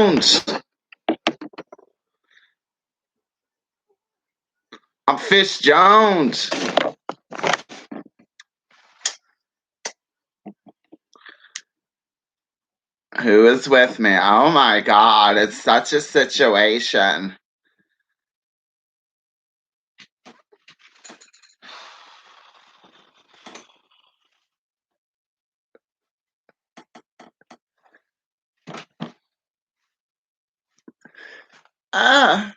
Jones. I'm Fish Jones. Who is with me? Oh my God, it's such a situation. Ah,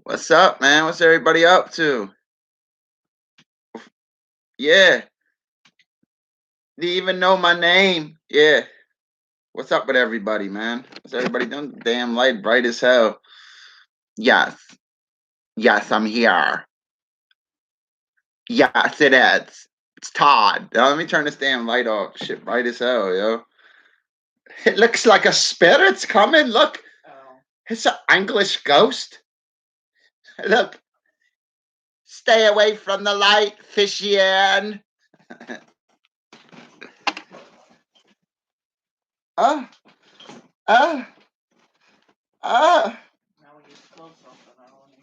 what's up, man? What's everybody up to? Yeah. Do you even know my name? Yeah. What's up with everybody, man? What's everybody doing? Damn light, bright as hell. Yes. Yes, I'm here. Yes, it is. It's Todd. Let me turn this damn light off. Shit, bright as hell, yo. It looks like a spirit's coming. Look. Oh. It's an English ghost. Look. Stay away from the light, Fishian. Oh. Oh. Oh. Now we need to close something. I don't want to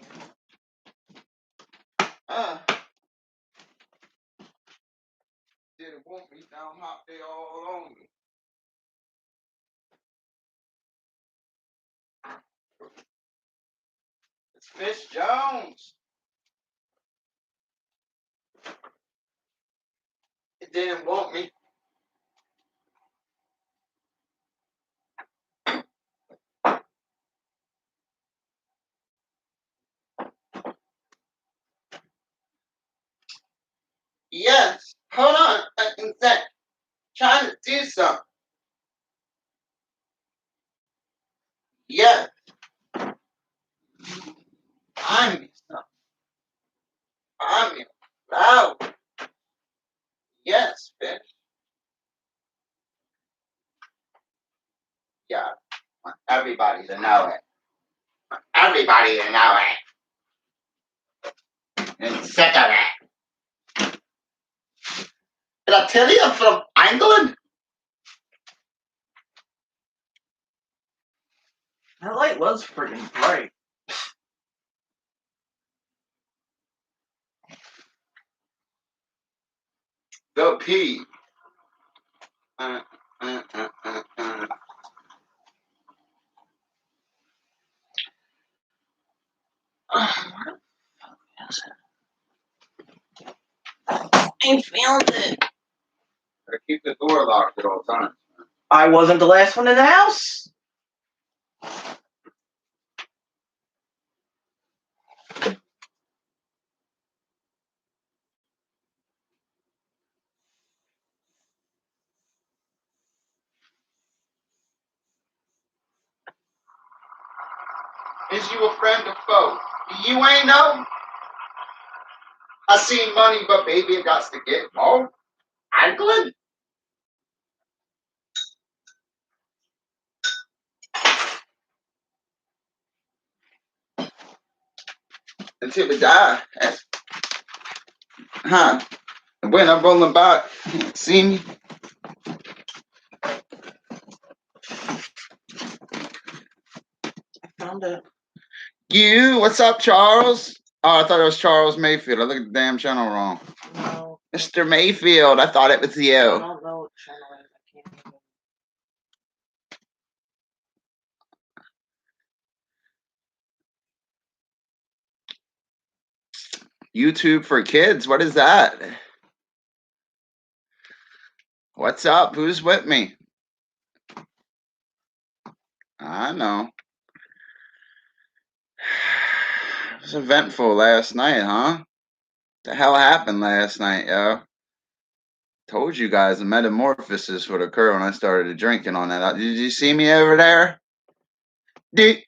hear. Dude, it won't be down hot day all alone. It's Fish Jones. It didn't want me. Yes. Hold on. In fact, trying to do something. Yes. I'm something. I'm loud. Yes, Fish. Yeah. I want everybody to know it. I want everybody to know it. And sick of it. Did I tell you I'm from England? That light was freaking bright. Go pee. Oh, where the fuck is it? I found it. Gotta keep the door locked at all times. I wasn't the last one in the house. Is you a friend or foe? You ain't know. I seen money, but baby, it got to get more. England? Until we die. Huh? When I'm rolling back, see me? I found it. You, what's up, Charles? Oh, I thought it was Charles Mayfield. I looked at the damn channel wrong. No. Mr. Mayfield, I thought it was you. I don't know what channel it is. I can't remember. YouTube for kids? What is that? What's up? Who's with me? I know. It was eventful last night, huh? The hell happened last night, yo? Told you guys a metamorphosis would occur when I started drinking on that. Did you see me over there? Did.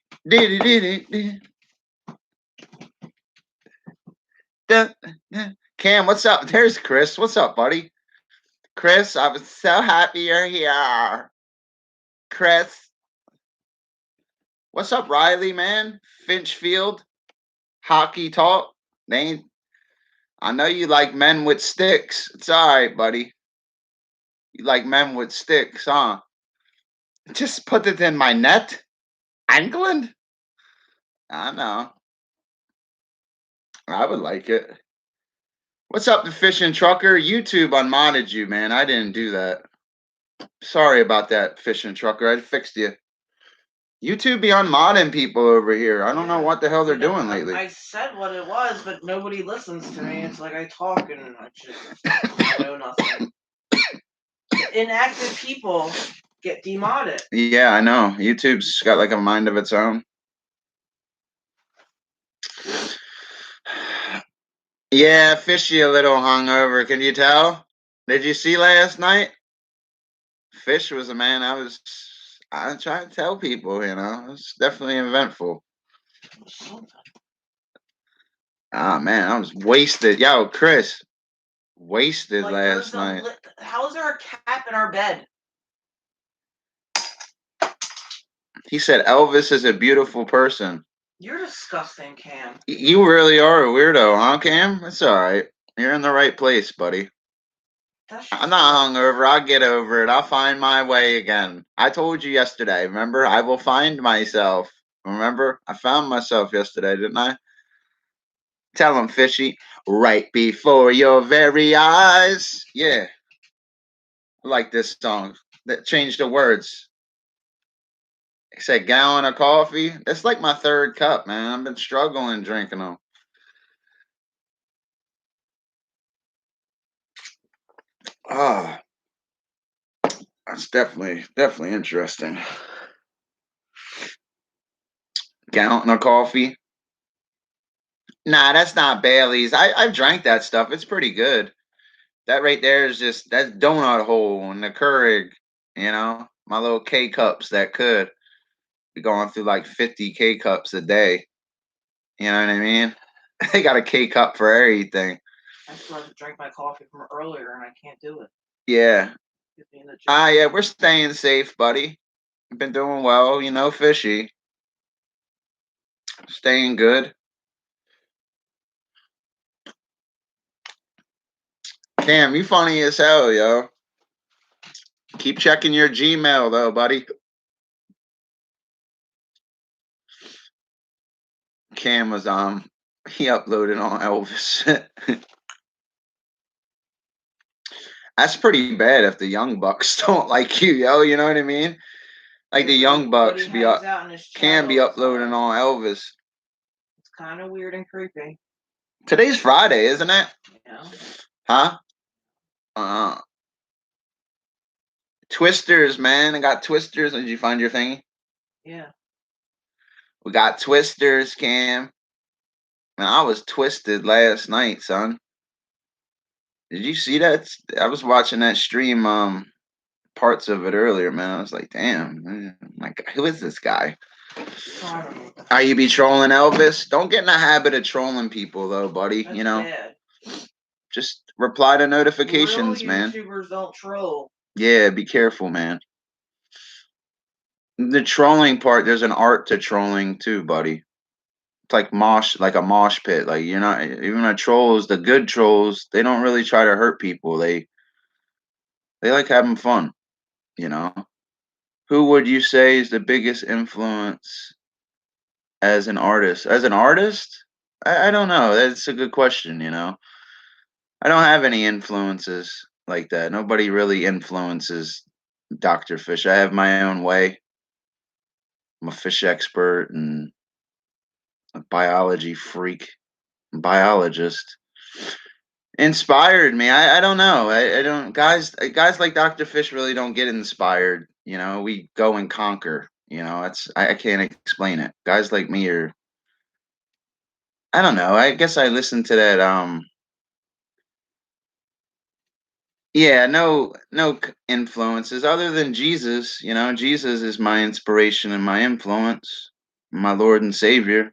Cam, what's up? There's Chris. What's up, buddy? Chris, I was so happy you're here. Chris. What's up, Riley, man? Finchfield. Hockey talk. They ain't. I know you like men with sticks. It's all right, buddy. You like men with sticks, huh? Just put it in my net. England? I know. I would like it. What's up, the fishing trucker? YouTube unmodded you, man. I didn't do that. Sorry about that, fishing trucker. I fixed you. YouTube be unmodding people over here. I don't know what the hell they're doing lately. I said what it was, but nobody listens to me. It's like I talk and I know nothing. Inactive people get demodded. Yeah, I know. YouTube's got like a mind of its own. Yeah, fishy a little hungover. Can you tell? Did you see last night? Fish was a man. I try to tell people, it's definitely eventful. Ah, man, I was wasted. Yo, Chris, wasted last night. How is there a cat in our bed? He said Elvis is a beautiful person. You're disgusting, Cam. You really are a weirdo, huh, Cam? It's all right. You're in the right place, buddy. I'm not hungover. I'll get over it. I'll find my way again. I told you yesterday, remember? I will find myself. Remember? I found myself yesterday, didn't I? Tell him, Fishy. Right before your very eyes. Yeah. I like this song. That changed the words. I said gallon of coffee. That's like my third cup, man. I've been struggling drinking them. Ah, that's definitely interesting. Gallon of coffee. Nah, that's not Bailey's. I've drank that stuff. It's pretty good. That right there is that's donut hole and the Keurig. My little K cups that could be going through like 50 K cups a day. You know what I mean? They got a K cup for everything. I still have to drink my coffee from earlier and I can't do it. Yeah. Yeah, we're staying safe, buddy. Been doing well, Fishy. Staying good. Damn, you funny as hell, yo. Keep checking your Gmail though, buddy. Cam was he uploaded on Elvis. That's pretty bad if the Young Bucks don't like you, yo. You know what I mean? Like the Young Bucks can be uploading on Elvis. It's kind of weird and creepy. Today's Friday, isn't it? Yeah. Huh? Twisters, man. I got Twisters. Did you find your thingy? Yeah. We got Twisters, Cam. Man, I was twisted last night, son. Did you see that? I was watching that stream, parts of it earlier, man. I was like, damn, man. Like, who is this guy? Are you be trolling Elvis? Don't get in the habit of trolling people, though, buddy. That's bad. Just reply to notifications, Real man. YouTubers don't troll. Yeah, be careful, man. The trolling part, there's an art to trolling too, buddy. It's like a mosh pit. Like you're not even the trolls, the good trolls, they don't really try to hurt people. They like having fun, you know. Who would you say is the biggest influence as an artist? As an artist? I don't know. That's a good question, I don't have any influences like that. Nobody really influences Dr. Fish. I have my own way. I'm a fish expert and a biology freak, biologist. Inspired me. I don't know. I don't guys like Dr. Fish really don't get inspired. We go and conquer. I can't explain it. Guys like me are I don't know. I guess I listened to that yeah, no influences other than Jesus, Jesus is my inspiration and my influence, my Lord and Savior.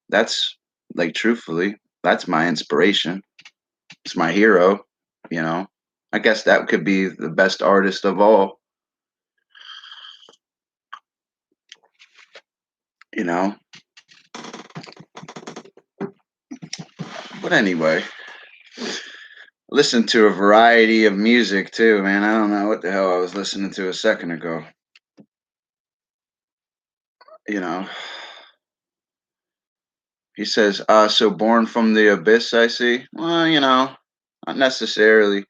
That's like truthfully, that's my inspiration. It's my hero, I guess that could be the best artist of all. But anyway, listen to a variety of music too, man. I don't know what the hell I was listening to a second ago. you know, he says, so born from the abyss, I see. Well, not necessarily.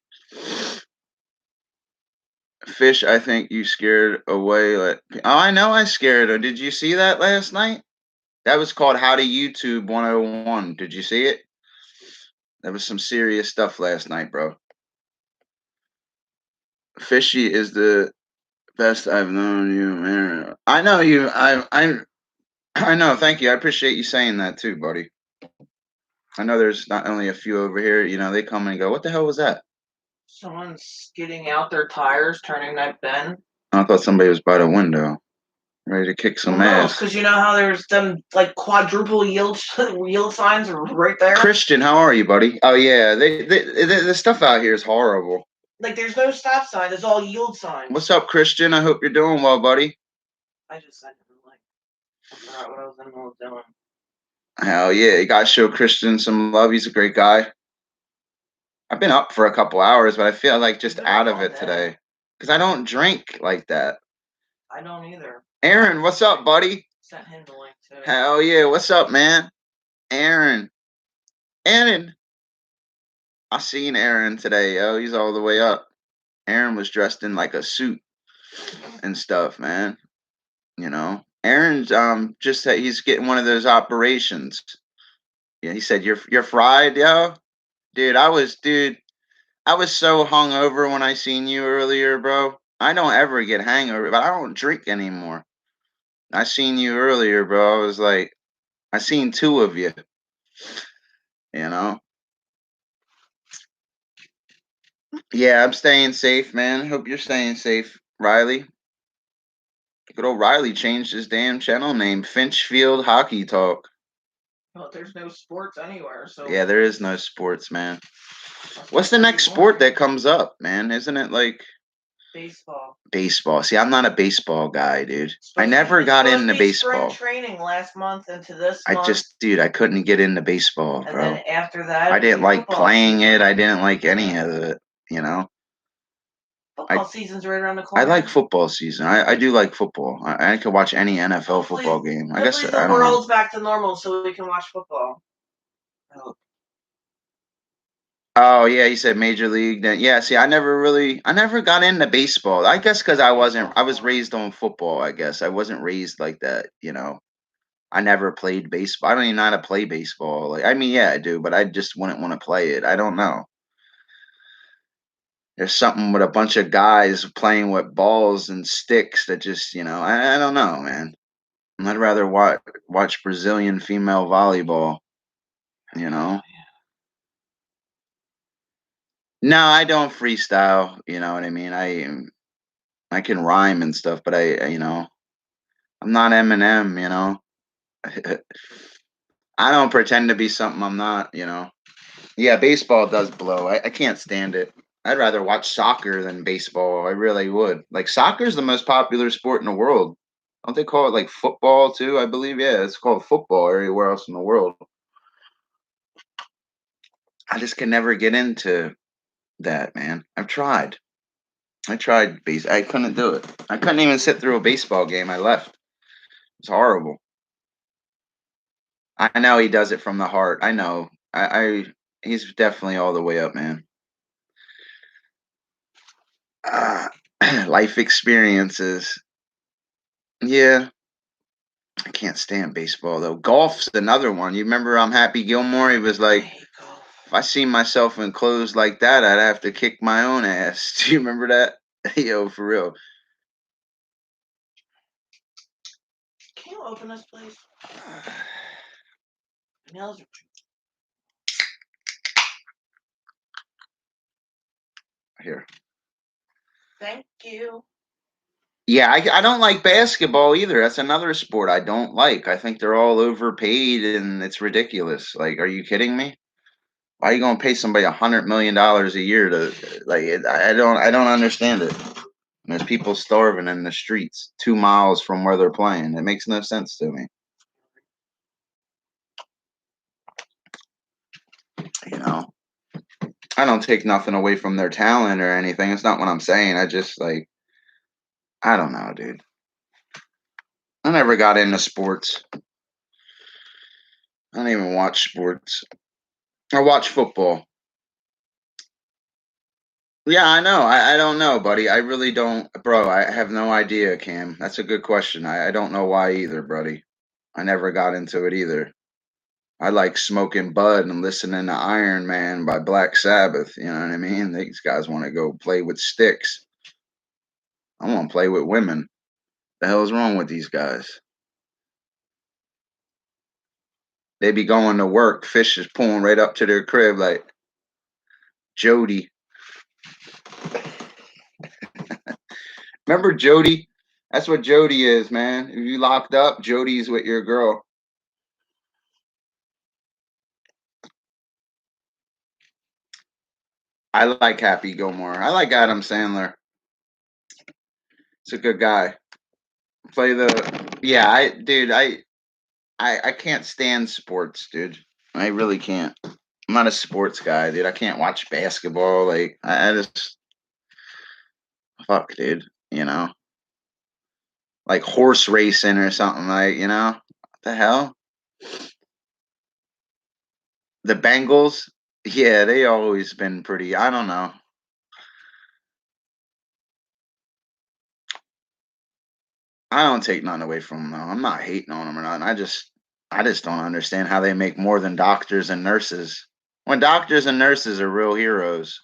Fish, I think you scared away. Oh, I know I scared her. Did you see that last night? That was called How to YouTube 101. Did you see it? That was some serious stuff last night, bro. Fishy is the best I've known you, man. I know you. I know. Thank you. I appreciate you saying that too, buddy. I know there's not only a few over here. They come and go. What the hell was that? Someone's skidding out their tires, turning that bend. I thought somebody was by the window, ready to kick some ass. Because you know how there's them like quadruple yield signs right there. Christian, how are you, buddy? Oh yeah, the stuff out here is horrible. Like there's no stop sign. It's all yield signs. What's up, Christian? I hope you're doing well, buddy. I just said like I forgot what I was in the middle of doing. Hell yeah, you gotta show Christian some love. He's a great guy. I've been up for a couple hours, but I feel like just out of it today because I don't drink like that. I don't either. Aaron, what's up, buddy? Sent him the link too. Hell yeah, what's up, man? Aaron, I seen Aaron today, yo. He's all the way up. Aaron was dressed in like a suit and stuff, man. Aaron's just said he's getting one of those operations. Yeah, he said you're fried, yo. Dude, I was so hungover when I seen you earlier, bro. I don't ever get hangover, but I don't drink anymore. I seen you earlier, bro. I was like, I seen two of you. Yeah, I'm staying safe, man. Hope you're staying safe, Riley. Good old Riley changed his damn channel name, Finchfield Hockey Talk. Well, there's no sports anywhere, so yeah, there is no sports, man. What's the next sport that comes up, man? Isn't it like baseball? Baseball. See, I'm not a baseball guy, dude. I never got into baseball. Spring training last month into this month. I couldn't get into baseball, bro. And then after that, I didn't like playing it. I didn't like any of it, Football season's right around the corner. I like football season. I do like football. I could watch any NFL football game. I guess the world's back to normal so we can watch football. Oh yeah, you said Major League. Yeah, see, I never got into baseball. I guess because I was raised on football. I guess I wasn't raised like that. I never played baseball. I don't even know how to play baseball. Yeah, I do, but I just wouldn't want to play it. I don't know. There's something with a bunch of guys playing with balls and sticks that just, I don't know, man. I'd rather watch Brazilian female volleyball, No, I don't freestyle, you know what I mean? I can rhyme and stuff, but I'm not Eminem, I don't pretend to be something I'm not, Yeah, baseball does blow. I can't stand it. I'd rather watch soccer than baseball. I really would. Like soccer is the most popular sport in the world. Don't they call it like football too? I believe, yeah, it's called football everywhere else in the world. I just can never get into that, man. I tried base. I couldn't do it. I couldn't even sit through a baseball game. I left. It's horrible. I know he does it from the heart. I know. He's definitely all the way up, man. Life experiences. Yeah. I can't stand baseball though. Golf's another one. You remember Happy Gilmore? He was like, if I see myself in clothes like that, I'd have to kick my own ass. Do you remember that? Yo, for real. Can you open this, please? Here. Thank you. Yeah, I don't like basketball either. That's another sport I don't like. I think they're all overpaid and it's ridiculous. Like, are you kidding me? Why are you going to pay somebody $100 million a year to like? I don't understand it. And there's people starving in the streets 2 miles from where they're playing. It makes no sense to me. I don't take nothing away from their talent or anything. It's not what I'm saying. I just I don't know, dude. I I never got into sports. I don't even watch sports. I watch football. Yeah, I know. I don't know, buddy. I really don't, bro. I have no idea, Cam. That's a good question. I don't know why either, buddy. I never got into it either. I like smoking bud and listening to Iron Man by Black Sabbath. You know what I mean? These guys want to go play with sticks. I want to play with women. The hell is wrong with these guys? They be going to work. Fish is pulling right up to their crib like Jody. Remember Jody? That's what Jody is, man. If you locked up, Jody's with your girl. I like Happy Gilmore. I like Adam Sandler. It's a good guy. Play the yeah, I can't stand sports, dude. I really can't. I'm not a sports guy, dude. I can't watch basketball. Like I just fuck, dude. You know, like horse racing or something. Like what the hell? The Bengals, yeah, they always been pretty. I don't know. I don't take nothing away from them though. I'm not hating on them or nothing. I just don't understand how they make more than doctors and nurses. When doctors and nurses are real heroes,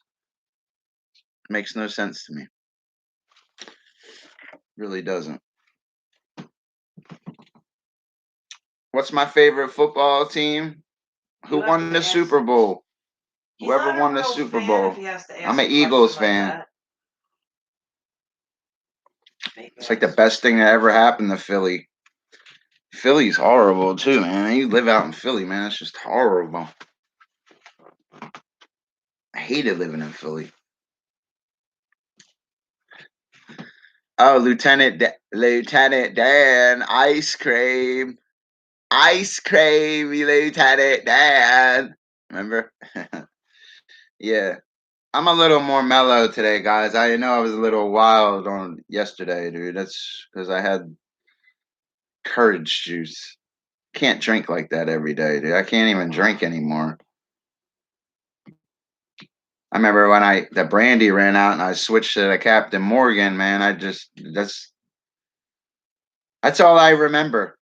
it makes no sense to me. Really doesn't. What's my favorite football team? Who You have won to the ask. Super Bowl? He's Whoever not a won the real Super fan Bowl. if he has to ask I'm an a Eagles question like fan. that. Fake It's like the ass. best thing that ever happened to Philly. Philly's horrible too, man. You live out in Philly, man. It's just horrible. I hated living in Philly. Oh, Lieutenant Dan, ice cream, Lieutenant Dan. Remember? Yeah, I'm a little more mellow today, guys. I know I was a little wild on yesterday, dude. That's because I had courage juice. Can't drink like that every day, dude. I can't even drink anymore. I remember when the brandy ran out and I switched to the Captain Morgan, man. That's all I remember.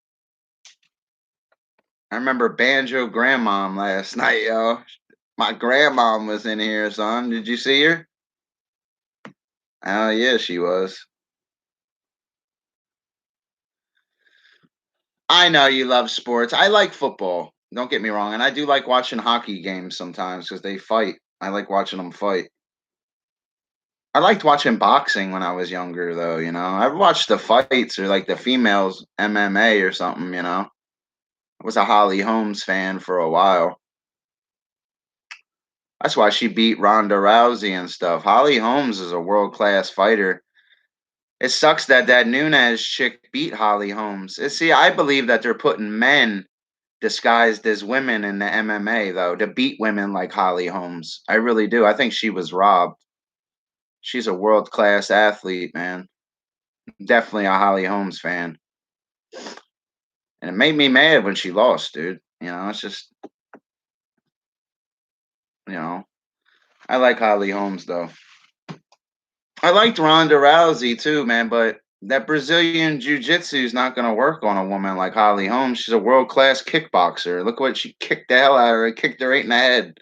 I remember Banjo Grandmom last night, yo. My grandmom was in here, son. Did you see her? Oh yeah, she was. I know you love sports. I like football. Don't get me wrong, and I do like watching hockey games sometimes because they fight. I like watching them fight. I liked watching boxing when I was younger, though. I watched the fights or like the females MMA or something. I was a Holly Holmes fan for a while. That's why she beat Ronda Rousey and stuff. Holly Holmes is a world class fighter. It sucks that Nunes chick beat Holly Holmes. See, I believe that they're putting men disguised as women in the MMA though to beat women like Holly Holmes. I really do. I think she was robbed. She's a world class athlete, man. Definitely a Holly Holmes fan. And it made me mad when she lost, dude. It's just, you know, I like Holly Holmes though. I liked Ronda Rousey too, man, but that Brazilian jiu-jitsu is not going to work on a woman like Holly Holmes. She's a world-class kickboxer. Look what she kicked the hell out of her. Kicked her right in the head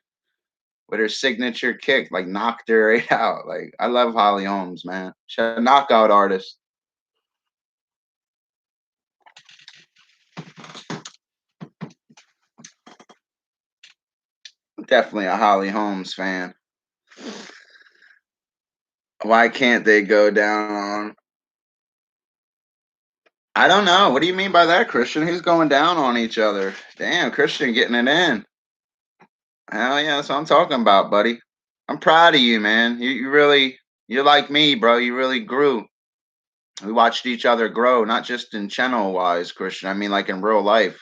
with her signature kick, like knocked her right out. Like, I love Holly Holmes, man. She's a knockout artist. Definitely a Holly Holmes fan. Why can't they go down on? I don't know. What do you mean by that, Christian? Who's going down on each other? Damn, Christian getting it in. Hell yeah, that's what I'm talking about, buddy. I'm proud of you, man. You really, you're like me, bro. You really grew. We watched each other grow, not just in channel wise, Christian. I mean, like in real life.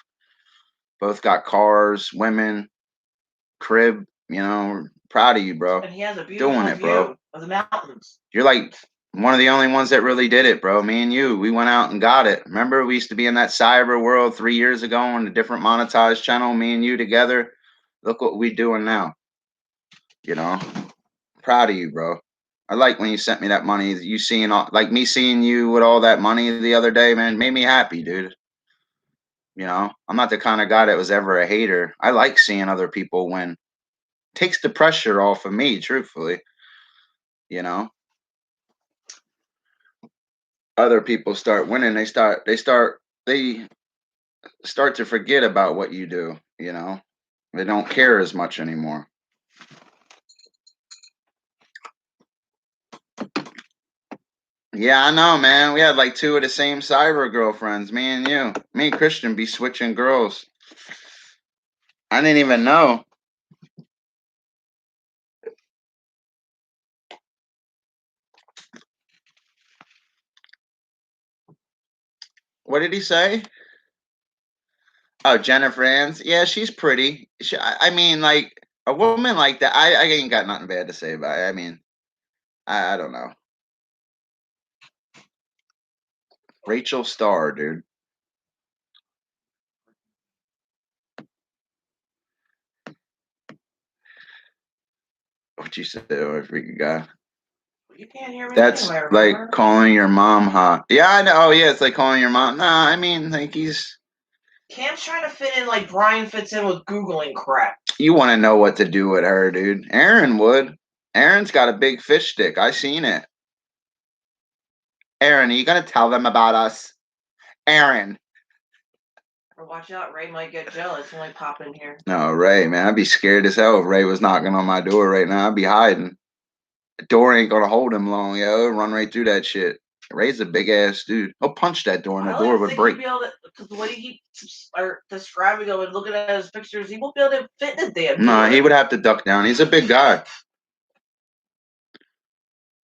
Both got cars, women, crib. Proud of you, bro. And he has a beautiful Doing it, bro. view of the mountains. You're like One of the only ones that really did it, bro. Me and you, we went out and got it. Remember, we used to be in that cyber world 3 years ago on a different monetized channel. Me and you together. Look what we doing now. You know, proud of you, bro. I like when you sent me that money. You seeing all, like me seeing you with all that money the other day, man, made me happy, dude. You know, I'm not the kind of guy that was ever a hater. I like seeing other people win. Takes the pressure off of me, truthfully. You know, other people start winning. They start to forget about what you do. You know, they don't care as much anymore. Yeah, I know, man. We had like two of the same cyber girlfriends, me and you. Me and Christian be switching girls. I didn't even know. What did he say? Oh, Jennifer Aniston. Yeah, she's pretty. I mean, like a woman like that. I ain't got nothing bad to say about it. I mean, I don't know. Rachel Starr, dude. What you said, oh, freaking guy. You can't hear me That's anyway, like remember? calling your mom hot. Yeah, I know. Oh, yeah, it's like calling your mom. Nah, I mean, like he's. Cam's trying to fit in like Brian fits in with Googling crap. You want to know what to do with her, dude. Aaron would. Aaron's got a big fish stick. I seen it. Aaron, are you going to tell them about us? Aaron. Or watch out, Ray might get jealous. He might pop in here. No, Ray, man. I'd be scared as hell if Ray was knocking on my door right now. I'd be hiding. The door ain't going to hold him long, yo. Run right through that shit. Ray's a big ass dude. He'll punch that door and the door would break. Because the way he are describing him and looking at his pictures, he won't be able to fit in the damn door. Nah, he would have to duck down. He's a big guy.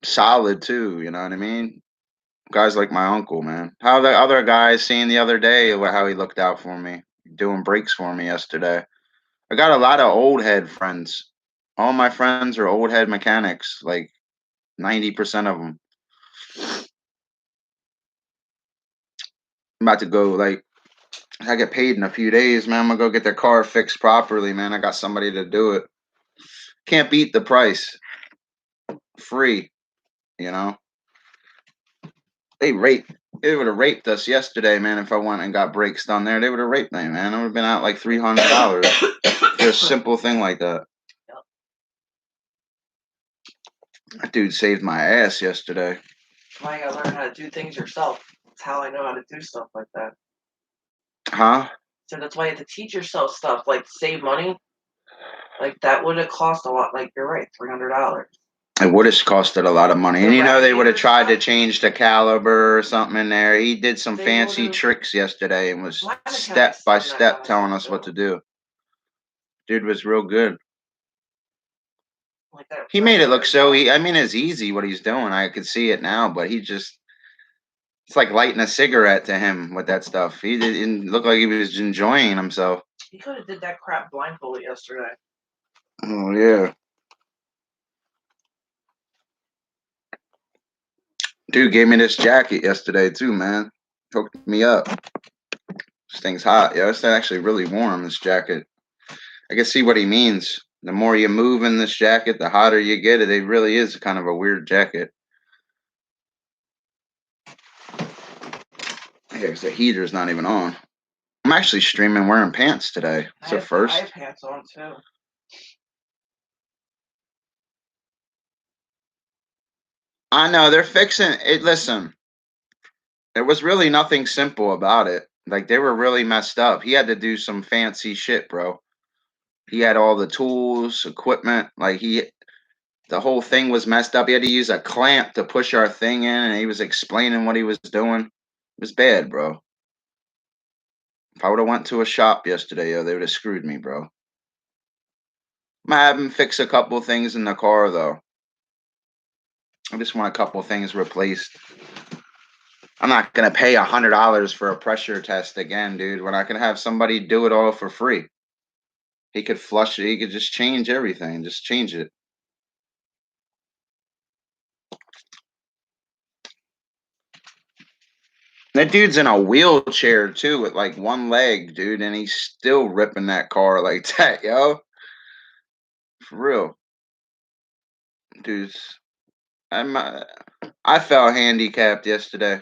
Solid, too. You know what I mean? Guys like my uncle, man. How the other guys seen the other day how he looked out for me, doing breaks for me yesterday. I got a lot of old head friends. All my friends are old head mechanics, like 90% of them. I'm about to go, like, I get paid in a few days, man. I'm gonna go get their car fixed properly, man. I got somebody to do it. Can't beat the price. Free, you know. They would have raped us yesterday, man. If I went and got breaks done there, they would have raped me, man. I would have been out like $300 for a simple thing like that. That dude saved my ass yesterday. Why you gotta learn how to do things yourself. That's how I know how to do stuff like that. Huh? So that's why you have to teach yourself stuff like save money. Like that would have cost a lot. Like you're right, $300. It would have costed a lot of money. And you know they would have radiator tried to stuff? change the caliber or something in there. He did some They fancy would've- tricks yesterday and was My mechanic step said by that step kind of telling stuff us what too. to do. Dude was real good. Like that He made it look so radiator I mean, it's easy what he's doing. I could see it now, but it's like lighting a cigarette to him with that stuff. He didn't look like he was enjoying himself. He could have did that crap blindfolded yesterday. Oh, yeah. Dude gave me this jacket yesterday, too, man. Hooked me up. This thing's hot. Yeah, it's actually really warm, this jacket. I can see what he means. The more you move in this jacket, the hotter you get it. It really is kind of a weird jacket. Yeah, 'cause the heater's not even on. I'm actually streaming wearing pants today. It's a first. I have pants on too. I know they're fixing it. Listen, there was really nothing simple about it. Like they were really messed up. He had to do some fancy shit, bro. He had all the tools, equipment. The whole thing was messed up. He had to use a clamp to push our thing in, and he was explaining what he was doing. It was bad, bro. If I would have went to a shop yesterday, they would have screwed me, bro. I'm gonna have him fix a couple things in the car, though. I just want a couple things replaced. I'm not gonna pay $100 for a pressure test again, dude. When I can have somebody do it all for free. He could flush it. He could just change everything. Just change it. That dude's in a wheelchair too, with like one leg, dude, and he's still ripping that car like that, yo. For real, dudes. I'm. I felt handicapped yesterday.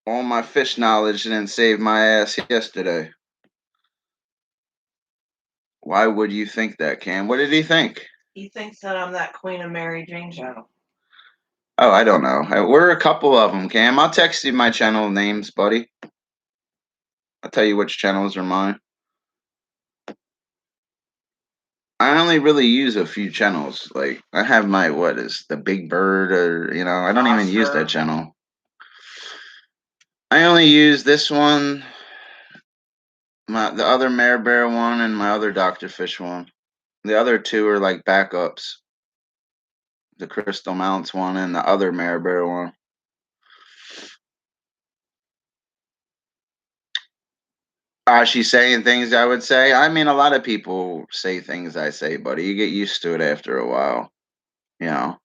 All my fish knowledge didn't save my ass yesterday. Why would you think that, Cam? What did he think? He thinks that I'm that Queen of Mary Jane channel. Oh, I don't know. We're a couple of them, Cam. I'll text you my channel names, buddy. I'll tell you which channels are mine. I only really use a few channels. Like I have my what is the Big Bird or I don't even use that channel. I only use this one, the other Mare Bear one, and my other Dr. Fish one. The other two are like backups. The Crystal Mounts one and the other Mare Bear one. She's saying things I would say. I mean, a lot of people say things I say, buddy. You get used to it after a while, you know.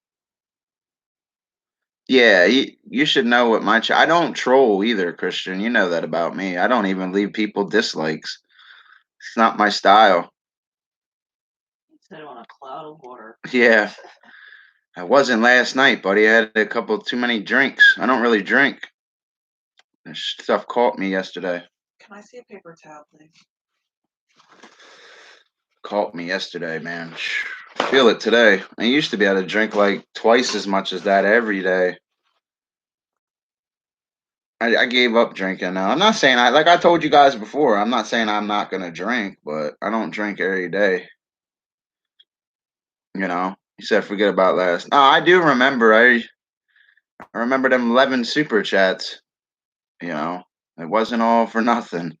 Yeah, you should know what I don't troll either, Christian. You know that about me. I don't even leave people dislikes. It's not my style. He said on a cloud of water. Yeah. I wasn't last night, buddy. I had a couple too many drinks. I don't really drink. This stuff caught me yesterday. Can I see a paper towel, please? Caught me yesterday, man. Feel it today. I used to be able to drink like twice as much as that every day. I gave up drinking now. I'm not saying like I told you guys before, I'm not saying I'm not gonna drink, but I don't drink every day. You said forget about last. No, I do remember. I remember them 11 super chats. It wasn't all for nothing.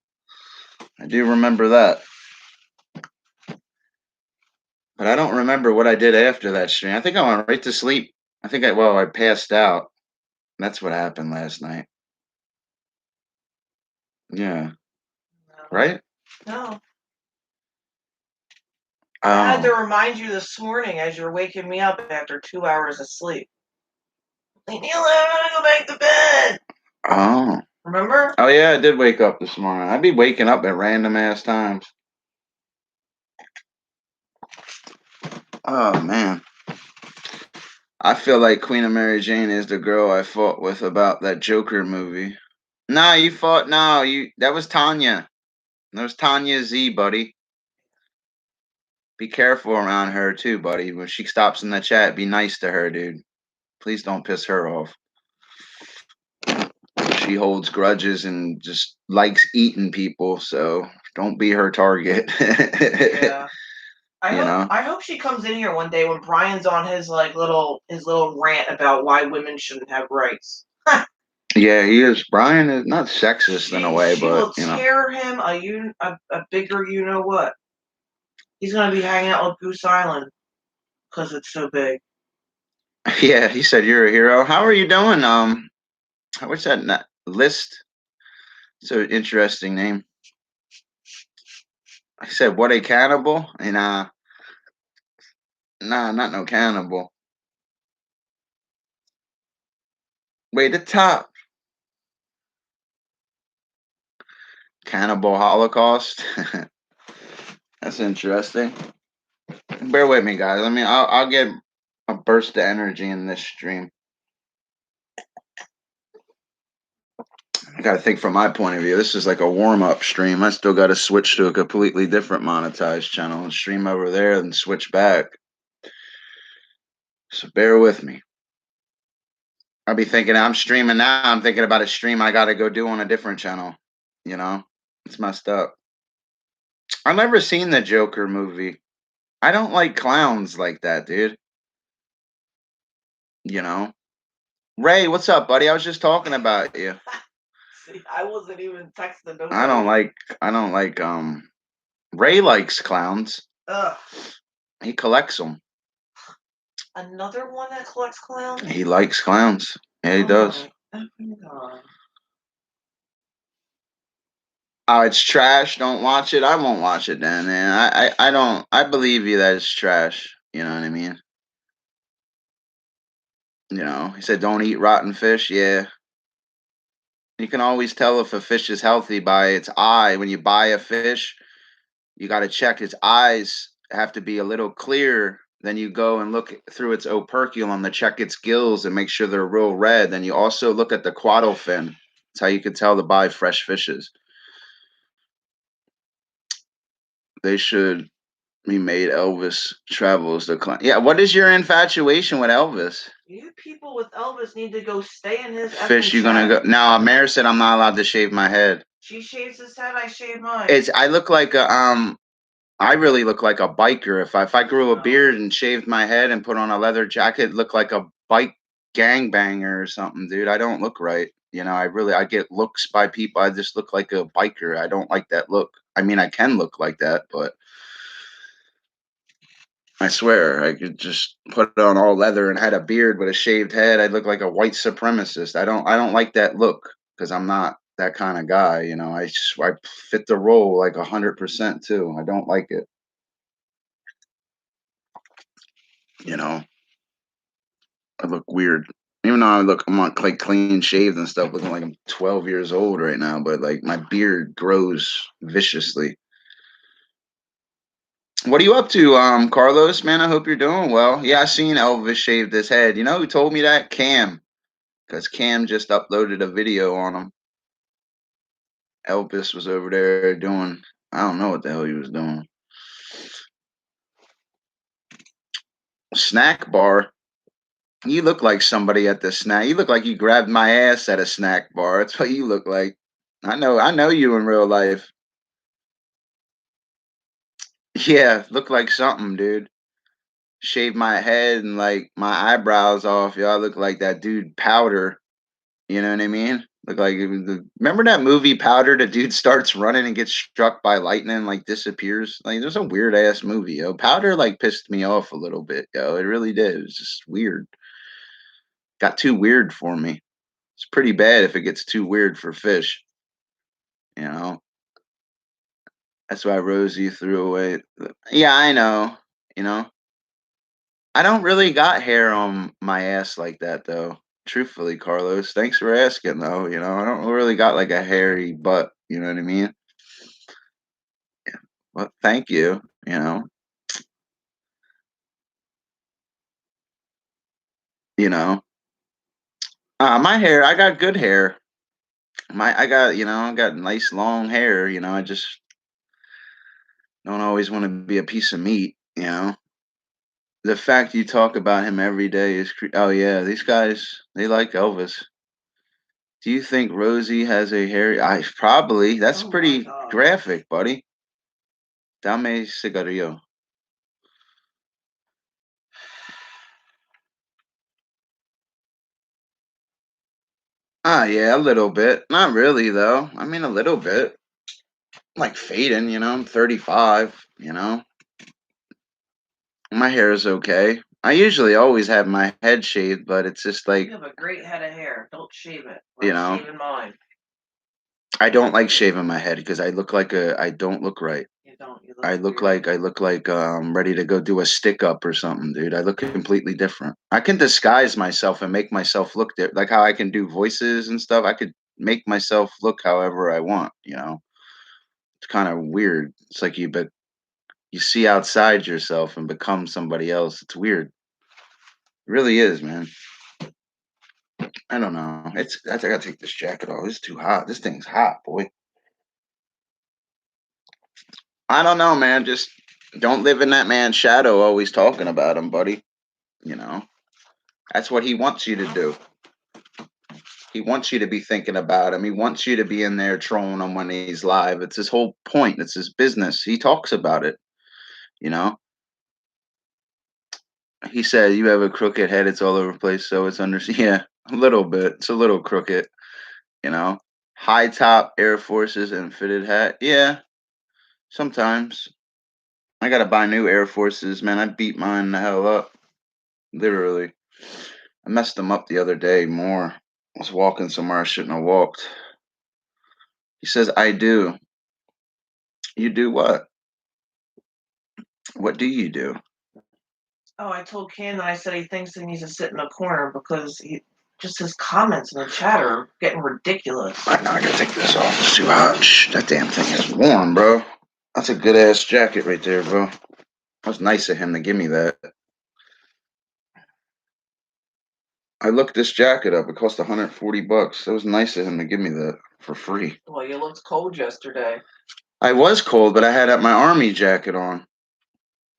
I do remember that. But I don't remember what I did after that stream. I think I went right to sleep. I passed out. That's what happened last night. Yeah. No. Right? No. I had to remind you this morning as you're waking me up after 2 hours of sleep. Leave me alone, I want to go back to bed. Oh. Remember? Oh, yeah, I did wake up this morning. I'd be waking up at random ass times. Oh, man. I feel like Queen of Mary Jane is the girl I fought with about that Joker movie. No, you fought. No, that was Tanya. That was Tanya Z, buddy. Be careful around her, too, buddy. When she stops in the chat, be nice to her, dude. Please don't piss her off. She holds grudges and just likes eating people, so don't be her target. Yeah. I hope she comes in here one day when Brian's on his little rant about why women shouldn't have rights. Yeah, he is. Brian is not sexist in a way, she but will tear him a bigger what. He's gonna be hanging out with Goose Island because it's so big. Yeah, he said you're a hero. How are you doing? What's that list? It's an interesting name. I said, what a cannibal? And nah, not no cannibal. Wait, the top. Cannibal Holocaust. That's interesting. Bear with me, guys. I'll get a burst of energy in this stream. I gotta think from my point of view. This is like a warm-up stream. I still gotta switch to a completely different monetized channel and stream over there and switch back. So bear with me. I'll be thinking I'm streaming now. I'm thinking about a stream I gotta go do on a different channel. It's messed up. I've never seen the Joker movie. I don't like clowns like that, dude. Ray, what's up, buddy? I was just talking about you. See, I wasn't even texting nobody. I don't like Ray likes clowns. Ugh. He collects them. Another one that collects clowns? He likes clowns. Yeah, he does. God. Oh, it's trash. Don't watch it. I won't watch it then, man. I don't. I believe you that it's trash. You know what I mean? He said, don't eat rotten fish. Yeah. You can always tell if a fish is healthy by its eye. When you buy a fish, you got to check its eyes have to be a little clear. Then you go and look through its operculum to check its gills and make sure they're real red. Then you also look at the caudal fin. That's how you can tell to buy fresh fishes. They should be made Elvis travels the client. Yeah, what is your infatuation with Elvis? You people with Elvis need to go stay in his Fish, you gonna go? Now, Mary said I'm not allowed to shave my head. She shaves his head. I shave mine. I look like a I really look like a biker. If I grew a beard and shaved my head and put on a leather jacket, look like a bike gangbanger or something, dude. I don't look right. I get looks by people. I just look like a biker. I don't like that look. I mean, I can look like that, but I swear I could just put on all leather and had a beard with a shaved head. I'd look like a white supremacist. I don't like that look because I'm not that kind of guy. I fit the role like 100% too. I don't like it. I look weird. Even though I'm not like clean shaved and stuff, looking like I'm 12 years old right now, but like my beard grows viciously. What are you up to, Carlos? Man, I hope you're doing well. Yeah, I seen Elvis shaved his head. You know who told me that? Cam. Because Cam just uploaded a video on him. Elvis was over there doing, I don't know what the hell he was doing. Snack bar. You look like somebody at the snack. You look like you grabbed my ass at a snack bar. That's what you look like. I know you in real life. Yeah, look like something, dude. Shave my head and like my eyebrows off. Y'all look like that dude Powder. You know what I mean? Look like remember that movie Powder? The dude starts running and gets struck by lightning, and, like disappears. Like there's a weird ass movie, yo. Powder like pissed me off a little bit, yo. It really did. It was just weird. Got too weird for me. It's pretty bad if it gets too weird for fish. You know. That's why Rosie threw away. Yeah, I know. You know. I don't really got hair on my ass like that though. Truthfully, Carlos. Thanks for asking though. I don't really got like a hairy butt. You know what I mean? Well, thank you. You know. You know. My hair. I got good hair. I got nice long hair. I just don't always want to be a piece of meat. The fact you talk about him every day is. Oh yeah, these guys they like Elvis. Do you think Rosie has a hairy? I probably. That's pretty graphic, buddy. Dame cigarillo. Ah, yeah, a little bit. Not really, though. I mean, a little bit. Like fading, I'm 35, My hair is okay. I usually always have my head shaved, but it's just like, You have a great head of hair. Don't shave it. Shaving mine. I don't like shaving my head because I don't look right. You don't. You I look like ready to go do a stick up or something, dude. I look completely different. I can disguise myself and make myself look like how I can do voices and stuff. I could make myself look however I want. It's kind of weird. It's like you see outside yourself and become somebody else. It's weird. It really is, man. I don't know. I gotta take this jacket off. It's too hot. This thing's hot, boy. I don't know, man. Just don't live in that man's shadow always talking about him, buddy. You know, that's what he wants you to do. He wants you to be thinking about him. He wants you to be in there trolling him when he's live. It's his whole point. It's his business. He talks about it. You know, he said, you have a crooked head. It's all over the place. So it's under, yeah, a little bit. It's a little crooked, you know, high top Air Forces and fitted hat. Yeah, sometimes I got to buy new Air Forces, man. I beat mine the hell up. Literally. I messed them up the other day more. I was walking somewhere I shouldn't have walked. He says, I do. You do what? What do you do? Oh, I told Cam that I said he thinks he needs to sit in a corner because just his comments in the chat are getting ridiculous. Alright, now I gotta take this off. It's too hot. That damn thing is warm, bro. That's a good ass jacket right there, bro. That was nice of him to give me that. I looked this jacket up. It cost $140. That was nice of him to give me that for free. Well, you looked cold yesterday. I was cold, but I had my army jacket on.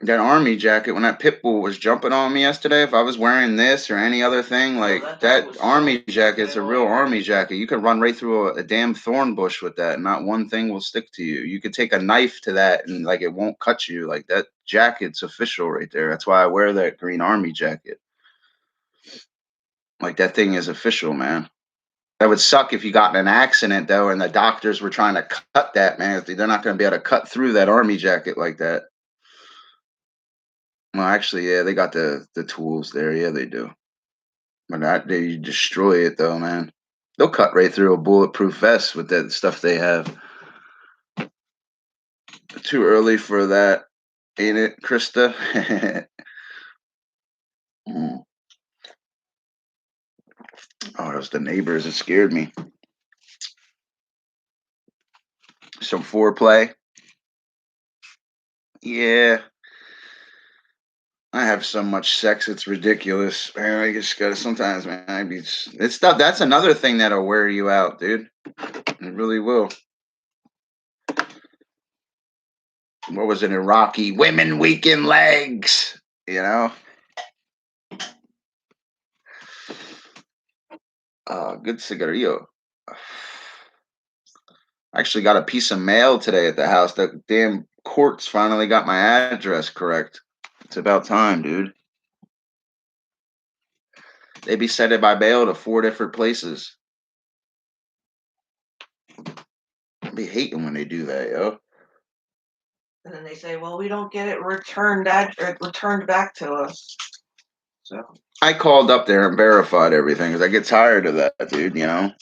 That army jacket, when that pit bull was jumping on me yesterday, if I was wearing this or any other thing, like that army jacket's a real army jacket. You could run right through a damn thorn bush with that, and not one thing will stick to you. You could take a knife to that, and like it won't cut you. Like that jacket's official right there. That's why I wear that green army jacket. Like that thing is official, man. That would suck if you got in an accident though, and the doctors were trying to cut that, man. They're not going to be able to cut through that army jacket like that. Well, actually, yeah, they got the tools there. Yeah, they do. But they destroy it though, man. They'll cut right through a bulletproof vest with that stuff they have. Too early for that, ain't it, Krista? Mm. Oh, it was the neighbors. It scared me. Some foreplay. Yeah. I have so much sex, it's ridiculous. Man, I just gotta sometimes, man. It's stuff. That's another thing that'll wear you out, dude. It really will. What was it in Rocky? Women weaken legs. You know. Good cigarillo. I actually got a piece of mail today at the house. The damn courts finally got my address correct. It's about time, dude. They be sent it by mail to 4 different places. I be hating when they do that, yo. And then they say, "Well, we don't get it returned back to us." So I called up there and verified everything because I get tired of that, dude. You know.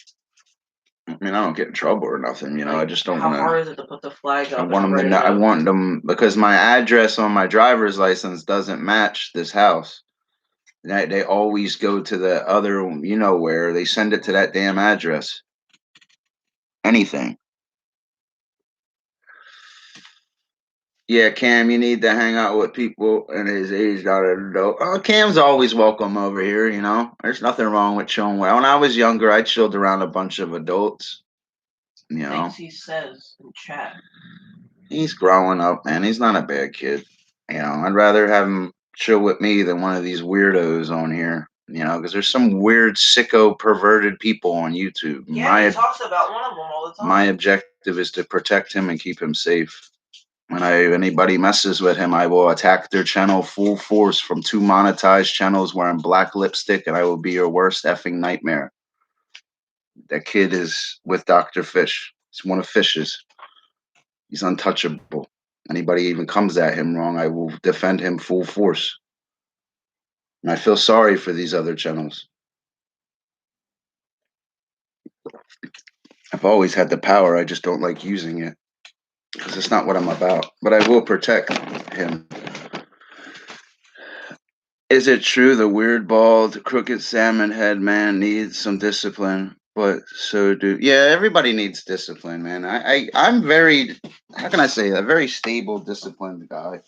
I mean, I don't get in trouble or nothing. You know, I just don't want to. How hard is it to put the flag up? I want them to know. I want them because my address on my driver's license doesn't match this house. They always go to the other, you know where, they send it to that damn address. Anything. Yeah, Cam, you need to hang out with people in his age. Cam's always welcome over here, you know. There's nothing wrong with chilling. When I was younger, I chilled around a bunch of adults. You know. Things he says in chat. He's growing up, man. He's not a bad kid. You know, I'd rather have him chill with me than one of these weirdos on here. You know, because there's some weird, sicko, perverted people on YouTube. Yeah, he talks about one of them all the time. My objective is to protect him and keep him safe. When anybody messes with him, I will attack their channel full force from 2 monetized channels wearing black lipstick, and I will be your worst effing nightmare. That kid is with Dr. Fish. He's one of Fish's. He's untouchable. Anybody even comes at him wrong, I will defend him full force. And I feel sorry for these other channels. I've always had the power, I just don't like using it. Because it's not what I'm about. But I will protect him. Is it true the weird, bald, crooked salmon head man needs some discipline? But so do... Yeah, everybody needs discipline, man. I'm very... How can I say? A very stable, disciplined guy.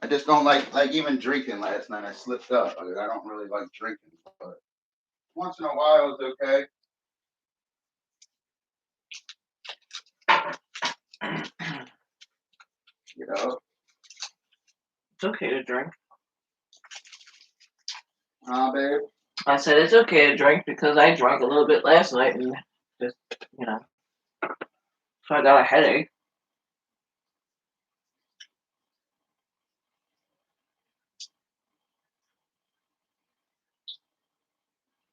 I just don't like even drinking last night. I slipped up. I don't really like drinking. But once in a while, it's okay. You know? It's okay to drink. Babe? I said it's okay to drink because I drank a little bit last night and just, you know, so I got a headache.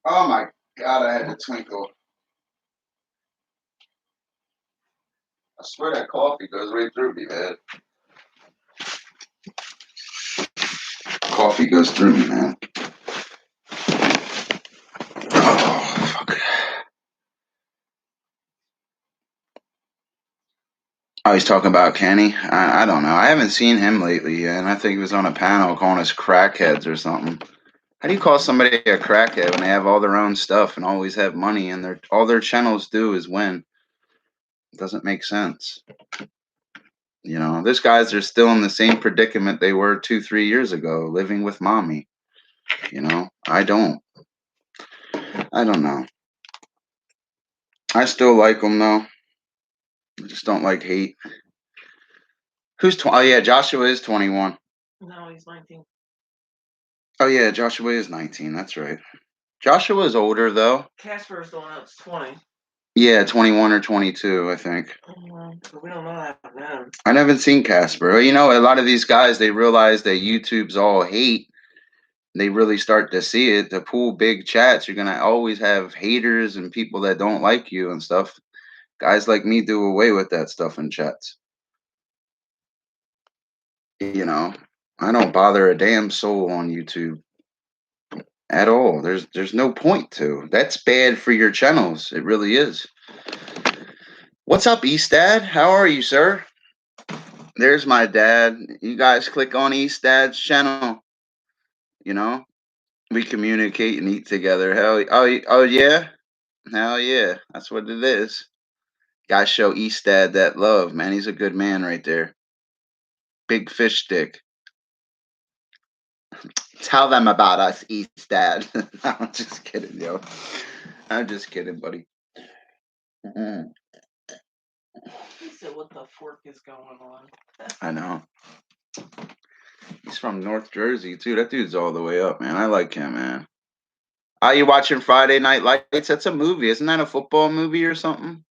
Oh my God, I had to twinkle. I swear that coffee goes right through me, man. Coffee goes through me, man. Oh, fuck. Oh, he's talking about Kenny. I don't know. I haven't seen him lately, and I think he was on a panel calling us crackheads or something. How do you call somebody a crackhead when they have all their own stuff and always have money and all their channels do is win? It doesn't make sense. You know, these guys are still in the same predicament they were 2-3 years ago, living with mommy. You know, I don't know. I still like them though. I just don't like hate. Who's oh yeah, Joshua is 21. No, he's 19. Oh yeah, Joshua is 19. That's right. Joshua is older though. Casper is the one that's 20. Yeah, 21 or 22, I think. But we don't know that about them. I haven't seen Casper. You know, a lot of these guys, they realize that YouTube's all hate. They really start to see it. To pull big chats, you're gonna always have haters and people that don't like you and stuff. Guys like me do away with that stuff in chats. You know, I don't bother a damn soul on YouTube at all. There's no point to. That's bad for your channels. It really is. What's up, Eastad? How are you, sir? There's my dad. You guys click on Eastad's channel. You know, we communicate and eat together. Oh yeah, hell yeah. That's what it is. Guys, show Eastad that love, man. He's a good man right there. Big fish stick. Tell them about us, Eastad. I'm just kidding, yo. I'm just kidding, buddy. Mm-mm. He said, "What the fork is going on?" I know. He's from North Jersey too. That dude's all the way up, man. I like him, man. Are you watching Friday Night Lights? That's a movie. Isn't that a football movie or something?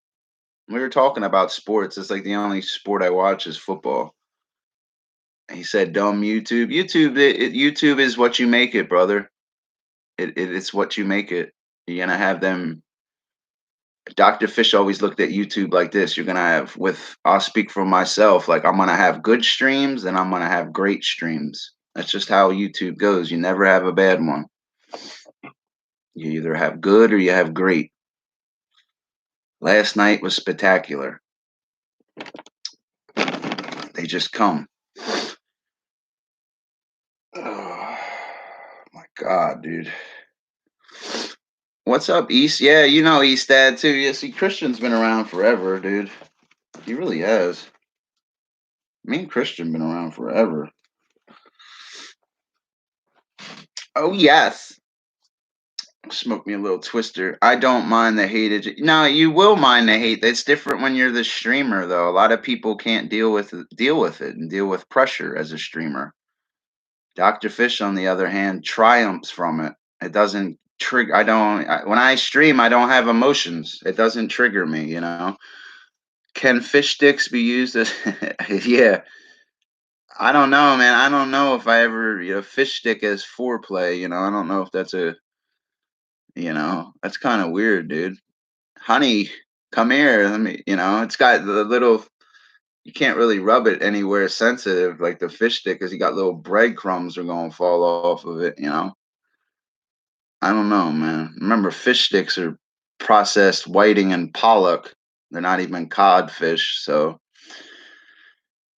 We were talking about sports. It's like the only sport I watch is football. He said, "Dumb YouTube. YouTube is what you make it, brother. It's what you make it. You're gonna have them." Dr. Fish always looked at YouTube like this. You're gonna have I'll speak for myself. Like I'm gonna have good streams and I'm gonna have great streams. That's just how YouTube goes. You never have a bad one. You either have good or you have great. Last night was spectacular. They just come. Oh my God, dude. What's up, East? Yeah, you know East Dad too. Yeah, see, Christian's been around forever, dude. He really has. Me and Christian been around forever. Oh yes. Smoke me a little twister. I don't mind the hate. No, you will mind the hate. It's different when you're the streamer, though. A lot of people can't deal with it and deal with pressure as a streamer. Dr. Fish, on the other hand, triumphs from it. It doesn't trigger. When I stream, I don't have emotions. It doesn't trigger me, you know. Can fish sticks be used as? Yeah. I don't know, man. I don't know if I ever, fish stick as foreplay. You know, I don't know if that's that's kind of weird, dude. Honey, come here. Let me, it's got the little, you can't really rub it anywhere sensitive like the fish stick because you got little breadcrumbs are going to fall off of it, I don't know, man. Remember, fish sticks are processed whiting and pollock. They're not even codfish, so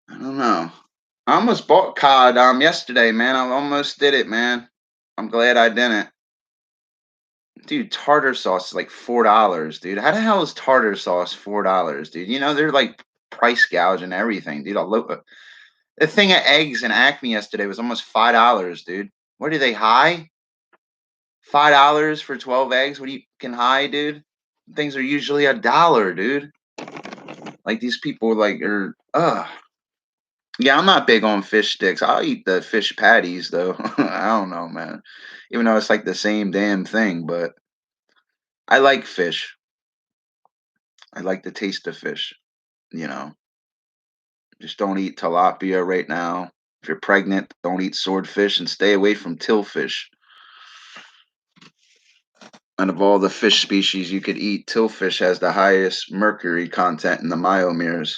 I don't know. I almost bought cod yesterday, man. I almost did it, man. I'm glad I didn't. Dude, tartar sauce is like $4, dude. How the hell is tartar sauce $4, dude? They're like price gouging everything, dude. The thing of eggs in Acme yesterday was almost $5, dude. What are they high? $5 for 12 eggs? What are you can high, dude? Things are usually $1, dude. Like these people are yeah, I'm not big on fish sticks. I'll eat the fish patties though. I don't know, man. Even though it's like the same damn thing, but I like fish. I like the taste of fish, you know. Just don't eat tilapia right now. If you're pregnant, don't eat swordfish and stay away from tillfish. And of all the fish species you could eat, tillfish has the highest mercury content in the myomeres.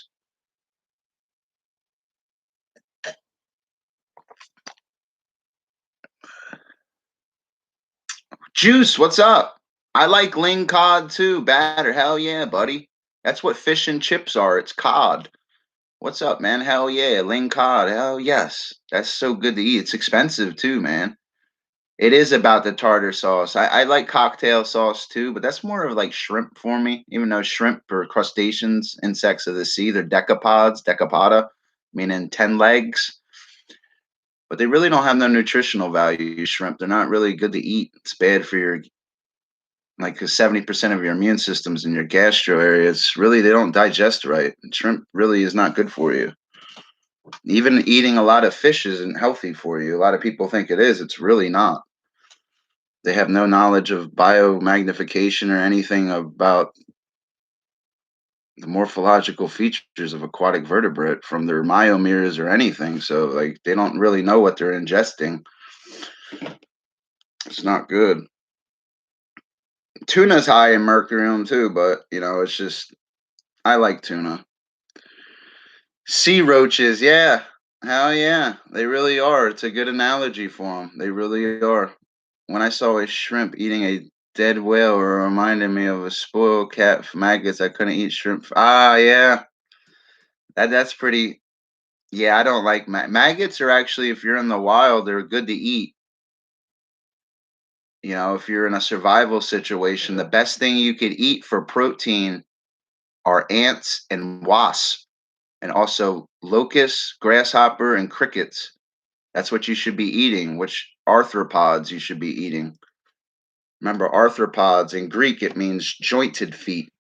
Juice, what's up? I like ling cod too. Batter, hell yeah, buddy. That's what fish and chips are. It's cod. What's up, man? Hell yeah. Ling cod. Hell yes. That's so good to eat. It's expensive too, man. It is about the tartar sauce. I like cocktail sauce too, but that's more of like shrimp for me, even though shrimp are crustaceans, insects of the sea. They're decapods, decapoda, meaning 10 legs. But they really don't have no nutritional value, shrimp. They're not really good to eat. It's bad for your, like, 'cause 70% of your immune system's in your gastro area. It's really, they don't digest right. And shrimp really is not good for you. Even eating a lot of fish isn't healthy for you. A lot of people think it is. It's really not. They have no knowledge of biomagnification or anything about the morphological features of aquatic vertebrate from their myomeres or anything. So, like, they don't really know what they're ingesting. It's not good. Tuna's high in mercurium too, but it's just, I like tuna. Sea roaches, yeah. Hell yeah. They really are. It's a good analogy for them. They really are. When I saw a shrimp eating a dead whale, it reminded me of a spoiled cat for maggots. I couldn't eat shrimp. Ah, yeah. That's pretty. Yeah, I don't like maggots. Are actually, if you're in the wild, they're good to eat. If you're in a survival situation, the best thing you could eat for protein are ants and wasps, and also locusts, grasshopper, and crickets. That's what you should be eating, which arthropods you should be eating. Remember, arthropods in Greek, it means jointed feet.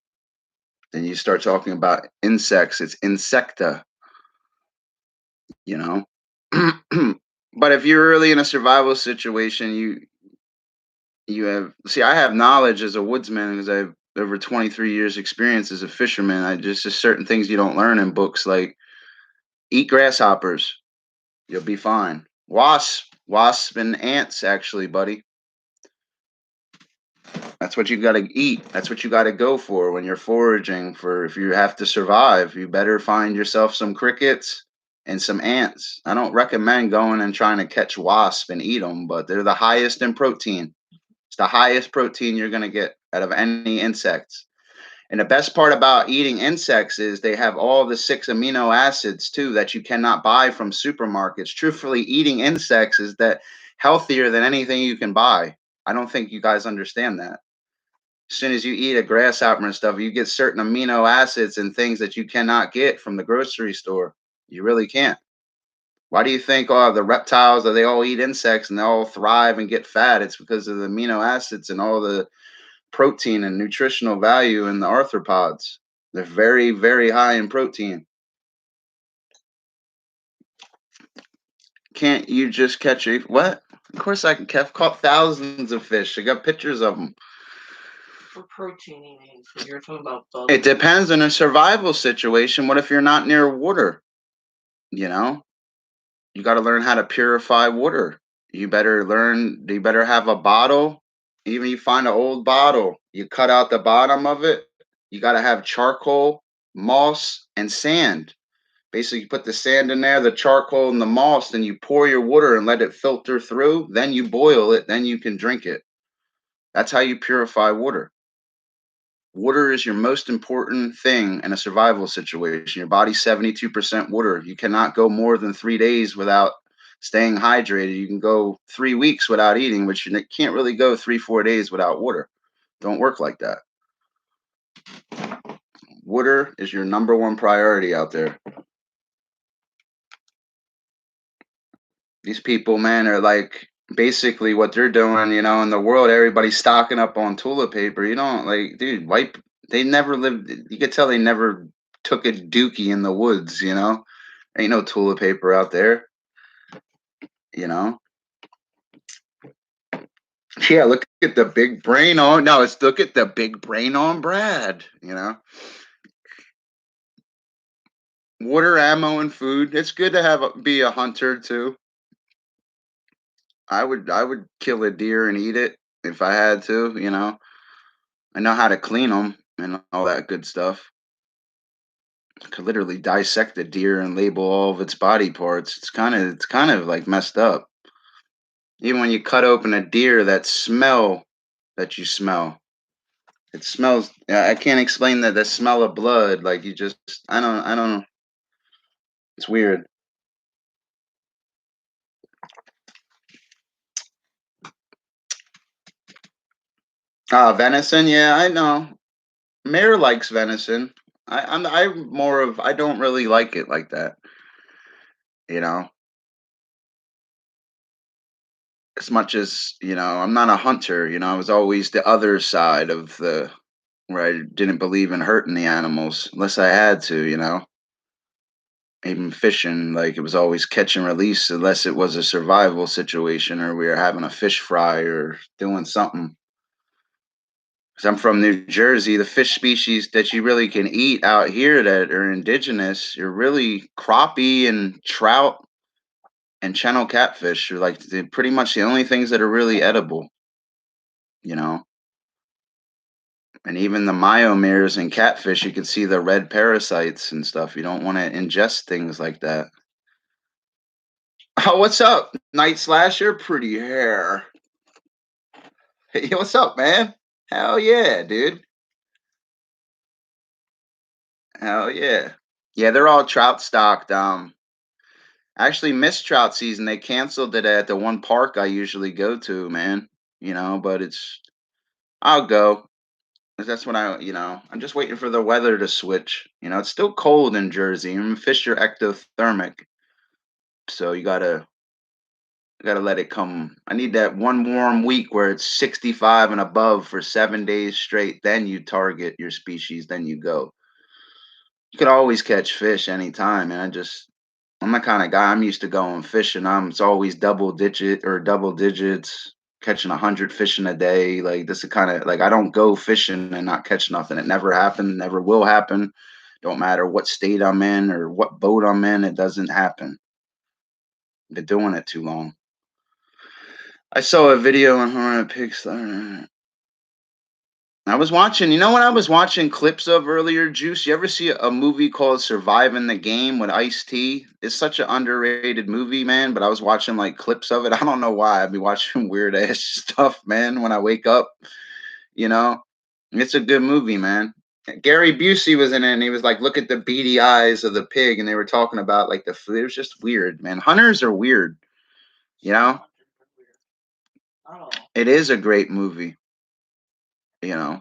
Then you start talking about insects, it's insecta, you know? But if you're really in a survival situation, you have, see, I have knowledge as a woodsman because I have over 23 years experience as a fisherman. I just certain things you don't learn in books, like eat grasshoppers, you'll be fine. Wasp and ants, actually, buddy. That's what you got to eat. That's what you got to go for when you're foraging. For if you have to survive, you better find yourself some crickets and some ants. I don't recommend going and trying to catch wasp and eat them, but they're the highest in protein. It's the highest protein you're going to get out of any insects. And the best part about eating insects is they have all the 6 amino acids too that you cannot buy from supermarkets. Truthfully, eating insects is that healthier than anything you can buy. I don't think you guys understand that. As soon as you eat a grasshopper and stuff, you get certain amino acids and things that you cannot get from the grocery store. You really can't. Why do you think the reptiles that they all eat insects and they all thrive and get fat? It's because of the amino acids and all the protein and nutritional value in the arthropods. They're very, very high in protein. Can't you just catch a what? Of course I can. I've caught thousands of fish. I got pictures of them. For protein eating, so you're talking about bugs. It depends on a survival situation. What if you're not near water? You got to learn how to purify water. You better have a bottle. Even you find an old bottle, you cut out the bottom of it. You got to have charcoal, moss, and sand. Basically, you put the sand in there, the charcoal, and the moss, then you pour your water and let it filter through. Then you boil it. Then you can drink it. That's how you purify water. Water is your most important thing in a survival situation. Your body's 72% water. You cannot go more than 3 days without staying hydrated. You can go 3 weeks without eating, but you can't really go 3-4 days without water. Don't work like that. Water is your number one priority out there. These people, man, are like, basically what they're doing, in the world, everybody's stocking up on toilet paper. Like, dude, they never lived, you could tell they never took a dookie in the woods, Ain't no toilet paper out there, you know? Yeah, look at the big brain on, no, it's look at the big brain on Brad, Water, ammo, and food. It's good to be a hunter too. I would kill a deer and eat it if I had to, I know how to clean them and all that good stuff. I could literally dissect a deer and label all of its body parts. It's kind of like messed up. Even when you cut open a deer, that smell that you smell, it smells. I can't explain that the smell of blood. Like, I don't know. It's weird. Venison. Yeah, I know. Mayor likes venison. I'm more of I don't really like it like that. You know, as much as I'm not a hunter. I was always the other side of the where I didn't believe in hurting the animals unless I had to. Even fishing, like it was always catch and release unless it was a survival situation or we were having a fish fry or doing something. 'Cause I'm from New Jersey, the fish species that you really can eat out here that are indigenous, you're really crappie and trout and channel catfish are like pretty much the only things that are really edible, you know. And even the myomeres and catfish, you can see the red parasites and stuff. You don't want to ingest things like that. Oh, what's up, Night Slasher? Pretty hair. Hey, what's up, man? Hell yeah, dude. Hell yeah. Yeah, they're all trout stocked. I actually missed trout season. They canceled it at the one park I usually go to, man. But I'll go. 'Cause that's when I'm just waiting for the weather to switch. It's still cold in Jersey. Fish are ectothermic. So you gotta let it come. I need that one warm week where it's 65 and above for 7 days straight. Then you target your species. Then you go. You could always catch fish anytime, and I'm the kind of guy. I'm used to going fishing. It's always double digits, catching 100 fish in a day. Like this is kind of like I don't go fishing and not catch nothing. It never happened, never will happen. Don't matter what state I'm in or what boat I'm in, it doesn't happen. Been doing it too long. I saw a video on Hornet Pigs. I was watching, what I was watching clips of earlier, Juice? You ever see a movie called Surviving the Game with Ice-T? It's such an underrated movie, man, but I was watching like clips of it. I don't know why. I'd be watching weird ass stuff, man, when I wake up, you know? It's a good movie, man. Gary Busey was in it and he was like, look at the beady eyes of the pig, and they were talking about like the food. It was just weird, man. Hunters are weird, you know? It is a great movie, you know.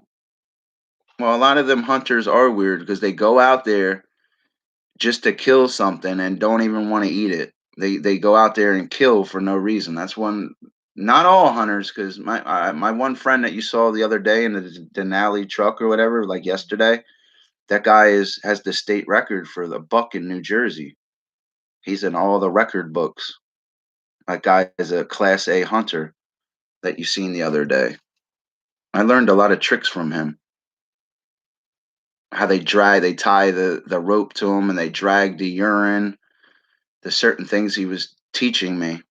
Well, a lot of them hunters are weird because they go out there just to kill something and don't even want to eat it. They go out there and kill for no reason. That's one. Not all hunters, because my one friend that you saw the other day in the Denali truck or whatever, like yesterday, that guy has the state record for the buck in New Jersey. He's in all the record books. That guy is a Class A hunter that you seen the other day. I learned a lot of tricks from him. How they tie the rope to him and they drag the urine. The certain things he was teaching me.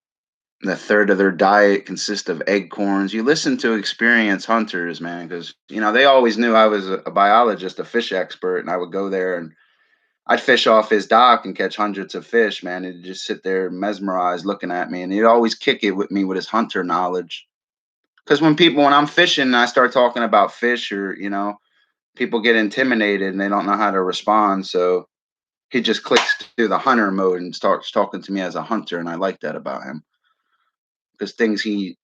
The third of their diet consists of acorns. You listen to experienced hunters, man, because they always knew I was a biologist, a fish expert, and I would go there and I'd fish off his dock and catch hundreds of fish, man. He'd just sit there mesmerized looking at me, and he'd always kick it with me with his hunter knowledge. Because when I'm fishing and I start talking about fish, or people get intimidated and they don't know how to respond, so he just clicks to the hunter mode and starts talking to me as a hunter, and I like that about him. Because things he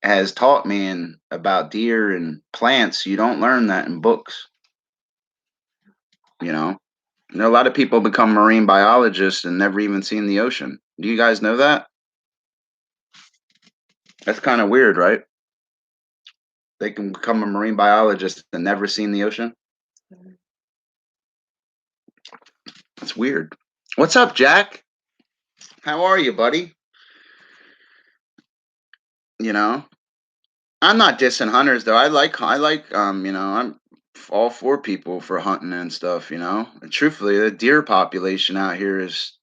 has taught me and about deer and plants, you don't learn that in books. You know, a lot of people become marine biologists and never even seen the ocean. Do you guys know that? That's kind of weird, right? They can become a marine biologist and never seen the ocean. That's weird. What's up, Jack? How are you, buddy? You know, I'm not dissing hunters though. I'm all for people for hunting and stuff. And truthfully, the deer population out here is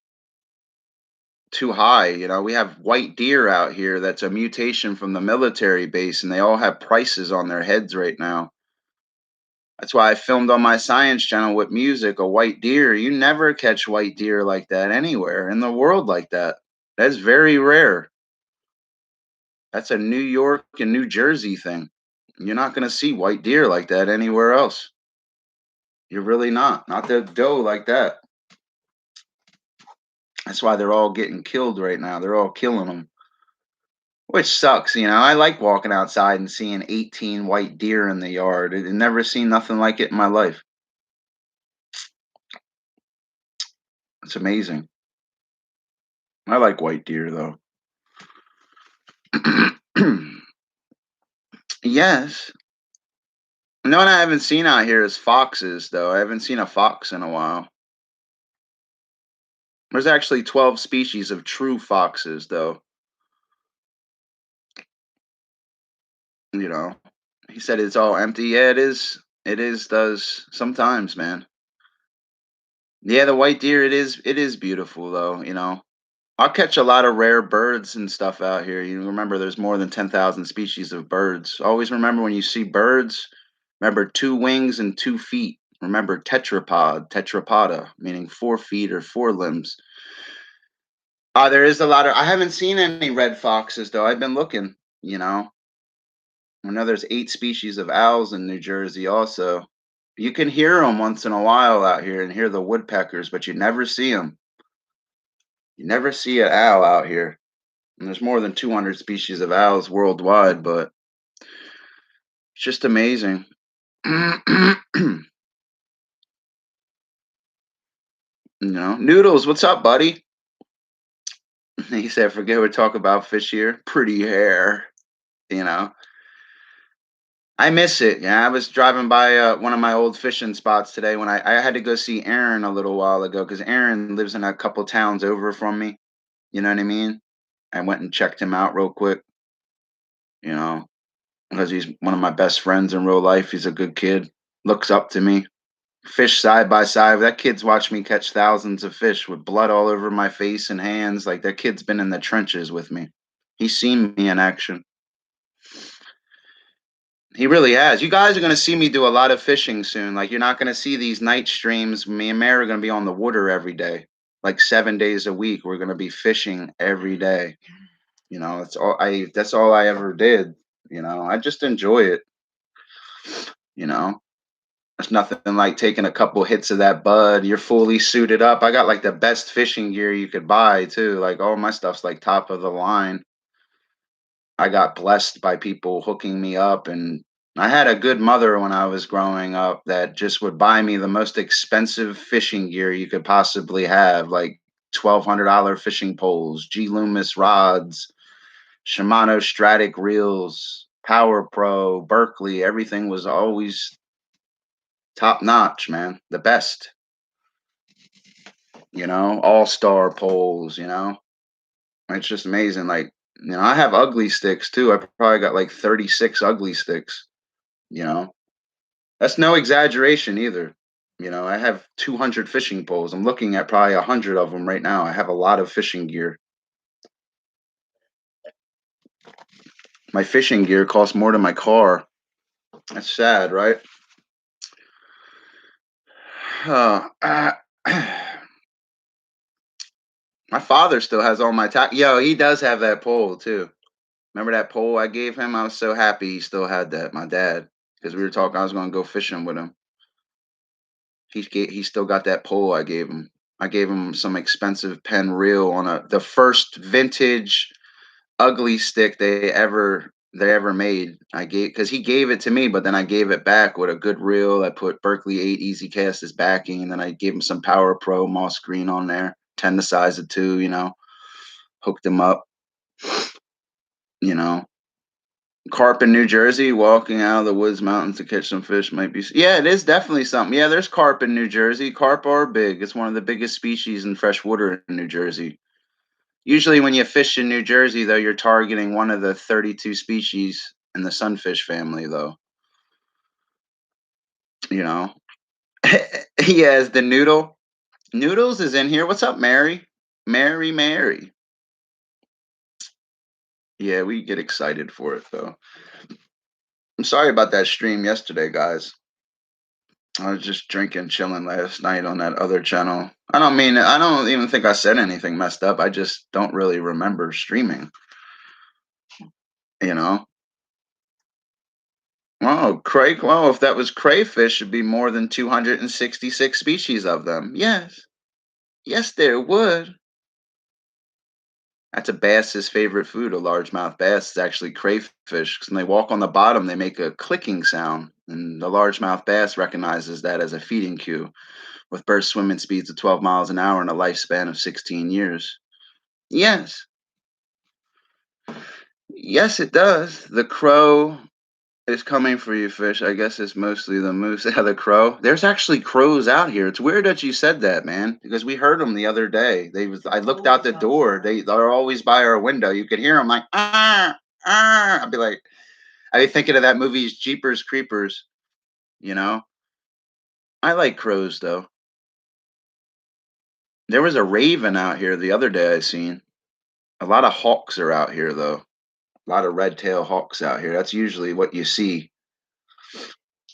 too high. We have white deer out here that's a mutation from the military base, and they all have prices on their heads right now. That's why I filmed on my science channel with music a white deer. You never catch white deer like that anywhere in the world like that. That's very rare. That's a New York and New Jersey thing. You're not going to see white deer like that anywhere else. You're really not. Not the doe like that. That's why they're all getting killed right now. They're all killing them, which sucks. I like walking outside and seeing 18 white deer in the yard. I never seen nothing like it in my life. It's amazing. I like white deer though. Yes. No one I haven't seen out here is foxes, though. I haven't seen a fox in a while. There's actually 12 species of true foxes, though. You know, he said it's all empty. Yeah, it is. It is. Does sometimes, man. Yeah, the white deer. It is. It is beautiful, though. I'll catch a lot of rare birds and stuff out here. You remember, there's more than 10,000 species of birds. Always remember when you see birds, remember 2 wings and 2 feet. Remember tetrapoda, meaning 4 feet or 4 limbs. There is a lot of. I haven't seen any red foxes though. I've been looking. I know there's 8 species of owls in New Jersey. Also, you can hear them once in a while out here and hear the woodpeckers, but you never see them. You never see an owl out here. And there's more than 200 species of owls worldwide, but it's just amazing. Noodles, what's up, buddy? He said, forget we talk about fish here. Pretty hair, you know. I miss it. Yeah, I was driving by one of my old fishing spots today when I had to go see Aaron a little while ago because Aaron lives in a couple towns over from me. You know what I mean? I went and checked him out real quick, you know, because he's one of my best friends in real life. He's a good kid, looks up to me. Fish side by side. That kid's watched me catch thousands of fish with blood all over my face and hands. Like that kid's been in the trenches with me. He's seen me in action. He really has. You guys are going to see me do a lot of fishing soon. Like you're not going to see these night streams. Me and Mary are going to be on the water every day, like 7 days a week. We're going to be fishing every day. That's all I ever did. I just enjoy it. There's nothing like taking a couple hits of that bud. You're fully suited up. I got like the best fishing gear you could buy too. Like all my stuff's like top of the line. I got blessed by people hooking me up, and I had a good mother when I was growing up that just would buy me the most expensive fishing gear you could possibly have, like $1,200 fishing poles, G Loomis rods, Shimano Stratic reels, Power Pro, Berkeley. Everything was always top notch, man. The best. All-star poles. It's just amazing. Like, I have ugly sticks too. I probably got like 36 ugly sticks. That's no exaggeration either. I have 200 fishing poles. I'm looking at probably 100 of them right now. I have a lot of fishing gear. My fishing gear costs more than my car. That's sad, right? My father still has all my Yo, he does have that pole too. Remember that pole I gave him? I was so happy he still had that. My dad, because we were talking. I was going to go fishing with him. He still got that pole I gave him. I gave him some expensive Penn reel on the first vintage ugly stick they ever made. Because he gave it to me, but then I gave it back with a good reel. I put Berkeley 8 Easy Cast as backing, and then I gave him some Power Pro moss green on there, 10 the size of 2. Hooked him up. Carp in New Jersey, walking out of the woods mountains to catch some fish might be. Yeah, it is definitely something. Yeah, there's carp in New Jersey. Carp are big. It's one of the biggest species in freshwater in New Jersey. Usually, when you fish in New Jersey, though, you're targeting one of the 32 species in the sunfish family, though. Yes, the noodle. Noodles is in here. What's up, Mary? Mary. Yeah, we get excited for it, though. I'm sorry about that stream yesterday, guys. I was just drinking, chilling last night on that other channel. I don't even think I said anything messed up. I just don't really remember streaming. Oh, cray. Well, if that was crayfish, it'd be more than 266 species of them. Yes. Yes, there would. That's a bass's favorite food. A largemouth bass is actually crayfish. Because when they walk on the bottom, they make a clicking sound, and the largemouth bass recognizes that as a feeding cue. With burst swimming speeds of 12 miles an hour and a lifespan of 16 years. Yes, yes, it does. The crow is coming for you, fish. I guess it's mostly the moose. Yeah, the crow. There's actually crows out here. It's weird that you said that, man, because we heard them the other day. I looked out the door. They're always by our window. You could hear them like I'd be like, I'd be thinking of that movie's Jeepers Creepers. You know, I like crows though. There was a raven out here the other day I seen. A lot of hawks are out here though. A lot of red-tailed hawks out here. That's usually what you see.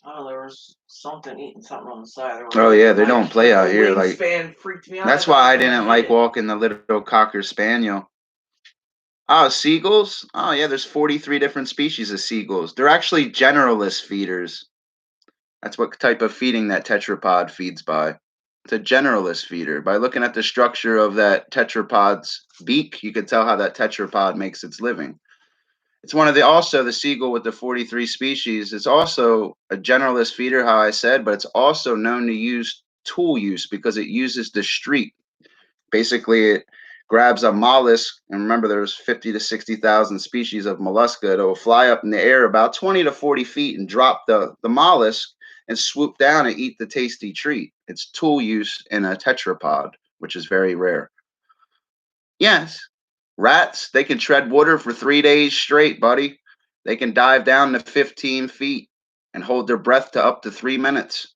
Oh, there was something eating something on the side. Oh yeah, they don't play out here. Like Wingspan freaked me out. that's why I didn't like walking the little Cocker Spaniel. Oh, seagulls? Oh yeah, there's 43 different species of seagulls. They're actually generalist feeders. That's what type of feeding that tetrapod feeds by. It's a generalist feeder. By looking at the structure of that tetrapod's beak, you can tell how that tetrapod makes its living. It's one of the seagull with the 43 species. It's also a generalist feeder, how I said, but it's also known to use tool use because it uses the streak. Basically, it grabs a mollusk, and remember, there's 50 to 60,000 species of mollusca. It'll fly up in the air about 20 to 40 feet and drop the mollusk and swoop down and eat the tasty treat. It's tool use in a tetrapod, which is very rare. Yes, rats, they can tread water for 3 days straight, buddy. They can dive down to 15 feet and hold their breath to up to 3 minutes.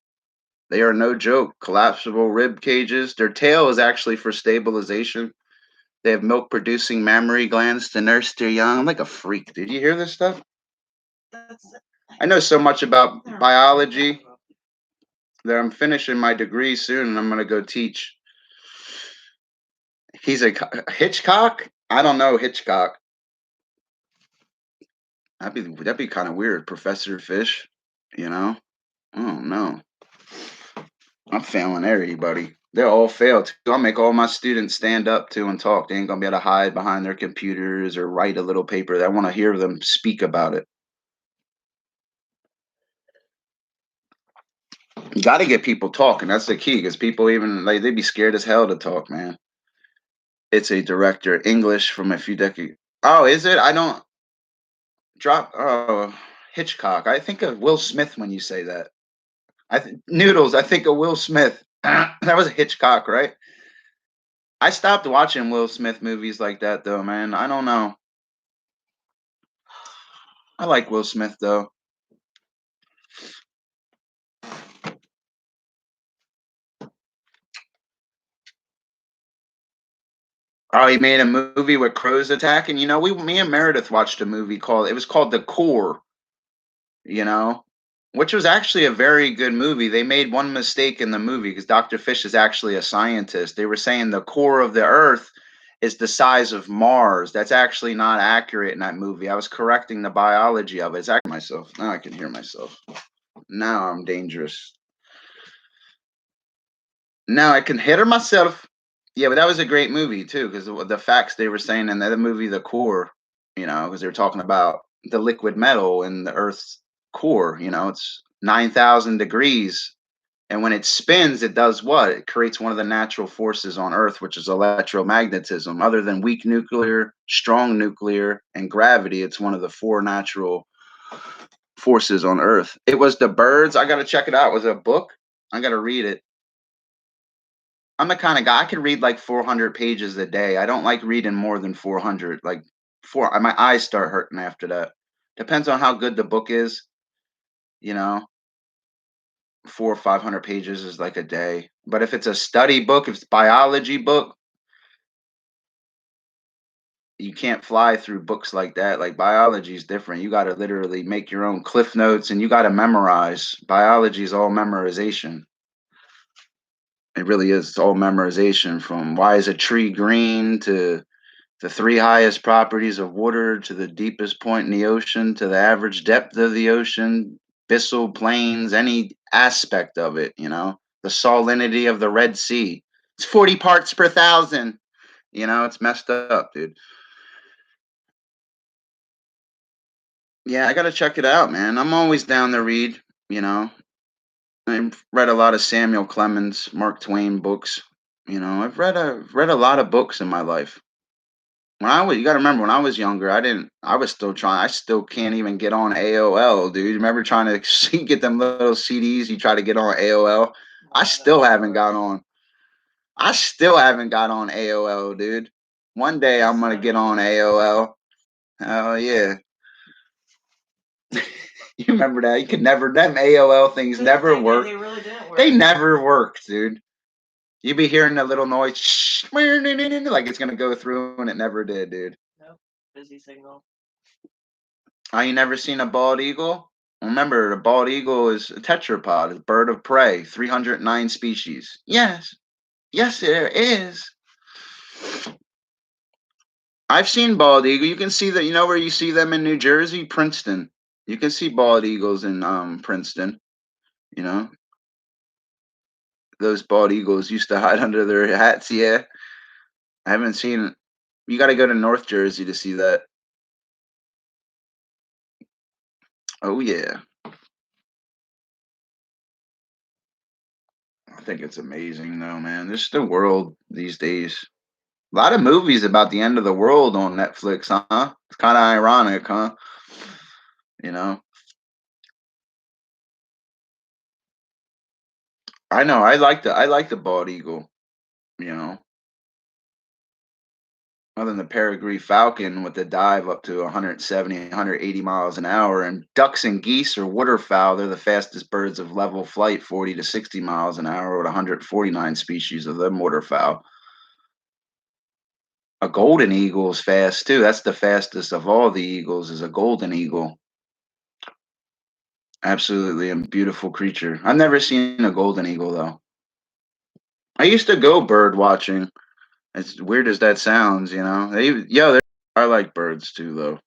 They are no joke. Collapsible rib cages. Their tail is actually for stabilization. They have milk producing mammary glands to nurse their young. I'm like a freak. Did you hear this stuff? I know so much about biology that I'm finishing my degree soon and I'm going to go teach. He's a Hitchcock? I don't know Hitchcock. That'd be kind of weird, Professor Fish. You know? Oh no. I'm failing everybody. They'll all fail too. I'll make all my students stand up too and talk. They ain't gonna be able to hide behind their computers or write a little paper. I want to hear them speak about it. You got to get people talking. That's the key because people even like they'd be scared as hell to talk, man. It's a director, English from a few decades. Oh, is it? I don't drop. Oh, Hitchcock. I think of Will Smith when you say that. Noodles. I think of Will Smith. That was a Hitchcock, right? I stopped watching Will Smith movies like that, though, man. I don't know. I like Will Smith, though. Oh, he made a movie with crows attacking. You know, me and Meredith watched a movie called. It was called The Core. You know, which was actually a very good movie. They made one mistake in the movie because Dr. Fish is actually a scientist. They were saying the core of the Earth is the size of Mars. That's actually not accurate in that movie. I was correcting the biology of it. It's actually myself. Now I can hear myself. Now I'm dangerous. Now I can hear myself. Yeah, but that was a great movie too because the facts they were saying in the movie, The Core, you know, because they were talking about the liquid metal in the Earth's core. You know, it's 9,000 degrees. And when it spins, it does what? It creates one of the natural forces on Earth, which is electromagnetism. Other than weak nuclear, strong nuclear, and gravity, it's one of the four natural forces on Earth. It was The Birds. I got to check it out. It was a book. I got to read it. I'm the kind of guy I can read like 400 pages a day. I don't like reading more than 400. Like my eyes start hurting after that. Depends on how good the book is, you know. 400 or 500 pages is like a day. But if it's a study book, if it's biology book, you can't fly through books like that. Like biology is different. You got to literally make your own cliff notes and you got to memorize. Biology is all memorization. It really is. It's all memorization from why is a tree green to the three highest properties of water to the deepest point in the ocean to the average depth of the ocean, abyssal plains, any aspect of it, you know, the salinity of the Red Sea. It's 40 parts per thousand. It's messed up, dude. Yeah, I gotta check it out, man. I'm always down to read, you know. I've read a lot of Samuel Clemens, Mark Twain books. I've read a lot of books in my life. When I was, you gotta remember, when I was younger, I was still trying. I still can't even get on AOL, dude. Remember trying to get them little CDs? You try to get on AOL. I Wow, still that's the haven't got worst. on. I still haven't got on AOL, dude. One day That's I'm gonna so get on ridiculous. AOL. Oh yeah. You remember that? You could never. Them AOL things never They worked. really didn't They work. never worked, dude. You be hearing the little noise, like it's gonna go through, and it never did, dude. Nope. Busy signal. Oh, you never seen a bald eagle? Remember, a bald eagle is a tetrapod, a bird of prey, 309 species. Yes, yes, there is. I've seen bald eagle. You can see that. You know where you see them in New Jersey, Princeton. You can see bald eagles in Princeton. You know, those bald eagles used to hide under their hats. Yeah, I haven't seen. You got to go to North Jersey to see that. Oh yeah, I think it's amazing though, man. There's the world these days. A lot of movies about the end of the world on Netflix, huh? It's kind of ironic, huh? You know, I know. I like the bald eagle. You know, other than the peregrine falcon with the dive up to 170, 180 miles an hour, and ducks and geese or waterfowl, they're the fastest birds of level flight, 40 to 60 miles an hour, with 149 species of them waterfowl. A golden eagle is fast too. That's the fastest of all the eagles. Is a golden eagle. Absolutely a beautiful creature. I've never seen a golden eagle though. I used to go bird watching. As weird as that sounds, I like birds too, though.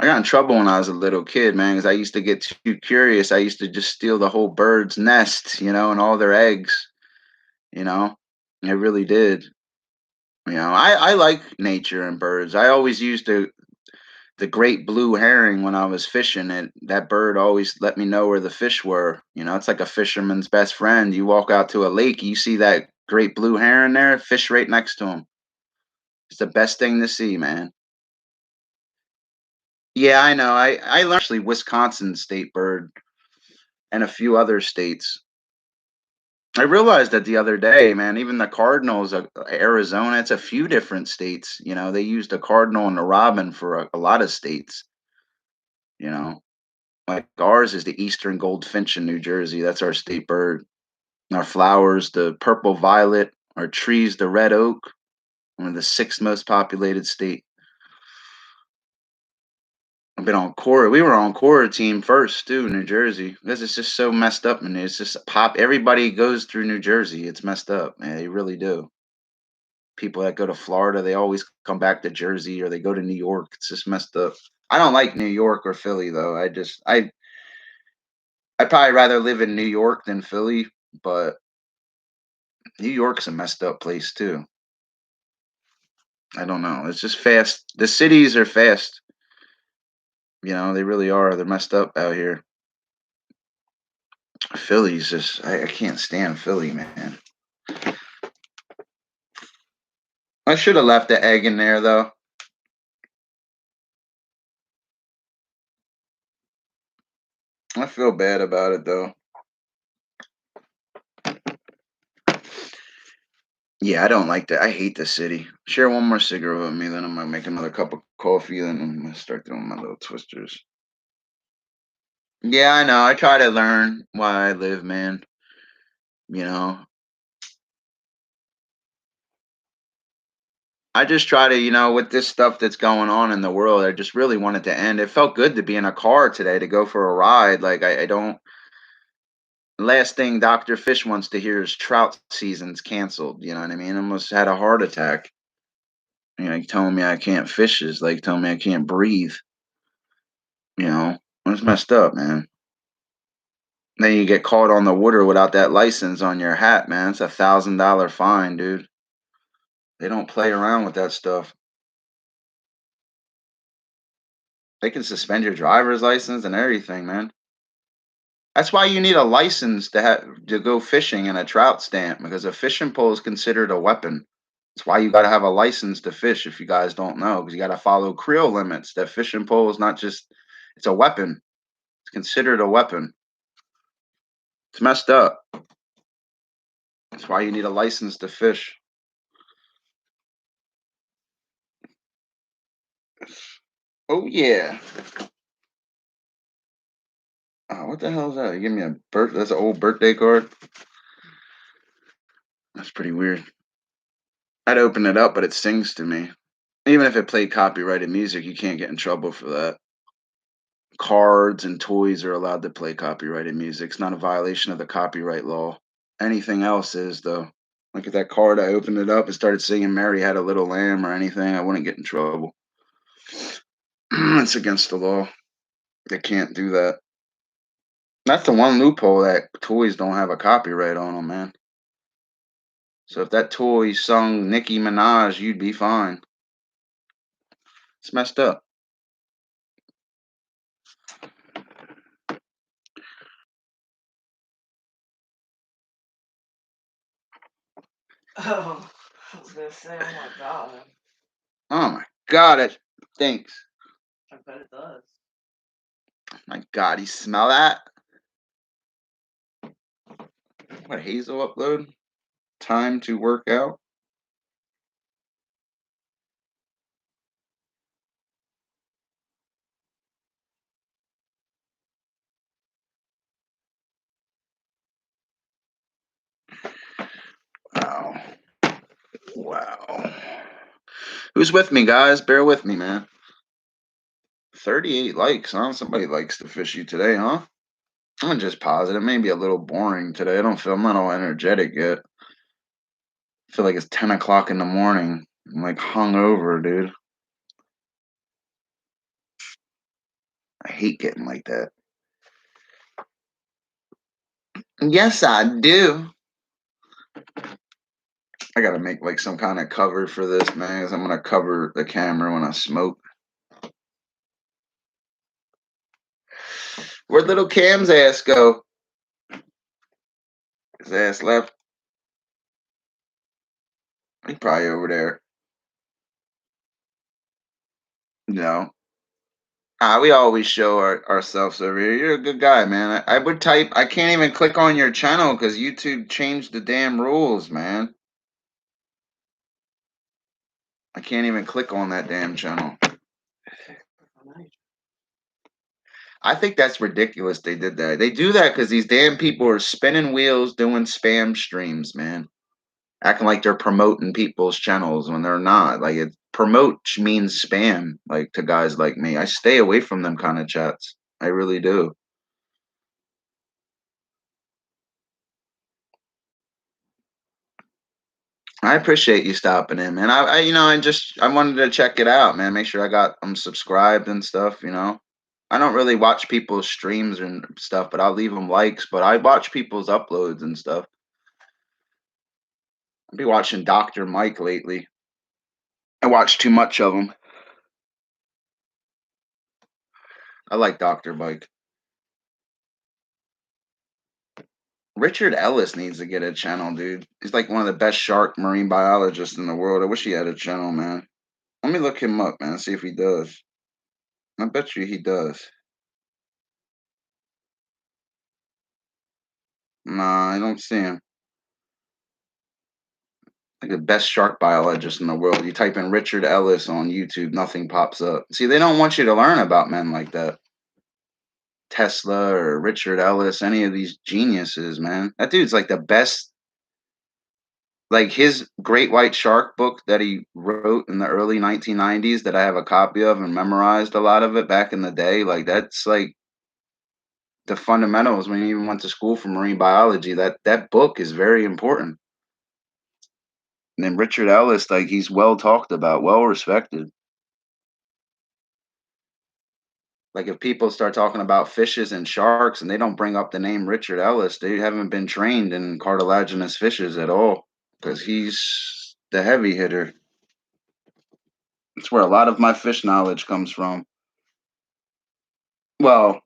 I got in trouble when I was a little kid, man, because I used to get too curious. I used to just steal the whole bird's nest, and all their eggs. You know, I really did. I like nature and birds. I always used the great blue herring when I was fishing it. That bird always let me know where the fish were. It's like a fisherman's best friend. You walk out to a lake, you see that great blue heron there, fish right next to him. It's the best thing to see, man. Yeah, I know. I learned actually Wisconsin state bird and a few other states. I realized that the other day, man. Even the Cardinals, Arizona, it's a few different states. They use the cardinal and the robin for a lot of states. You know, like ours is the eastern goldfinch in New Jersey. That's our state bird. Our flowers, the purple violet. Our trees, the red oak. One of the sixth most populated state. I've been on Cora. We were on Cora team first too, New Jersey. Because it's just so messed up, and it's just pop. Everybody goes through New Jersey. It's messed up, man. They really do. People that go to Florida, they always come back to Jersey, or they go to New York. It's just messed up. I don't like New York or Philly though. I'd probably rather live in New York than Philly, but New York's a messed up place too. I don't know. It's just fast. The cities are fast. They really are. They're messed up out here. Philly's just I can't stand Philly, man. I should have left the egg in there though. I feel bad about it though. Yeah, I don't like that. I hate the city. Share one more cigarette with me, then I'm gonna make another cup of coffee, then I'm gonna start doing my little twisters. Yeah, I know. I try to learn why I live, man. You know, I just try to, with this stuff that's going on in the world, I just really want it to end. It felt good to be in a car today to go for a ride. Like I don't. Last thing Dr. Fish wants to hear is trout season's canceled. You know what I mean? I almost had a heart attack. He telling me I can't fish is like telling me I can't breathe. It's messed up, man. Then you get caught on the water without that license on your hat, man. It's $1,000 fine, dude. They don't play around with that stuff. They can suspend your driver's license and everything, man. That's why you need a license to go fishing and a trout stamp, because a fishing pole is considered a weapon. That's why you got to have a license to fish. If you guys don't know, because you got to follow creel limits. That fishing pole is not just, it's a weapon. It's considered a weapon. It's messed up. That's why you need a license to fish. Oh yeah. Oh, what the hell is that? You give me that's an old birthday card. That's pretty weird. I'd open it up, but it sings to me. Even if it played copyrighted music, you can't get in trouble for that. Cards and toys are allowed to play copyrighted music. It's not a violation of the copyright law. Anything else is, though. Like if that card, I opened it up and started singing Mary Had a Little Lamb or anything, I wouldn't get in trouble. It's against the law. They can't do that. That's the one loophole, that toys don't have a copyright on them, man. So if that toy sung Nicki Minaj, you'd be fine. It's messed up. Oh, I was gonna say, oh my god. Oh my god, it stinks. I bet it does. My god, you smell that? What, Hazel upload? Time to work out? Wow. Wow. Who's with me, guys? Bear with me, man. 38 likes, huh? Somebody likes the fishy today, huh? I'm just positive. Maybe a little boring today. I'm not all energetic yet. I feel like it's 10 o'clock in the morning. I'm like hungover, dude. I hate getting like that. Yes, I do. I gotta make like some kind of cover for this, man, because I'm gonna cover the camera when I smoke. Where'd little Cam's ass go? His ass left. He probably over there. No. We always show ourselves over here. You're a good guy, man. I would type. I can't even click on your channel because YouTube changed the damn rules, man. I can't even click on that damn channel. I think that's ridiculous. They did that. They do that because these damn people are spinning wheels doing spam streams, man. Acting like they're promoting people's channels when they're not. Like promote means spam, like to guys like me. I stay away from them kind of chats. I really do. I appreciate you stopping in, man. I wanted to check it out, man. Make sure I got them subscribed and stuff. I don't really watch people's streams and stuff, but I'll leave them likes. But I watch people's uploads and stuff. I've been watching Dr. Mike lately. I watch too much of him. I like Dr. Mike. Richard Ellis needs to get a channel, dude. He's like one of the best shark marine biologists in the world. I wish he had a channel, man. Let me look him up, man, see if he does. I bet you he does. Nah, I don't see him. Like the best shark biologist in the world. You type in Richard Ellis on YouTube, nothing pops up. See, they don't want you to learn about men like that. Tesla or Richard Ellis, any of these geniuses, man. That dude's like the best. Like his Great White Shark book that he wrote in the early 1990s that I have a copy of and memorized a lot of it back in the day. Like that's like the fundamentals when you even went to school for marine biology. That book is very important. And then Richard Ellis, like he's well talked about, well respected. Like if people start talking about fishes and sharks and they don't bring up the name Richard Ellis, they haven't been trained in cartilaginous fishes at all because he's the heavy hitter. That's where a lot of my fish knowledge comes from. Well,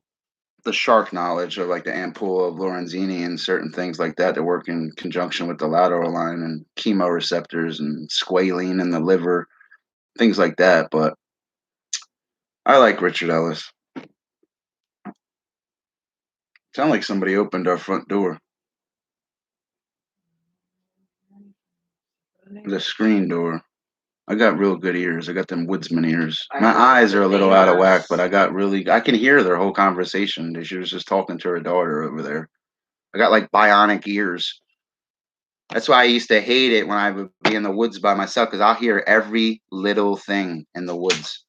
the shark knowledge of like the ampulla of Lorenzini and certain things like that that work in conjunction with the lateral line and chemoreceptors and squalene in the liver, things like that. But I like Richard Ellis. Sound like somebody opened our front door. The screen door. I got real good ears. I got them woodsman ears. My eyes are a little out of whack, but I can hear their whole conversation. She was just talking to her daughter over there. I got like bionic ears. That's why I used to hate it when I would be in the woods by myself because I'll hear every little thing in the woods.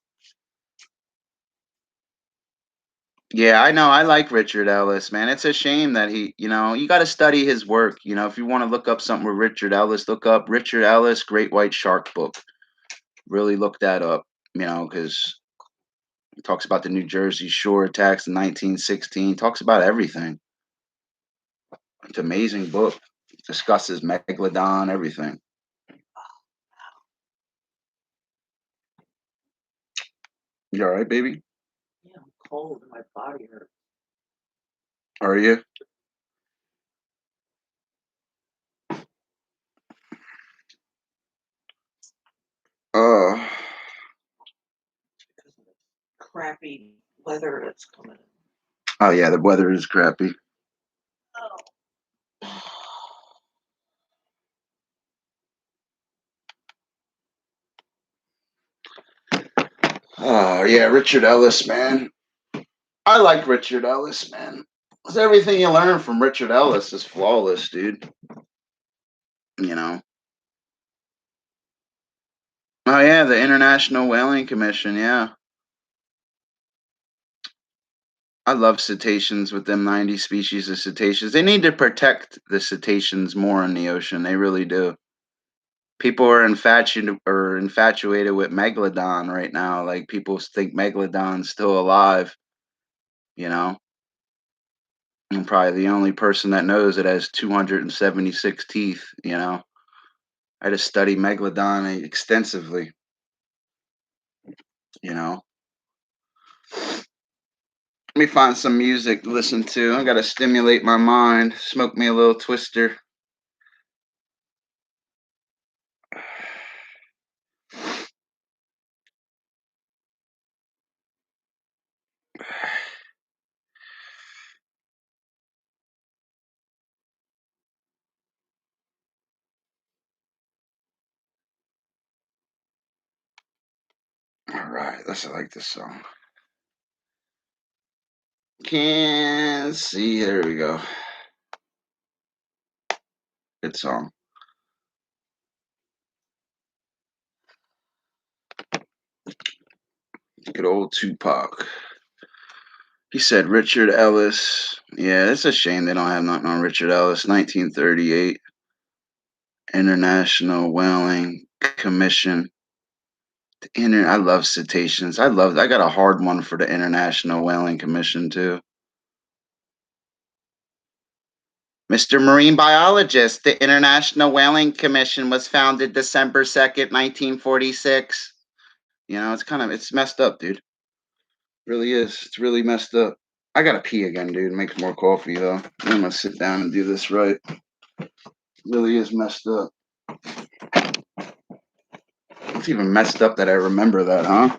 Yeah, I know. I like Richard Ellis, man. It's a shame that you got to study his work. If you want to look up something with Richard Ellis, look up Richard Ellis Great White Shark book. Really look that up, because it talks about the New Jersey shore attacks in 1916, talks about everything. It's an amazing book. It discusses Megalodon, everything. You all right, baby? Yeah, I'm cold and my body hurts. Are you? Because of the crappy weather that's coming. Oh yeah, the weather is crappy. Oh. Oh yeah, Richard Ellis, man. I like Richard Ellis, man. Because everything you learn from Richard Ellis is flawless, dude. You know. Oh yeah, the International Whaling Commission, yeah. I love cetaceans with them 90 species of cetaceans. They need to protect the cetaceans more in the ocean. They really do. People are infatuated with Megalodon right now. Like people think Megalodon's still alive, you know. I'm probably the only person that knows it has 276 teeth, I just study Megalodon extensively, you know. Let me find some music to listen to. I gotta stimulate my mind. Smoke me a little twister. All right, let's like this song. Can't see. There we go. Good song. Good old Tupac. He said Richard Ellis. Yeah, it's a shame they don't have nothing on Richard Ellis. 1938 International Whaling Commission. I love cetaceans. I got a hard one for the International Whaling Commission too. Mr. Marine Biologist, the International Whaling Commission was founded December 2nd, 1946. It's messed up, dude. Really is. It's really messed up. I gotta pee again, dude. Make more coffee though. I'm gonna sit down and do this right. Really is messed up. It's even messed up that I remember that, huh?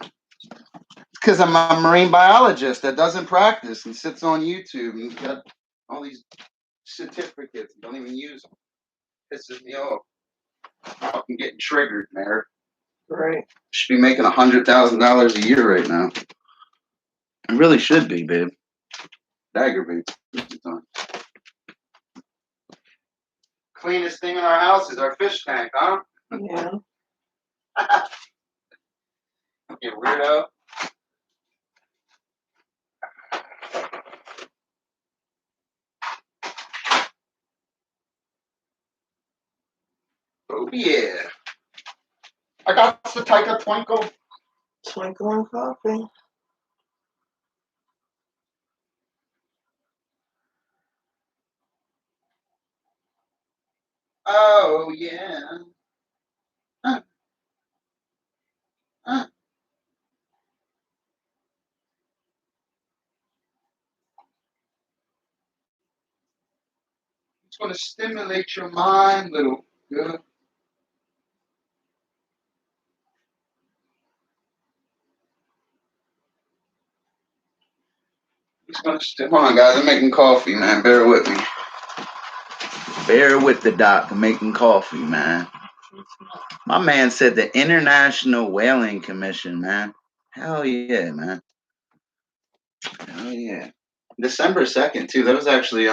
Because I'm a marine biologist that doesn't practice and sits on YouTube and got all these certificates and don't even use them. Pisses me off. I'm getting triggered, man. Right. Should be making $100,000 a year right now. I really should be, babe. It aggravates. Cleanest thing in our house is our fish tank, huh? Yeah. You weirdo. Oh yeah. I got the Tyka Twinkle. Twinkle and coffee. Oh, yeah. Uh, uh. It's going to stimulate your mind, little girl. It's going to hold on, guys. I'm making coffee, man. Bear with me. Bear with the doc. I'm making coffee, man. My man said the International Whaling Commission, man. Hell yeah, man. Hell yeah. December 2nd, too. That was actually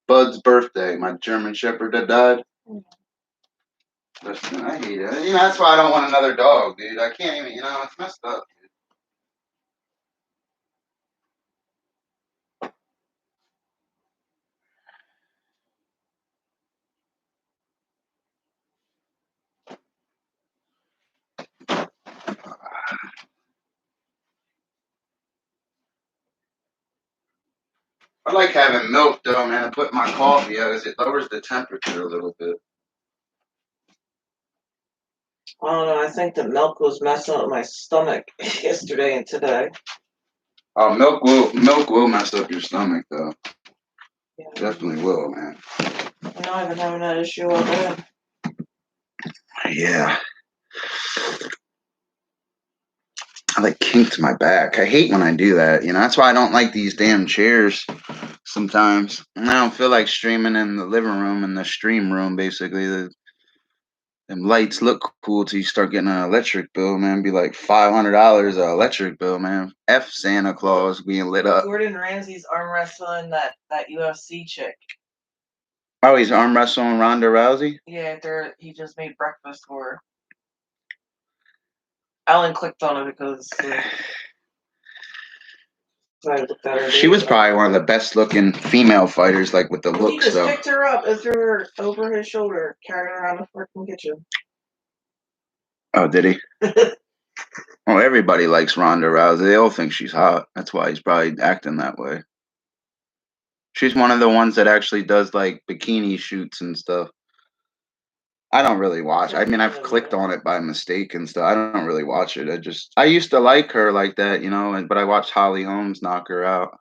Bud's birthday, my German Shepherd that died. Listen, I hate it. You know, that's why I don't want another dog, dude. I can't even, it's messed up. I like having milk, though, man. I put my coffee as it lowers the temperature a little bit. I don't know. I think the milk was messing up my stomach yesterday and today. Oh, milk will mess up your stomach, though. Yeah. Definitely will, man. I know I've been having that issue all day. Yeah. I like kinked my back. I hate when I do that. That's why I don't like these damn chairs sometimes. And I don't feel like streaming in the living room and the stream room, basically. Them lights look cool till you start getting an electric bill, man. Be like $500 an electric bill, man. F Santa Claus being lit up. Gordon Ramsay's arm wrestling that UFC chick. Oh, he's arm wrestling Ronda Rousey? Yeah, he just made breakfast for her. Ellen clicked on it because she was probably one of the best looking female fighters, like with the looks. He just picked her up and threw her over his shoulder, carried her around the freaking kitchen. Oh, did he? Well, everybody likes Ronda Rousey. They all think she's hot. That's why he's probably acting that way. She's one of the ones that actually does like bikini shoots and stuff. I don't really watch. I mean, I've clicked on it by mistake and stuff. I don't really watch it. I used to like her like that, but I watched Holly Holmes knock her out,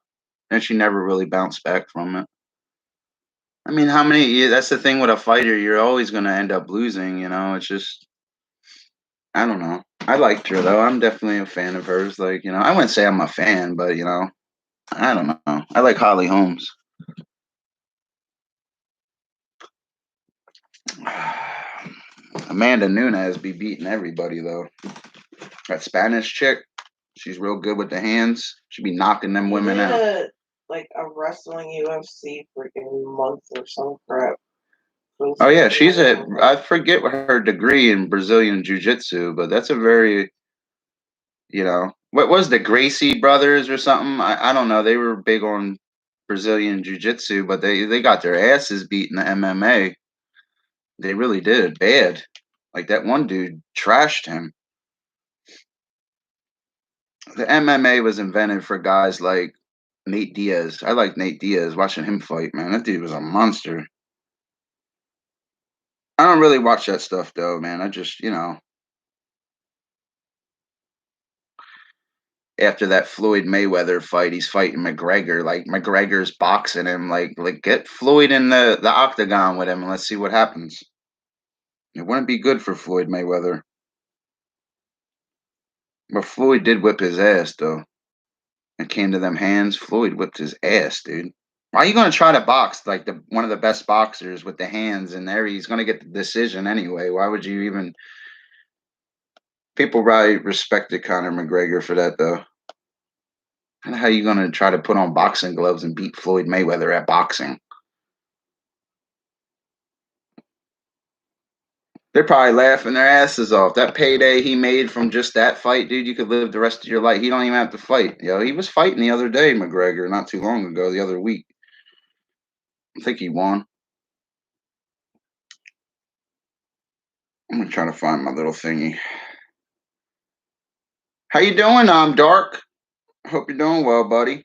and she never really bounced back from it. I mean, that's the thing with a fighter. You're always going to end up losing, It's just, I don't know. I liked her, though. I'm definitely a fan of hers. Like, I wouldn't say I'm a fan, but, I don't know. I like Holly Holmes. Amanda Nunes be beating everybody, though. That Spanish chick, she's real good with the hands. She be knocking them women out. Like a wrestling UFC freaking month or some crap. Oh yeah, I forget what her degree in Brazilian Jiu-Jitsu, but that's a very, what was the Gracie brothers or something? I don't know. They were big on Brazilian Jiu-Jitsu, but they got their asses beat in the MMA. They really did bad. Like that one dude trashed him. The MMA was invented for guys like Nate Diaz. I like Nate Diaz, watching him fight, man. That dude was a monster. I don't really watch that stuff though, man. I just, after that Floyd Mayweather fight, he's fighting McGregor. Like McGregor's boxing him. Like get Floyd in the octagon with him and let's see what happens. It wouldn't be good for Floyd Mayweather. But Floyd did whip his ass though. It came to them hands. Floyd whipped his ass, dude. Why are you gonna try to box like one of the best boxers with the hands in there? He's gonna get the decision anyway. Why would you even? People probably respected Conor McGregor for that though. And how are you gonna try to put on boxing gloves and beat Floyd Mayweather at boxing? They're probably laughing their asses off. That payday he made from just that fight, dude, you could live the rest of your life. He don't even have to fight. He was fighting the other day, McGregor, not too long ago, the other week. I think he won. I'm gonna try to find my little thingy. How you doing, Dark? Hope you're doing well, buddy.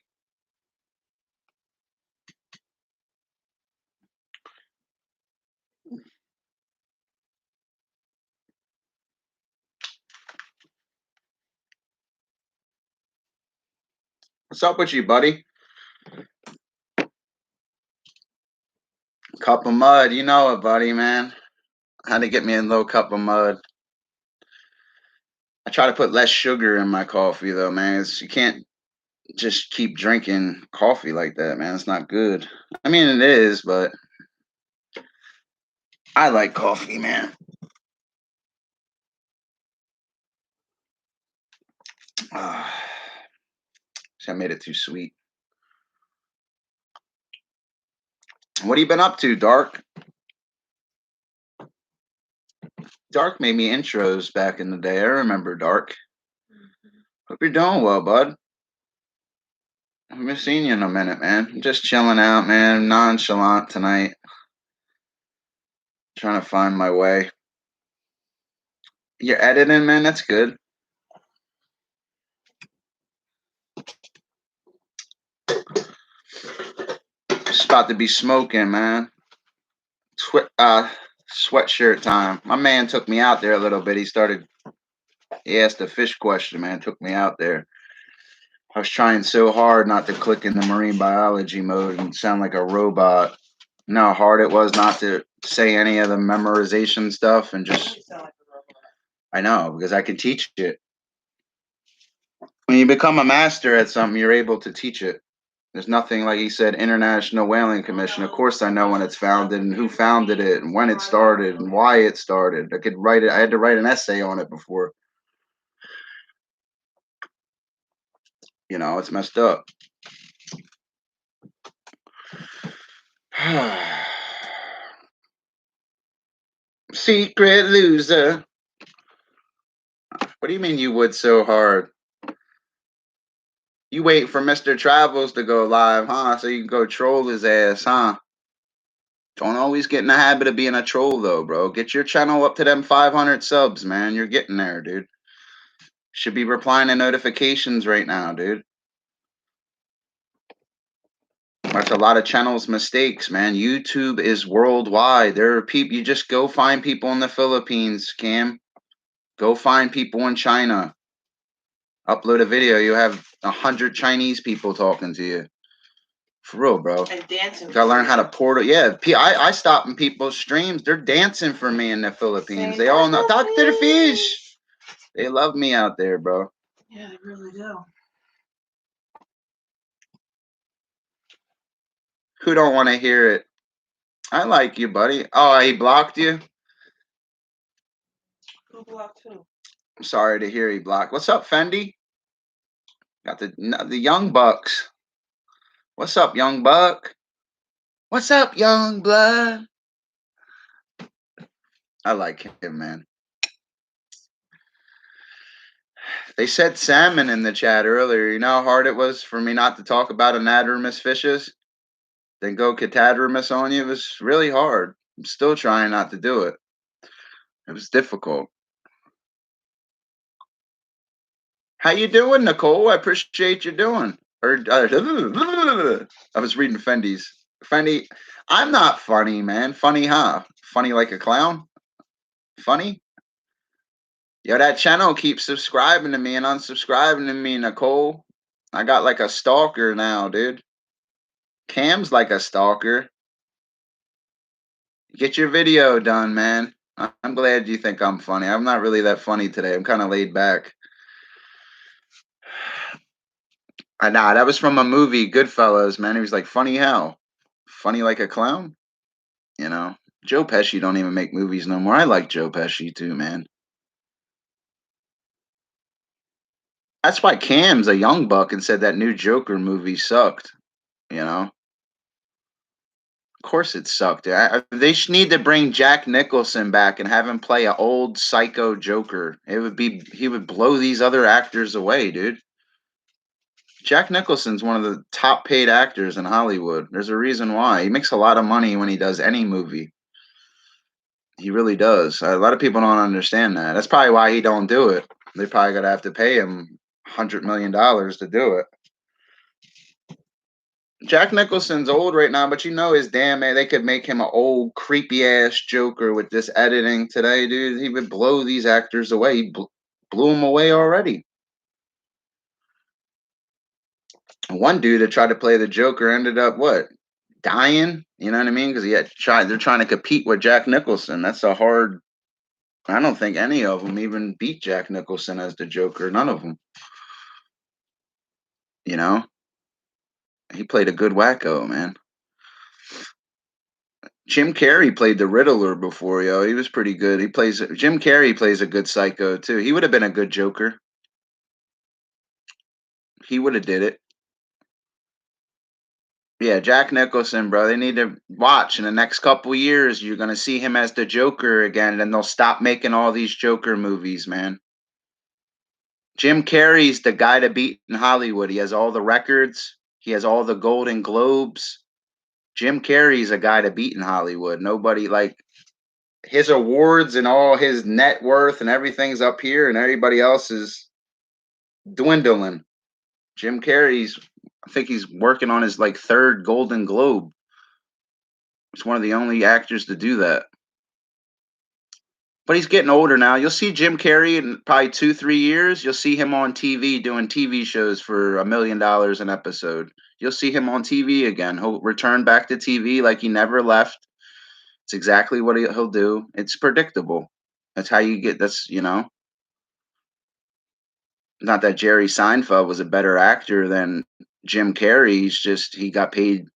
What's up with you, buddy? Cup of mud. You know it, buddy, man. Had to get me a little cup of mud. I try to put less sugar in my coffee, though, man. You can't just keep drinking coffee like that, man. It's not good. I mean, it is, but I like coffee, man. I made it too sweet. What have you been up to, Dark? Dark made me intros back in the day. I remember Dark. Hope you're doing well, bud. I haven't seen you in a minute, man. I'm just chilling out, man. Nonchalant tonight. Trying to find my way. You're editing, man? That's good. It's about to be smoking, man. Sweatshirt time. My man took me out there a little bit. He asked a fish question, man. Took me out there. I was trying so hard not to click in the marine biology mode and sound like a robot. You know how hard it was not to say any of the memorization stuff and just. I know, because I can teach it. When you become a master at something, you're able to teach it. There's nothing, like he said, International Whaling Commission. Of course, I know when it's founded and who founded it and when it started and why it started. I could write it. I had to write an essay on it before. You know, it's messed up. Secret loser. What do you mean you would so hard? You wait for Mr. Travels to go live, huh? So you can go troll his ass, huh? Don't always get in the habit of being a troll, though, bro. Get your channel up to them 500 subs, man. You're getting there, dude. Should be replying to notifications right now, dude. That's a lot of channels' mistakes, man. YouTube is worldwide. There are people, you just go find people in the Philippines, Cam. Go find people in China. Upload a video. You have 100 Chinese people talking to you. For real, bro. And dancing. You gotta learn how to portal. Yeah, I stop in people's streams. They're dancing for me in the Philippines. They all know. Dr. the Fish. They love me out there, bro. Yeah, they really do. Who don't want to hear it? I like you, buddy. Oh, he blocked you? Who blocked who? I'm sorry to hear he blocked. What's up, Fendi? Got the Young Bucks. What's up, Young Buck? What's up, Young Blood? I like him, man. They said salmon in the chat earlier. You know how hard it was for me not to talk about anadromous fishes? Then go catadromous on you? It was really hard. I'm still trying not to do it. It was difficult. How you doing, Nicole? I appreciate you doing. I was reading Fendi's. Fendi, I'm not funny, man. Funny, huh? Funny like a clown? Funny? Yo, that channel keeps subscribing to me and unsubscribing to me, Nicole. I got like a stalker now, dude. Cam's like a stalker. Get your video done, man. I'm glad you think I'm funny. I'm not really that funny today. I'm kind of laid back. Nah, that was from a movie, Goodfellas, man. He was like, funny how? Funny like a clown? You know? Joe Pesci don't even make movies no more. I like Joe Pesci too, man. That's why Cam's a young buck and said that new Joker movie sucked. You know? Of course it sucked. They need to bring Jack Nicholson back and have him play an old psycho Joker. He would blow these other actors away, dude. Jack Nicholson's one of the top paid actors in Hollywood. There's a reason why. He makes a lot of money when he does any movie. He really does. A lot of people don't understand that. That's probably why he don't do it. They probably gotta have to pay him $100 million to do it. Jack Nicholson's old right now, but you know his damn man. They could make him an old creepy ass Joker with this editing today, dude. He would blow these actors away. He blew them away already. One dude that tried to play the Joker ended up what? Dying? You know what I mean? Because they're trying to compete with Jack Nicholson. That's a hard. I don't think any of them even beat Jack Nicholson as the Joker. None of them. You know, he played a good wacko, man. Jim Carrey played the Riddler before, yo. He was pretty good. Jim Carrey plays a good psycho too. He would have been a good Joker. He would have did it. Yeah, Jack Nicholson, bro. They need to watch in the next couple years. You're gonna see him as the Joker again, and then they'll stop making all these Joker movies, man. Jim Carrey's the guy to beat in Hollywood. He has all the records. He has all the Golden Globes. Jim Carrey's a guy to beat in Hollywood. Nobody like his awards and all his net worth and everything's up here, and everybody else is dwindling. Jim Carrey's, I think he's working on his like third Golden Globe. He's one of the only actors to do that. But he's getting older now. You'll see Jim Carrey in probably 2-3 years. You'll see him on TV doing TV shows for $1 million an episode. You'll see him on TV again. He'll return back to TV like he never left. It's exactly what he'll do. It's predictable. That's how you get. That's not that Jerry Seinfeld was a better actor than Jim Carrey. He got paid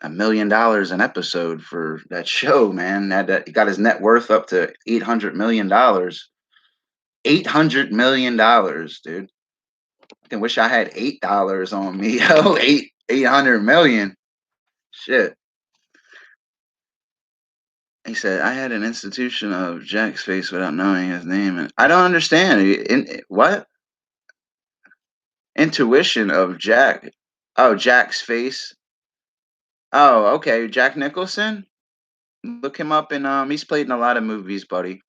$1 million an episode for that show, man. He got his net worth up to $800 million. $800 million, dude. I wish I had $8 on me. Oh, 800 million. Shit. He said, I had an institution of Jack's face without knowing his name. And I don't understand. What? Intuition of Jack. Oh, Jack's face. Oh, okay. Jack Nicholson? Look him up and he's played in a lot of movies, buddy.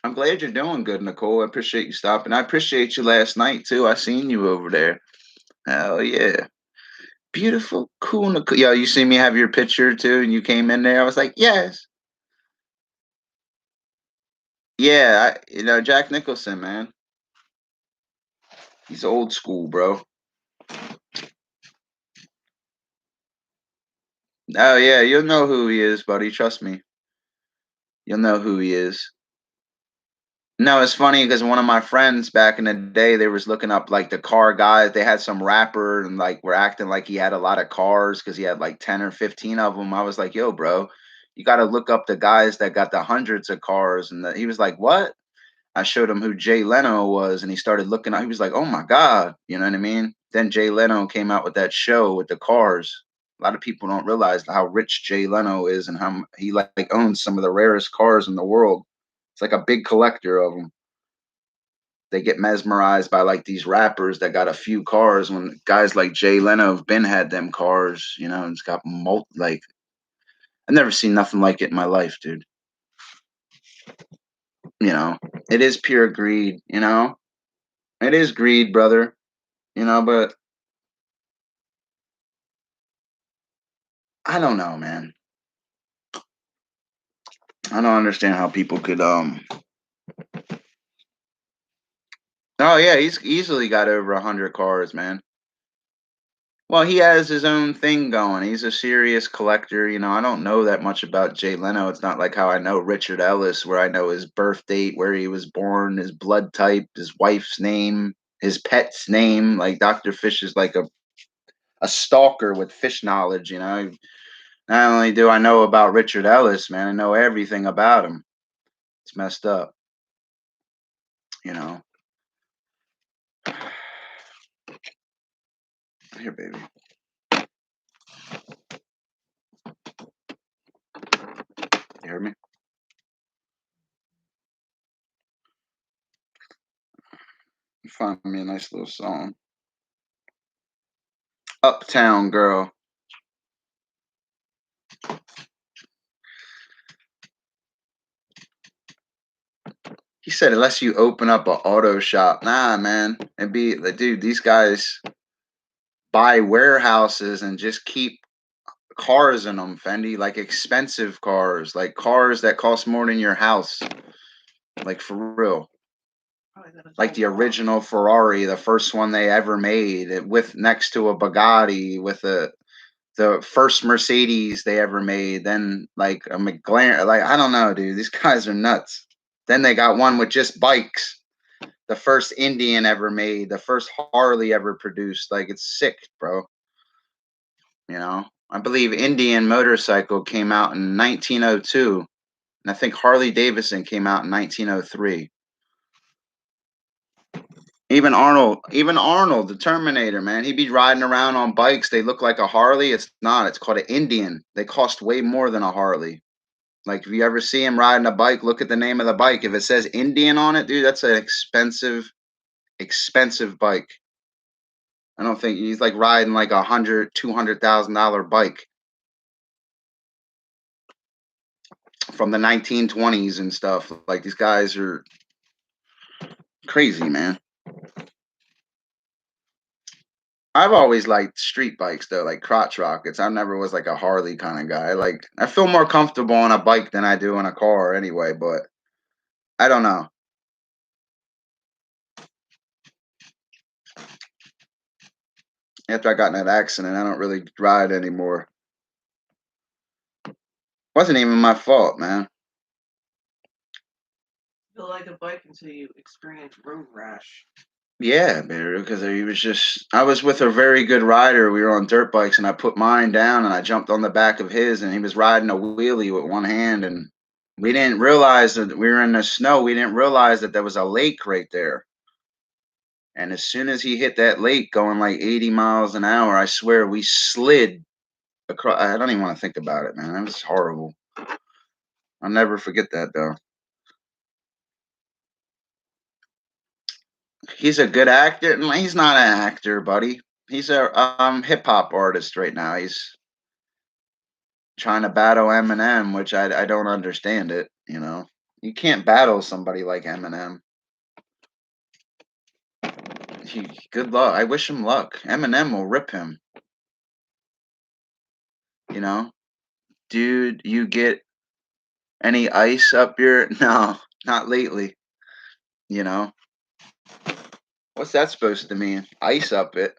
I'm glad you're doing good, Nicole. I appreciate you stopping. I appreciate you last night too. I seen you over there. Hell yeah. Beautiful, cool Nicole. Yo, you see me have your picture too, and you came in there. I was like, yes. Yeah, Jack Nicholson, man. He's old school, bro. Oh yeah, you'll know who he is, buddy. Trust me. You'll know who he is. No, it's funny because one of my friends back in the day, they was looking up like the car guys. They had some rapper and like were acting like he had a lot of cars because he had like 10 or 15 of them. I was like, yo, bro, you got to look up the guys that got the hundreds of cars. And he was like, what? I showed him who Jay Leno was, and he started looking up. He was like, oh my God. You know what I mean? Then Jay Leno came out with that show with the cars. A lot of people don't realize how rich Jay Leno is and how he like owns some of the rarest cars in the world. It's like a big collector of them. They get mesmerized by like these rappers that got a few cars when guys like Jay Leno have been had them cars, and it's got like I've never seen nothing like it in my life, dude. It is pure greed, It is greed, brother. But I don't know, man. I don't understand how people could oh yeah, he's easily got over 100 cars, man. Well, he has his own thing going. He's a serious collector. I don't know that much about Jay Leno. It's not like how I know Richard Ellis, where I know his birth date, where he was born, his blood type, his wife's name, his pet's name. Like Dr. Fish is like a stalker with fish knowledge, Not only do I know about Richard Ellis, man, I know everything about him. It's messed up, Here, baby. You heard me? Find me a nice little song. Uptown Girl. He said, unless you open up an auto shop. Nah, man. It'd be like, dude, these guys buy warehouses and just keep cars in them, Fendi, like expensive cars, like cars that cost more than your house. Like for real. like the original Ferrari, the first one they ever made, with next to a Bugatti, with the first Mercedes they ever made, then like a McLaren. Like, I don't know, dude. These guys are nuts. Then they got one with just bikes. The first Indian ever made, the first Harley ever produced. Like, it's sick, bro. You know, I believe Indian motorcycle came out in 1902, and I think Harley Davidson came out in 1903. Even Arnold, the Terminator, man, he'd be riding around on bikes. They look like a Harley. It's not. It's called an Indian. They cost way more than a Harley. Like, if you ever see him riding a bike, look at the name of the bike. If it says Indian on it, dude, that's an expensive bike. I don't think he's like riding like $200,000 bike from the 1920s and stuff. Like, these guys are crazy, man. I've always liked street bikes though, like crotch rockets. I never was like a Harley kind of guy. Like, I feel more comfortable on a bike than I do in a car anyway, but I don't know. After I got in that accident, I don't really ride anymore. Wasn't even my fault, man. Feel like a bike until you experience road rash. Yeah, because I was with a very good rider. We were on dirt bikes, and I put mine down, and I jumped on the back of his, and he was riding a wheelie with one hand, and we didn't realize that we were in the snow. We didn't realize that there was a lake right there. And as soon as he hit that lake going like 80 miles an hour, I swear we slid across. I don't even want to think about it, man. That was horrible. I'll never forget that, though. He's a good actor. He's not an actor, buddy. He's a hip hop artist right now. He's trying to battle Eminem, which I don't understand it. You know, you can't battle somebody like Eminem. Good luck. I wish him luck. Eminem will rip him. You know, dude, you get any ice up your? No, not lately. You know, what's that supposed to mean? Ice up it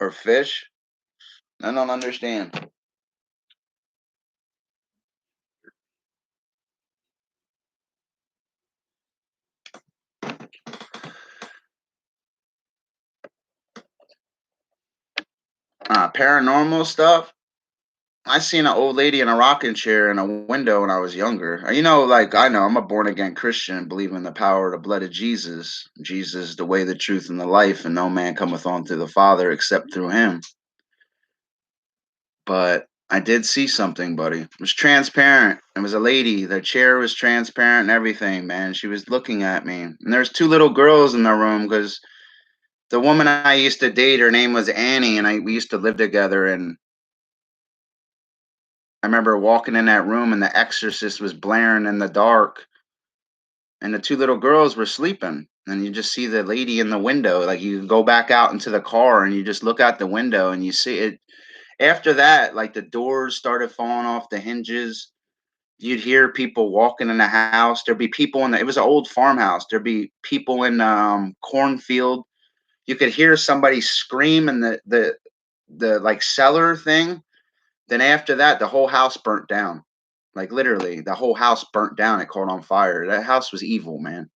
or fish? I don't understand. Paranormal stuff. I seen an old lady in a rocking chair in a window when I was younger. You know, like, I know I'm a born again Christian, believe in the power of the blood of Jesus. Jesus, the way, the truth, and the life, and no man cometh on to the Father except through him. But I did see something, buddy. It was transparent. It was a lady. The chair was transparent and everything, man. She was looking at me. And there's two little girls in the room because the woman I used to date, her name was Annie, and we used to live together. And I remember walking in that room and The Exorcist was blaring in the dark, and the two little girls were sleeping. And you just see the lady in the window. Like, you go back out into the car and you just look out the window and you see it. After that, like, the doors started falling off the hinges. You'd hear people walking in the house. There'd be people it was an old farmhouse. There'd be people in cornfield. You could hear somebody scream in the like cellar thing. Then after that, the whole house burnt down. Like, literally, the whole house burnt down. It caught on fire. That house was evil, man.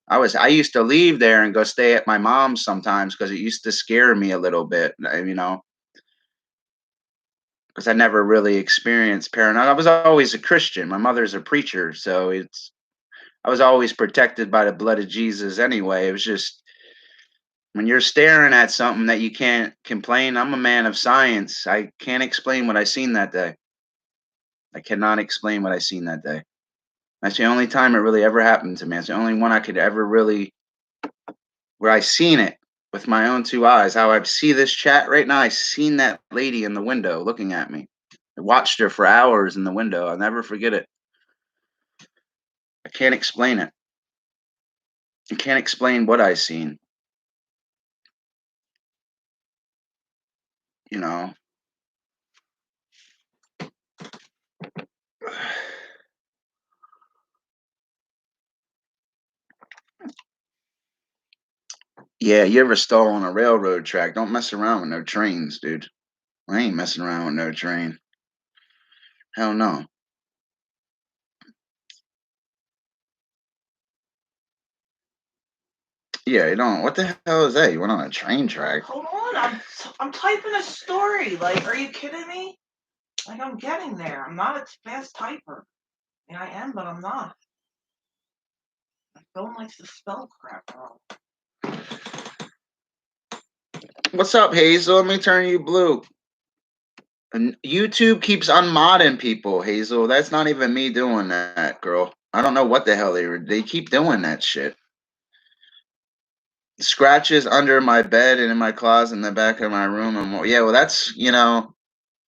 I used to leave there and go stay at my mom's sometimes because it used to scare me a little bit, you know, because I never really experienced paranoia. I was always a Christian. My mother's a preacher, so I was always protected by the blood of Jesus anyway. It was just when you're staring at something that you can't complain. I'm a man of science. I can't explain what I seen that day. I cannot explain what I seen that day. That's the only time it really ever happened to me. It's the only one I could ever really, where I seen it with my own two eyes. How I see this chat right now. I seen that lady in the window looking at me. I watched her for hours in the window. I'll never forget it. I can't explain it. I can't explain what I seen. You know. Yeah, you ever stall on a railroad track? Don't mess around with no trains, dude. I ain't messing around with no train. Hell no. Yeah, you don't. What the hell is that? You went on a train track? Hold on, I'm typing a story. Like, are you kidding me? Like, I'm getting there. I'm not a fast typer. I mean, I am, but I'm not. My phone likes to spell crap wrong. What's up, Hazel? Let me turn you blue. And YouTube keeps unmodding people, Hazel. That's not even me doing that, girl. I don't know what the hell they keep doing that shit. Scratches under my bed and in my closet in the back of my room. And yeah, well, that's, you don't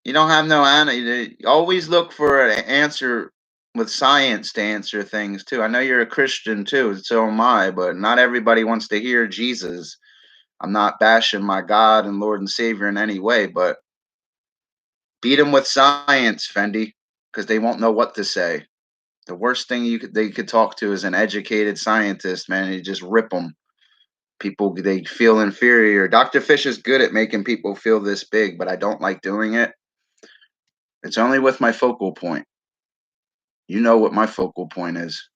have no answer. You always look for an answer with science to answer things too. I know you're a Christian too, so am I, but not everybody wants to hear Jesus. I'm not bashing my God and Lord and Savior in any way, but beat them with science, Fendi, because they won't know what to say. The worst thing they could talk to is an educated scientist, man. You just rip them. People, they feel inferior. Dr. Fish is good at making people feel this big, but I don't like doing it. It's only with my focal point. You know what my focal point is.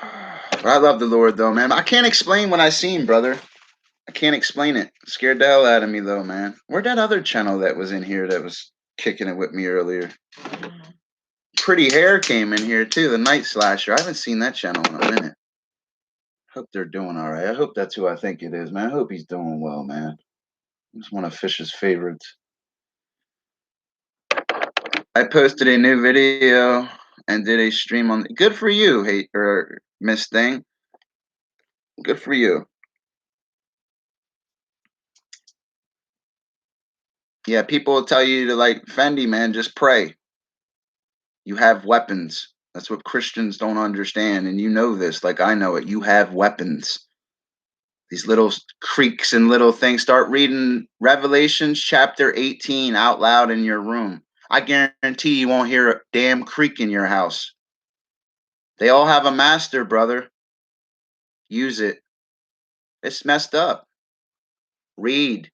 But I love the Lord, though, man. I can't explain what I seen, brother. I can't explain it. Scared the hell out of me, though, man. Where'd that other channel that was in here that was kicking it with me earlier? Pretty Hair came in here, too. The Night Slasher. I haven't seen that channel in a minute. Hope they're doing all right. I hope that's who I think it is, man. I hope he's doing well, man. He's one of Fish's favorites. I posted a new video and did a stream on. Good for you, Miss Thing. Good for you. Yeah, people will tell you to like Fendi, man. Just pray. You have weapons. That's what Christians don't understand, and you know this, like I know it. You have weapons. These little creaks and little things. Start reading Revelations chapter 18 out loud in your room. I guarantee you won't hear a damn creak in your house. They all have a master, brother. Use it. It's messed up. Read.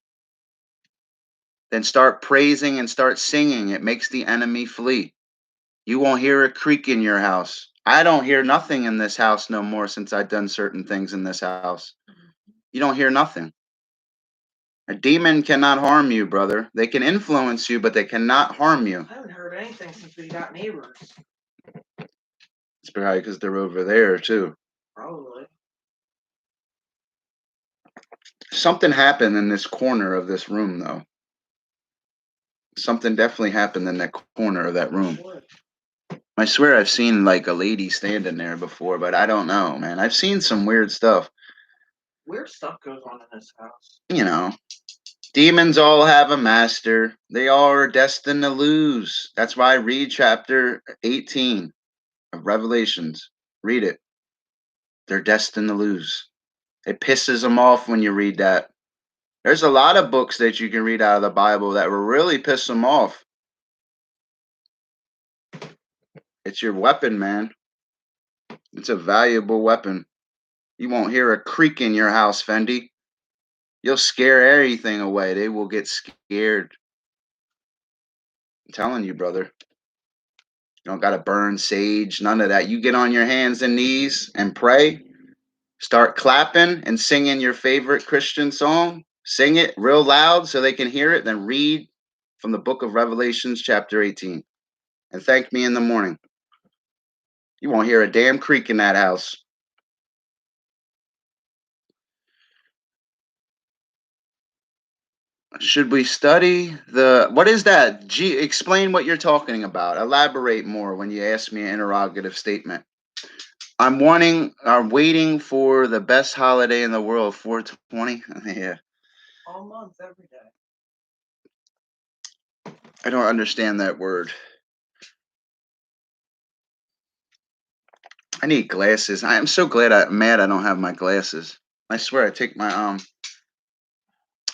Then start praising and start singing. It makes the enemy flee. You won't hear a creak in your house. I don't hear nothing in this house no more since I've done certain things in this house. You don't hear nothing. A demon cannot harm you, brother. They can influence you, but they cannot harm you. I haven't heard anything since we got neighbors. It's probably because they're over there, too. Probably. Something happened in this corner of this room, though. Something definitely happened in that corner of that room. I swear I've seen like a lady standing there before, but I don't know, man. I've seen some weird stuff. Weird stuff goes on in this house. Demons all have a master. They all are destined to lose. That's why I read chapter 18 of Revelations. Read it. They're destined to lose. It pisses them off when you read that. There's a lot of books that you can read out of the Bible that will really piss them off. It's your weapon, man. It's a valuable weapon. You won't hear a creak in your house, Fendi. You'll scare everything away. They will get scared. I'm telling you, brother. You don't got to burn sage, none of that. You get on your hands and knees and pray. Start clapping and singing your favorite Christian song. Sing it real loud so they can hear it. Then read from the book of Revelations, chapter 18. And thank me in the morning. You won't hear a damn creak in that house. Should we study what is that? Explain what you're talking about. Elaborate more when you ask me an interrogative statement. I'm waiting for the best holiday in the world, 420. Yeah. All month, every day. I don't understand that word. I need glasses. I am so mad I don't have my glasses. I swear I take my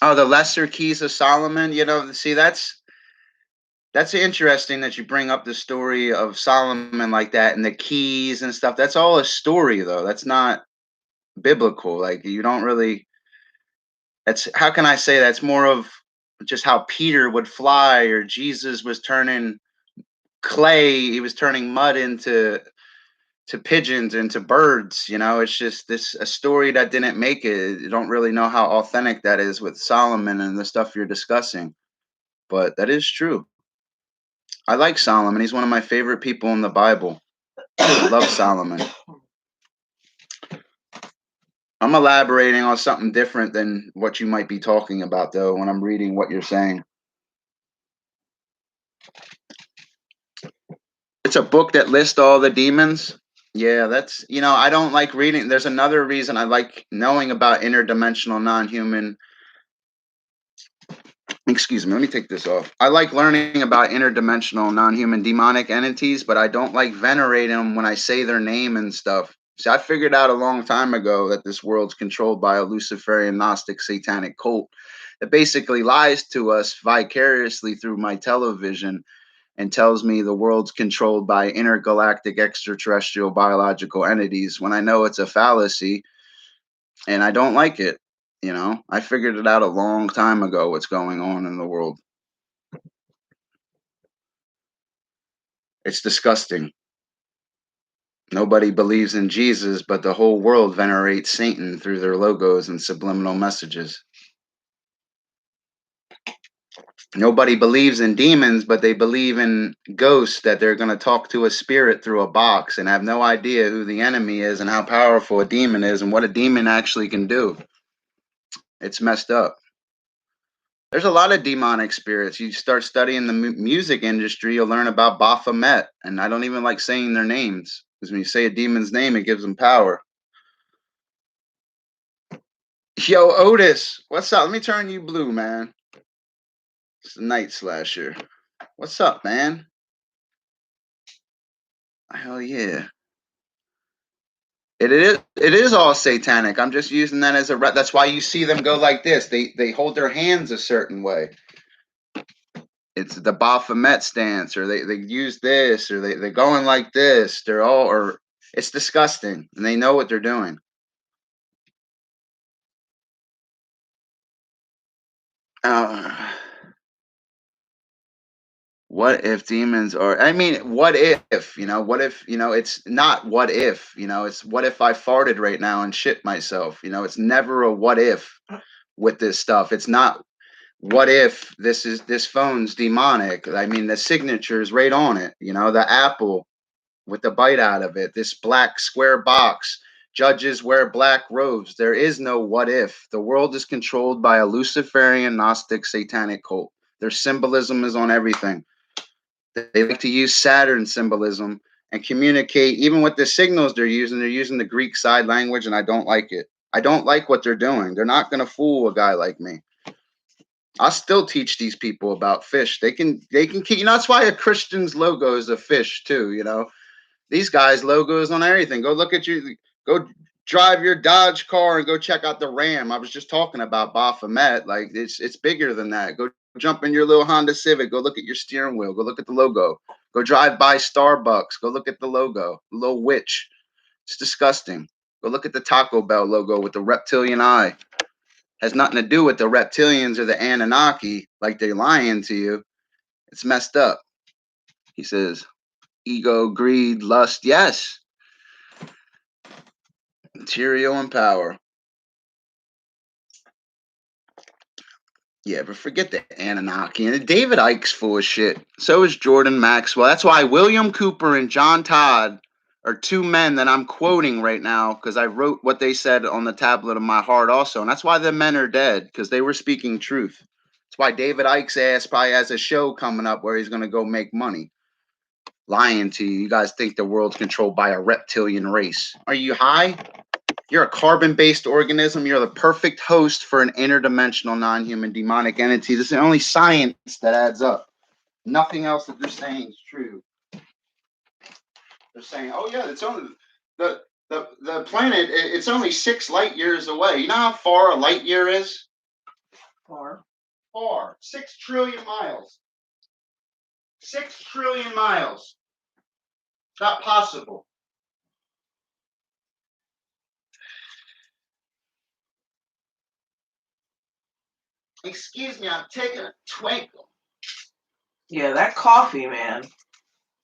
Oh, the Lesser Keys of Solomon. See, that's That's interesting that you bring up the story of Solomon like that and the keys and stuff. That's all a story though. That's not biblical. Like you don't really that's how can I say that's more of just how Peter would fly or Jesus was turning clay, he was turning mud into pigeons into birds, you know. It's just this a story that didn't make it. You don't really know how authentic that is with Solomon and the stuff you're discussing, but that is true. I like Solomon. He's one of my favorite people in the Bible. I love Solomon. I'm elaborating on something different than what you might be talking about, though, when I'm reading what you're saying. It's a book that lists all the demons. Yeah, that's, I don't like reading. There's another reason I like knowing about interdimensional non human. Excuse me, let me take this off. I like learning about interdimensional non human demonic entities, but I don't like venerating them when I say their name and stuff. See, I figured out a long time ago that this world's controlled by a Luciferian Gnostic satanic cult that basically lies to us vicariously through my television and tells me the world's controlled by intergalactic extraterrestrial biological entities when I know it's a fallacy and I don't like it. I figured it out a long time ago what's going on in the world. It's disgusting. Nobody believes in Jesus, but the whole world venerates Satan through their logos and subliminal messages. Nobody believes in demons, but they believe in ghosts that they're going to talk to a spirit through a box and have no idea who the enemy is and how powerful a demon is and what a demon actually can do. It's messed up. There's a lot of demonic spirits. You start studying the music industry, you'll learn about Baphomet, and I don't even like saying their names because when you say a demon's name, it gives them power. Yo, Otis, what's up? Let me turn you blue, man. It's the Night Slasher. What's up, man? Hell yeah. It is all satanic. I'm just using that as that's why you see them go like this. They hold their hands a certain way. It's the Baphomet stance, or they use this, or they're going like this. They're all or it's disgusting, and they know what they're doing. What if demons are? I mean, what if? What if? It's not what if. It's what if I farted right now and shit myself. It's never a what if with this stuff. It's not what if this phone's demonic. I mean, the signature's right on it. The apple with the bite out of it. This black square box. Judges wear black robes. There is no what if. The world is controlled by a Luciferian Gnostic satanic cult. Their symbolism is on everything. They like to use Saturn symbolism and communicate, even with the signals they're using the Greek side language, and I don't like it. I don't like what they're doing. They're not going to fool a guy like me. I'll still teach these people about fish. They can keep, that's why a Christian's logo is a fish too, These guys' logos on everything. Go drive your Dodge car and go check out the Ram. I was just talking about Baphomet. Like it's bigger than that. Go jump in your little Honda Civic. Go look at your steering wheel. Go look at the logo. Go drive by Starbucks. Go look at the logo. The little witch. It's disgusting. Go look at the Taco Bell logo with the reptilian eye. Has nothing to do with the reptilians or the Anunnaki, like they're lying to you. It's messed up. He says, ego, greed, lust. Yes. Material and power. Yeah, but forget the Anunnaki. And David Icke's full of shit. So is Jordan Maxwell. That's why William Cooper and John Todd are two men that I'm quoting right now because I wrote what they said on the tablet of my heart also. And that's why the men are dead, because they were speaking truth. That's why David Icke's ass probably has a show coming up where he's going to go make money. Lying to you. You guys think the world's controlled by a reptilian race. Are you high? You're a carbon-based organism. You're the perfect host for an interdimensional, non-human, demonic entity. This is the only science that adds up. Nothing else that they're saying is true. They're saying, "Oh yeah, it's only the planet. It's only 6 light years away. You know how far a light year is? Far. 6 trillion miles. 6 trillion miles. It's not possible. Excuse me, I'm taking a twinkle. Yeah, that coffee, man.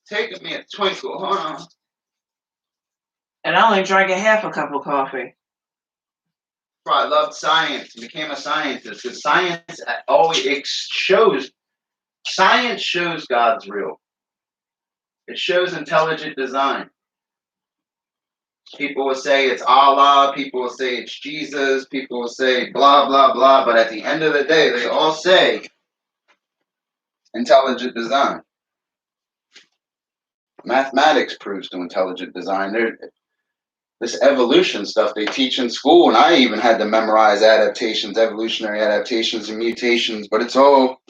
Taking me a twinkle. Hold on. And I only drank a half a cup of coffee. I loved science and became a scientist because science always shows. Science shows God's real. It shows intelligent design. People will say it's Allah. People will say it's Jesus. People will say blah, blah, blah. But at the end of the day, they all say intelligent design. Mathematics proves to intelligent design. This evolution stuff they teach in school, and I even had to memorize adaptations, evolutionary adaptations, and mutations, but it's all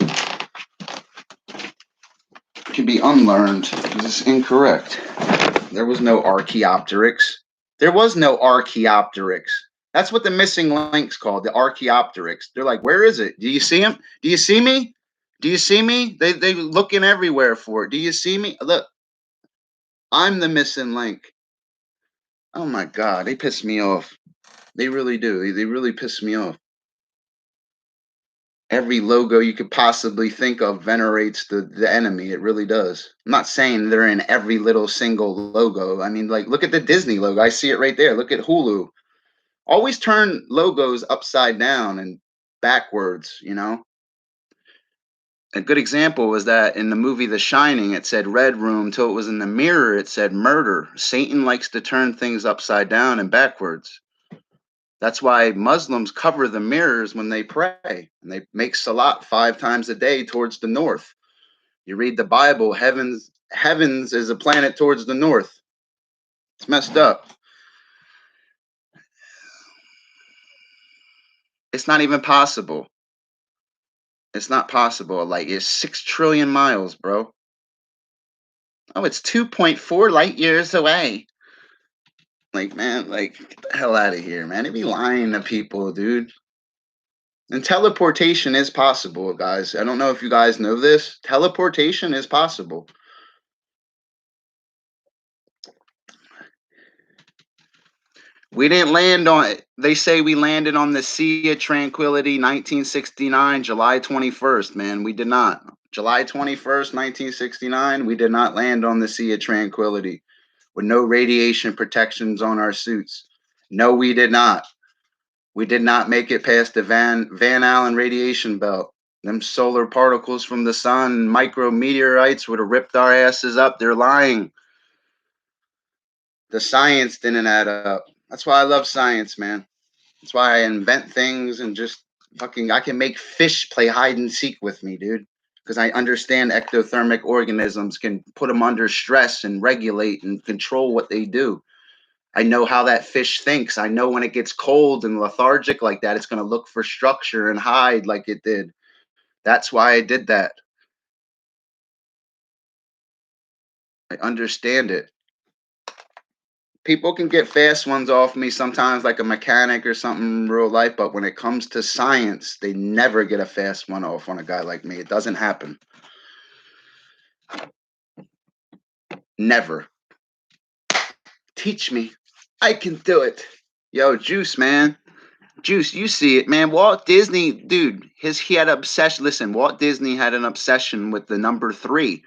can be unlearned because it's incorrect. There was no Archaeopteryx. There was no Archaeopteryx. That's what the missing link's called, the Archaeopteryx. They're like, where is it? Do you see him? Do you see me? Do you see me? They looking everywhere for it. Do you see me? Look, I'm the missing link. Oh my God, they piss me off. They really do. They really piss me off. Every logo you could possibly think of venerates the enemy. It really does. I'm not saying they're in every little single logo. I mean, like, look at the Disney logo. I see it right there. Look at Hulu. Always turn logos upside down and backwards, you know? A good example was that in the movie The Shining, it said Red Room. Till it was in the mirror, it said murder. Satan likes to turn things upside down and backwards. That's why Muslims cover the mirrors when they pray, and they make salat 5 times a day towards the north. You read the Bible, heavens is a planet towards the north. It's messed up. It's not even possible. It's not possible. Like, it's 6 trillion miles, bro. Oh, it's 2.4 light years away. Like, man, like, get the hell out of here, man. They be lying to people, dude. And teleportation is possible, guys. I don't know if you guys know this. Teleportation is possible. We didn't land on it. They say we landed on the Sea of Tranquility, 1969, July 21st, man. We did not. July 21st, 1969, we did not land on the Sea of Tranquility with no radiation protections on our suits. No, we did not. We did not make it past the Van Allen radiation belt. Them solar particles from the sun, micrometeorites would have ripped our asses up. They're lying. The science didn't add up. That's why I love science, man. That's why I invent things and just fucking, I can make fish play hide and seek with me, dude. Because I understand ectothermic organisms can put them under stress and regulate and control what they do. I know how that fish thinks. I know when it gets cold and lethargic like that, it's going to look for structure and hide like it did. That's why I did that. I understand it. People can get fast ones off me sometimes, like a mechanic or something in real life, but when it comes to science, they never get a fast one off on a guy like me. It doesn't happen. Never. Teach me. I can do it. Yo, Juice, man. Juice, you see it, man. Walt Disney, dude, he had an obsession. Listen, Walt Disney had an obsession with the number 3.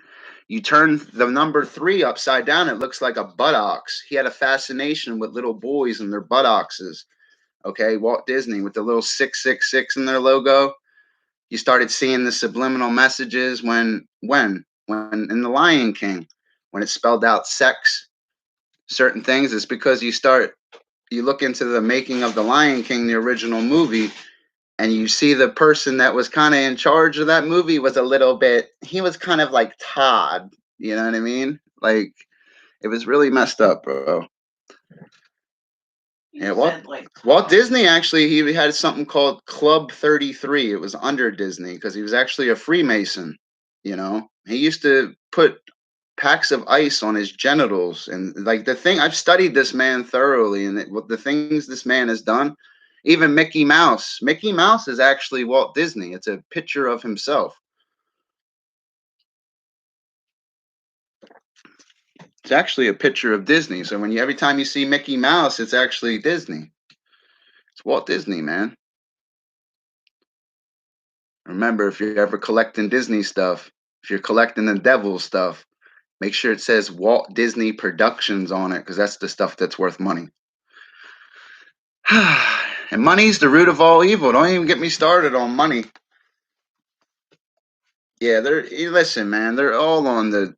You turn the number 3 upside down, it looks like a buttocks. He had a fascination with little boys and their buttocks. Okay, Walt Disney with the little 666 in their logo. You started seeing the subliminal messages when in the Lion King, when it spelled out sex, certain things. It's because you look into the making of the Lion King, the original movie, and you see the person that was kind of in charge of that movie was he was kind of like Todd, you know what I mean? Like, it was really messed up, bro. Yeah, Walt Disney actually, he had something called Club 33. It was under Disney because he was actually a Freemason, you know? He used to put packs of ice on his genitals, and like I've studied this man thoroughly, and what the things this man has done. Even Mickey Mouse is actually Walt Disney. It's a picture of himself. It's actually a picture of Disney. So when every time you see Mickey Mouse, it's actually Disney. It's Walt Disney, man. Remember, if you're ever collecting Disney stuff, if you're collecting the devil stuff, make sure it says Walt Disney Productions on it, because that's the stuff that's worth money. And money's the root of all evil. Don't even get me started on money. Yeah, listen, man, they're all on the,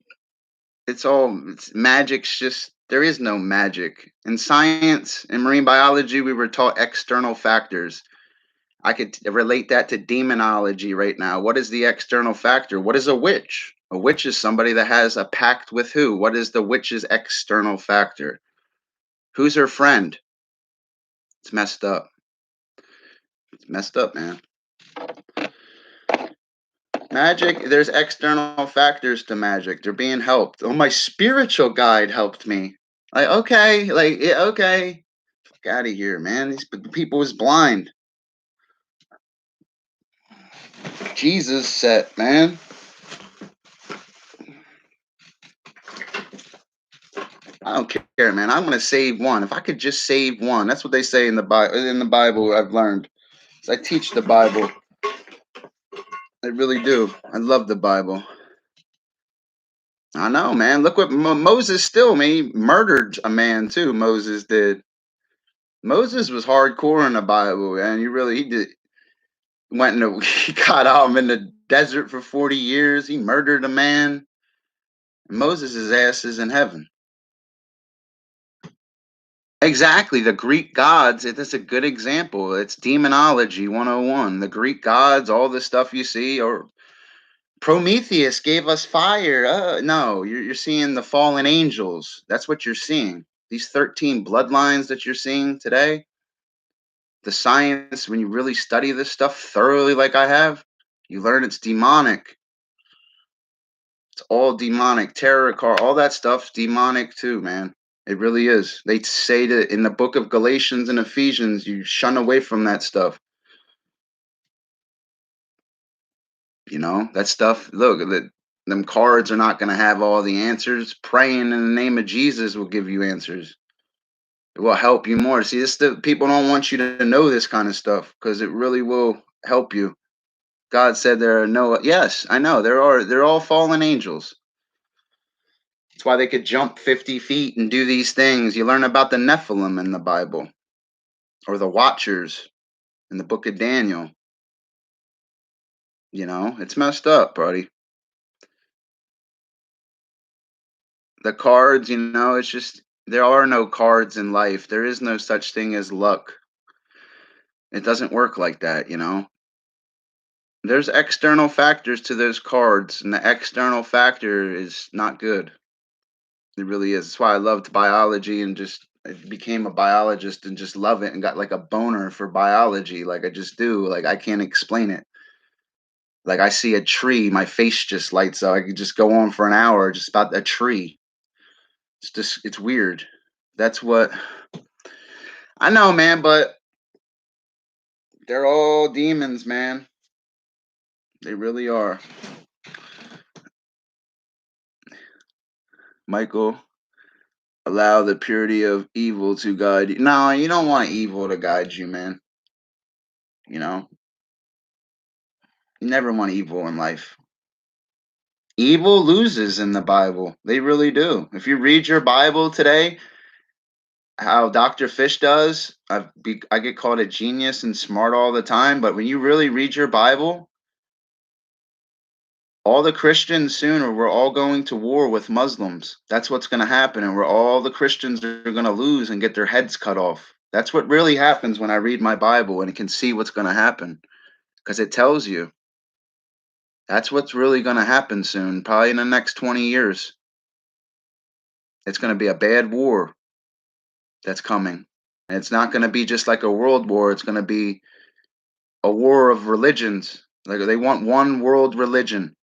it's magic's just, there is no magic. In science and marine biology, we were taught external factors. I could relate that to demonology right now. What is the external factor? What is a witch? A witch is somebody that has a pact with who? What is the witch's external factor? Who's her friend? It's messed up. It's messed up, man. Magic, there's external factors to magic. They're being helped. Oh, my spiritual guide helped me. Like, okay, like, yeah, okay. Fuck out of here, man. These people is blind. Jesus set, man. I don't care, man. I'm gonna save one. If I could just save one, that's what they say in the Bible. In the Bible, I've learned. I teach the Bible. I really do. I love the Bible. I know, man. Look what Moses still, man. He murdered a man too. Moses did. Moses was hardcore in the Bible, man. He did. He got out in the desert for 40 years. He murdered a man. Moses' ass is in heaven. Exactly. The Greek gods, that's a good example. It's demonology 101. The Greek gods, all the stuff you see, or Prometheus gave us fire. No, you're seeing the fallen angels. That's what you're seeing. These 13 bloodlines that you're seeing today, the science, when you really study this stuff thoroughly, like I have, you learn it's demonic. It's all demonic. Tarot card, all that stuff's demonic too, man. It really is. They say that in the book of Galatians and Ephesians, you shun away from that stuff. You know, that stuff. Look, them cards are not going to have all the answers. Praying in the name of Jesus will give you answers. It will help you more. See, people don't want you to know this kind of stuff because it really will help you. God said there are no. Yes, I know there are. They're all fallen angels. That's why they could jump 50 feet and do these things. You learn about the Nephilim in the Bible, or the Watchers in the book of Daniel. You know, it's messed up, buddy. The cards, you know, it's just, there are no cards in life. There is no such thing as luck. It doesn't work like that, you know. There's external factors to those cards, and the external factor is not good. It really is. That's why I loved biology and just I became a biologist and just love it and got like a boner for biology. Like I just do. Like I can't explain it. Like I see a tree, my face just lights up. I could just go on for an hour just about a tree. It's weird. That's what I know, man, but they're all demons, man. They really are. Michael, allow the purity of evil to guide you. No, you don't want evil to guide you, man. You know, you never want evil in life. Evil loses in the Bible. They really do. If you read your Bible today, how Dr. Fish does, I get called a genius and smart all the time, but when you really read your Bible, all the Christians soon, we're all going to war with Muslims. That's what's going to happen, and all the Christians are going to lose and get their heads cut off. That's what really happens when I read my Bible and can see what's going to happen, because it tells you. That's what's really going to happen soon, probably in the next 20 years. It's going to be a bad war that's coming. And it's not going to be just like a world war. It's going to be a war of religions. Like they want one world religion.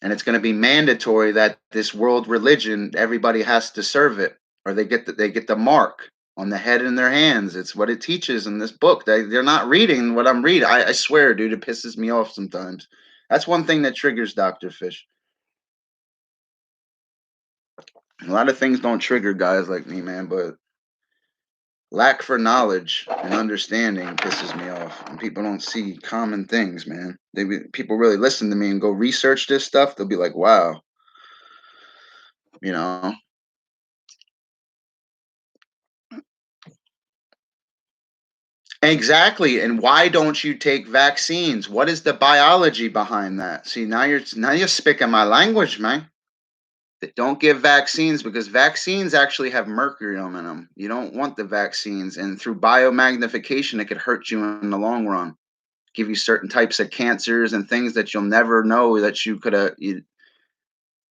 And it's going to be mandatory that this world religion, everybody has to serve it, or they get the mark on the head in their hands. It's what it teaches in this book. They're not reading what I'm reading. I swear, dude, it pisses me off sometimes. That's one thing that triggers Dr. Fish. A lot of things don't trigger guys like me, man, but lack for knowledge and understanding pisses me off. And people don't see common things, man. People really listen to me and go research this stuff. They'll be like, wow, you know. Exactly. And why don't you take vaccines? What is the biology behind that? See, now you're speaking my language, man. Don't give vaccines because vaccines actually have mercurium in them. You don't want the vaccines, and through biomagnification, it could hurt you in the long run. Give you certain types of cancers and things that you'll never know that you could have. You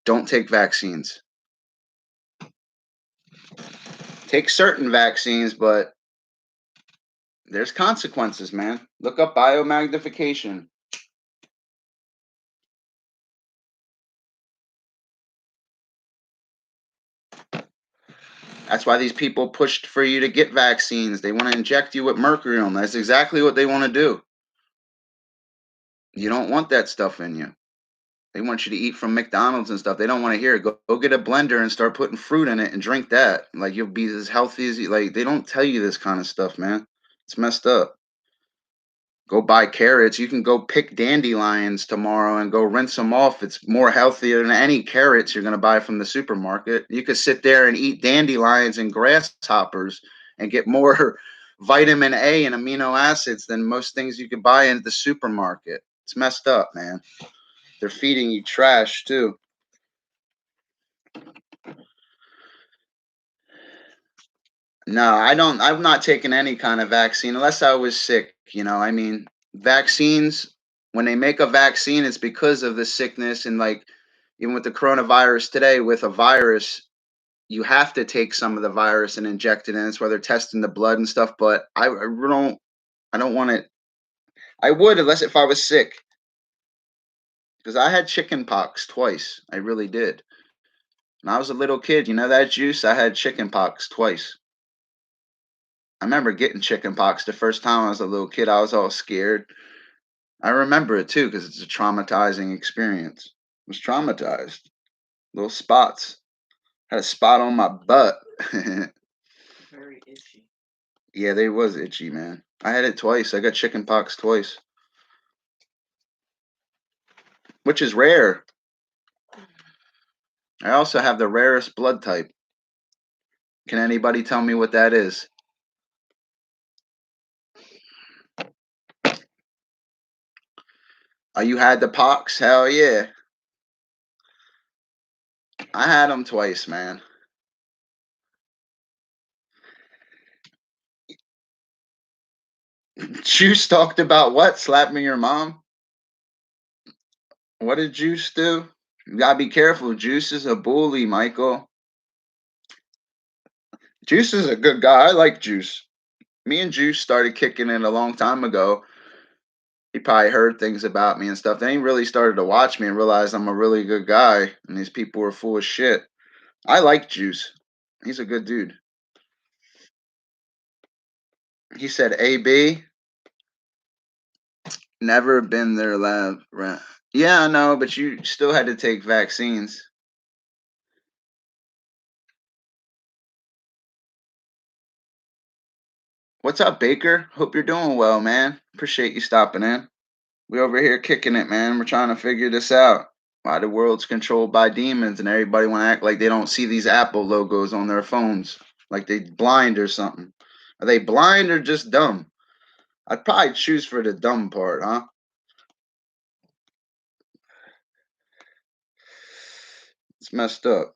don't take vaccines. Take certain vaccines, but there's consequences, man. Look up biomagnification. That's why these people pushed for you to get vaccines. They want to inject you with mercurium. That's exactly what they want to do. You don't want that stuff in you. They want you to eat from McDonald's and stuff. They don't want to hear it. Go get a blender and start putting fruit in it and drink that. Like you'll be as healthy as you. Like they don't tell you this kind of stuff, man. It's messed up. Go buy carrots. You can go pick dandelions tomorrow and go rinse them off. It's more healthier than any carrots you're going to buy from the supermarket. You could sit there and eat dandelions and grasshoppers and get more vitamin A and amino acids than most things you could buy in the supermarket. It's messed up, man. They're feeding you trash too. No, I don't. I've not taken any kind of vaccine unless I was sick. I mean, vaccines, when they make a vaccine, it's because of the sickness. And like, even with the coronavirus today, with a virus, you have to take some of the virus and inject it in. It's why they're testing the blood and stuff. But I don't want it. I would, unless if I was sick, because I had chicken pox twice. I really did. When I was a little kid, you know that juice? I had chicken pox twice. I remember getting chicken pox the first time I was a little kid. I was all scared. I remember it too because it's a traumatizing experience. I was traumatized. Little spots. Had a spot on my butt. Very itchy. Yeah, they was itchy, man. I had it twice. I got chicken pox twice, which is rare. I also have the rarest blood type. Can anybody tell me what that is? Oh, you had the pox? Hell yeah. I had them twice, man. Juice talked about what? Slapping your mom? What did Juice do? You gotta be careful. Juice is a bully, Michael. Juice is a good guy. I like Juice. Me and Juice started kicking it a long time ago. He probably heard things about me and stuff. Then he really started to watch me and realized I'm a really good guy, and these people are full of shit. I like Juice. He's a good dude. He said, "AB, never been there, lab. Yeah, I know, but you still had to take vaccines." What's up, Baker? Hope you're doing well, man. Appreciate you stopping in. We over here kicking it, man. We're trying to figure this out. Why the world's controlled by demons and everybody want to act like they don't see these Apple logos on their phones, like they blind or something. Are they blind or just dumb? I'd probably choose for the dumb part, huh? It's messed up.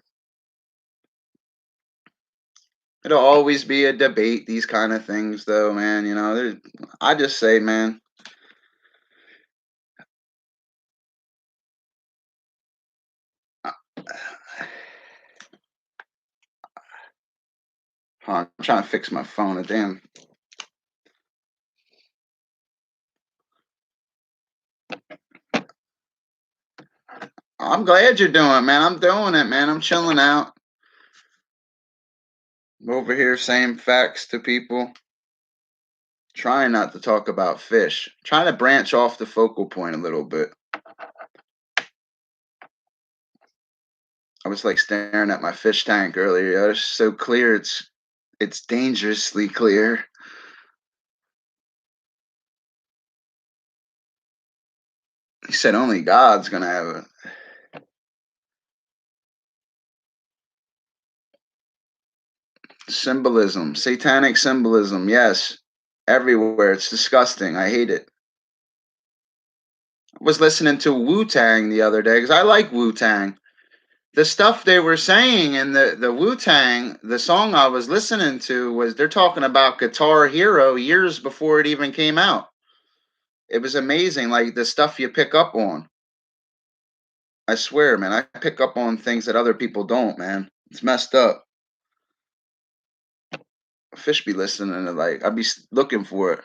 It'll always be a debate, these kind of things, though, man. I just say, man, I'm trying to fix my phone. Damn. I'm glad you're doing it, man. I'm doing it, man. I'm chilling out. Over here saying facts to people. Trying not to talk about fish. Trying to branch off the focal point a little bit. I was like staring at my fish tank earlier. Yo. It's so clear. It's dangerously clear. He said only God's gonna have a symbolism, satanic symbolism. Yes, everywhere. It's disgusting. I hate it. I was listening to Wu-Tang the other day because I like Wu-Tang. The stuff they were saying in the Wu-Tang, the song I was listening to was they're talking about Guitar Hero years before it even came out. It was amazing, like the stuff you pick up on. I swear, man, I pick up on things that other people don't, man. It's messed up. Fish be listening to like I'd be looking for it.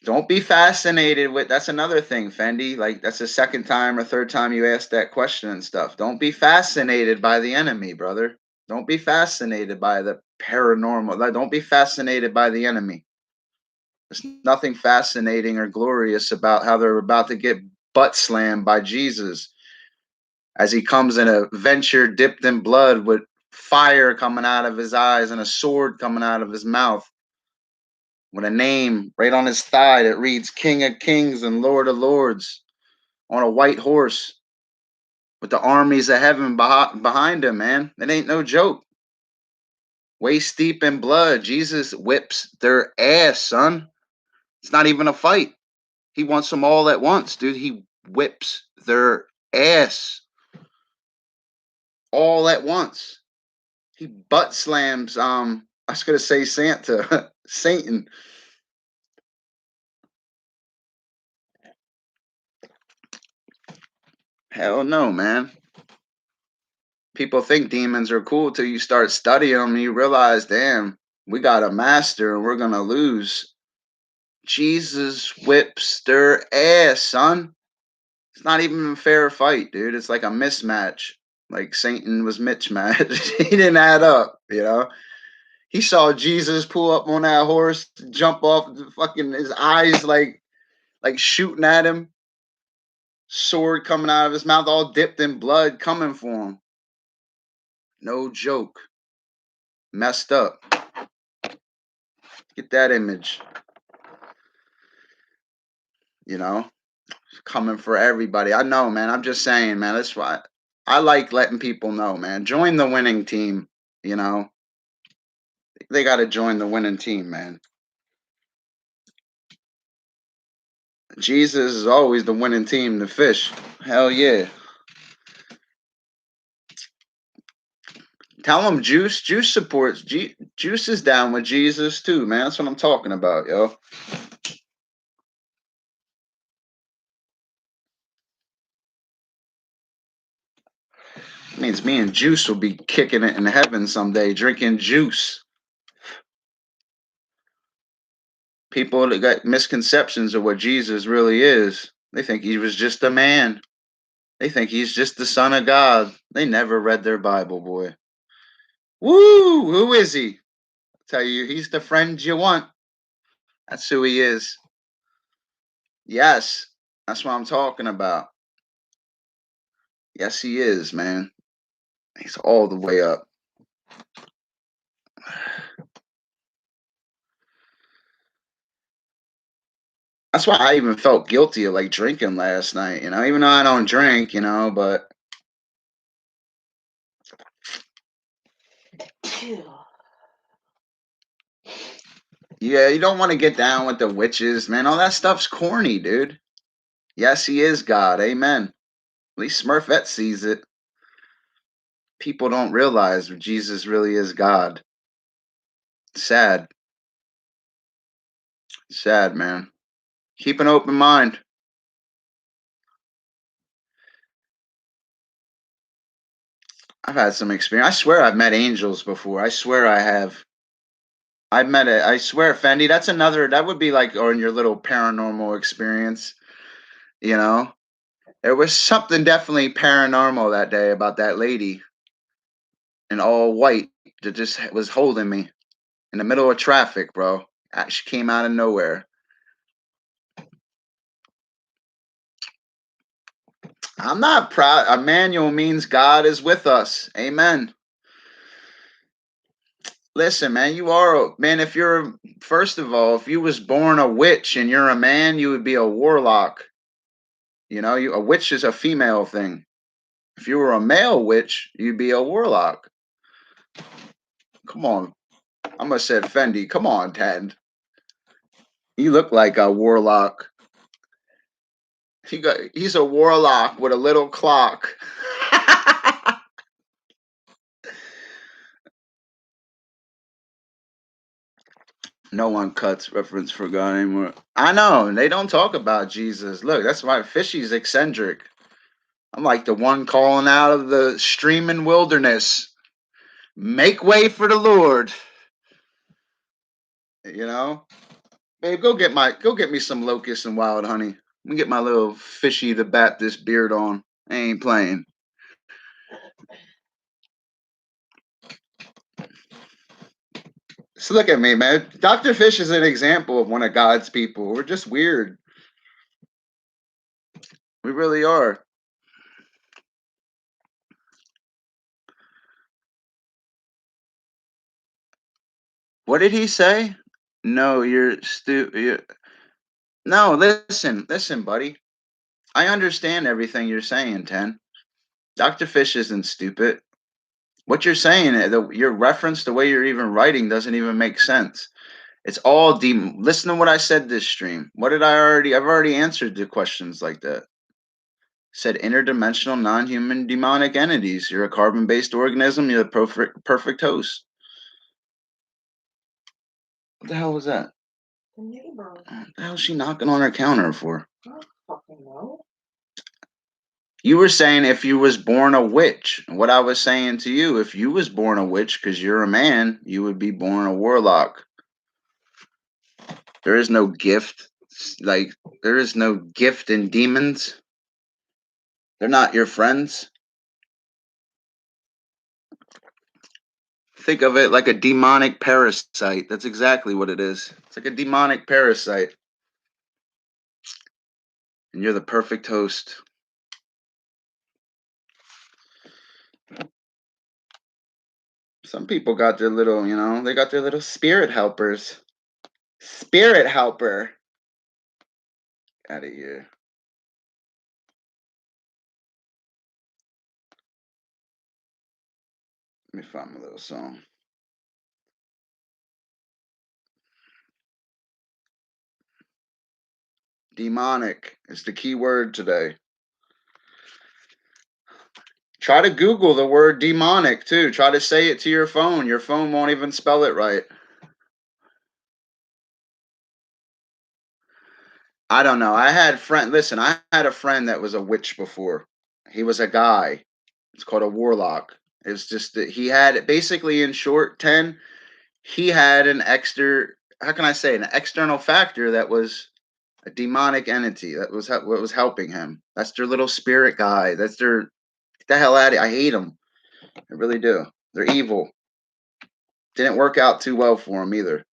Don't be fascinated with that's another thing, Fendi. Like that's the second time or third time you asked that question and stuff. Don't be fascinated by the enemy, brother. Don't be fascinated by the paranormal. Like, don't be fascinated by the enemy. There's nothing fascinating or glorious about how they're about to get butt slammed by Jesus as he comes in a venture dipped in blood with fire coming out of his eyes and a sword coming out of his mouth with a name right on his thigh that reads King of Kings and Lord of Lords on a white horse with the armies of heaven behind him, man. It ain't no joke. Waist deep in blood. Jesus whips their ass, son. It's not even a fight. He wants them all at once, dude. He whips their ass all at once. He butt slams, I was gonna say Santa, Satan. Hell no, man. People think demons are cool till you start studying them and you realize, damn, we got a master and we're gonna lose. Jesus whips their ass, son. It's not even a fair fight, dude. It's like a mismatch. Like Satan was mismatched. He didn't add up, you know. He saw Jesus pull up on that horse, jump off the fucking his eyes like shooting at him, sword coming out of his mouth, all dipped in blood coming for him. No joke. Messed up. Get that image. You know, coming for everybody. I know, man. I'm just saying, man. That's why I like letting people know, man. Join the winning team. You know, they got to join the winning team, man. Jesus is always the winning team to fish. Hell yeah. Tell them Juice supports. Juice is down with Jesus too, man. That's what I'm talking about, yo. It means me and Juice will be kicking it in heaven someday, drinking juice. People that got misconceptions of what Jesus really is. They think he was just a man. They think he's just the son of God. They never read their Bible, boy. Woo! Who is he? I'll tell you, he's the friend you want. That's who he is. Yes, that's what I'm talking about. Yes, he is, man. He's all the way up. That's why I even felt guilty of like drinking last night, you know, even though I don't drink, you know, but yeah, you don't want to get down with the witches, man. All that stuff's corny, dude. Yes, he is God. Amen. At least Smurfette sees it. People don't realize Jesus really is God. Sad. Sad, man. Keep an open mind. I've had some experience. I swear I've met angels before. I swear I have. I've met it. I swear, Fendi, that's another, that would be like on your little paranormal experience, you know? There was something definitely paranormal that day about that lady in all white that just was holding me in the middle of traffic, bro. She came out of nowhere. I'm not proud. Emmanuel means God is with us. Amen. Listen, man, you are man. If you're first of all, if you was born a witch and you're a man, you would be a warlock. You know, a witch is a female thing. If you were a male witch, you'd be a warlock. Come on, I must said Fendi. Come on, Tad. You look like a warlock. He's a warlock with a little clock. No one cuts reference for God anymore. I know they don't talk about Jesus. Look, that's why Fishy's eccentric. I'm like the one calling out of the streaming wilderness. Make way for the Lord. You know, babe, go get me some locusts and wild honey. Let me get my little Fishy the Baptist beard on. I ain't playing. So look at me, man. Dr. Fish is an example of one of God's people. We're just weird. We really are. What did he say? No, you're stupid. No, listen, buddy. I understand everything you're saying, Ten. Dr. Fish isn't stupid. What you're saying, your reference, the way you're even writing, doesn't even make sense. It's all listen to what I said this stream. What did I've already answered the questions like that. Said interdimensional, non-human, demonic entities. You're a carbon-based organism. You're the perfect host. What the hell was that? The neighbor. What the hell is she knocking on her counter for? I don't fucking know. You were saying if you was born a witch. What I was saying to you, if you was born a witch because you're a man, you would be born a warlock. There is no gift. Like, there is no gift in demons. They're not your friends. Think of it like a demonic parasite. That's exactly what it is. It's like a demonic parasite. And you're the perfect host. Some people got their little, they got their little spirit helpers. Spirit helper. Out of here. Let me find my little song. Demonic is the key word today. Try to Google the word demonic too. Try to say it to your phone. Your phone won't even spell it right. I don't know. I had a friend that was a witch before. He was a guy. It's called a warlock. It's just that he had basically, in short, 10, he had an how can I say, an external factor that was a demonic entity that was what was helping him. That's their little spirit guy. That's their, get the hell out of it. I hate them. I really do. They're evil. Didn't work out too well for him either.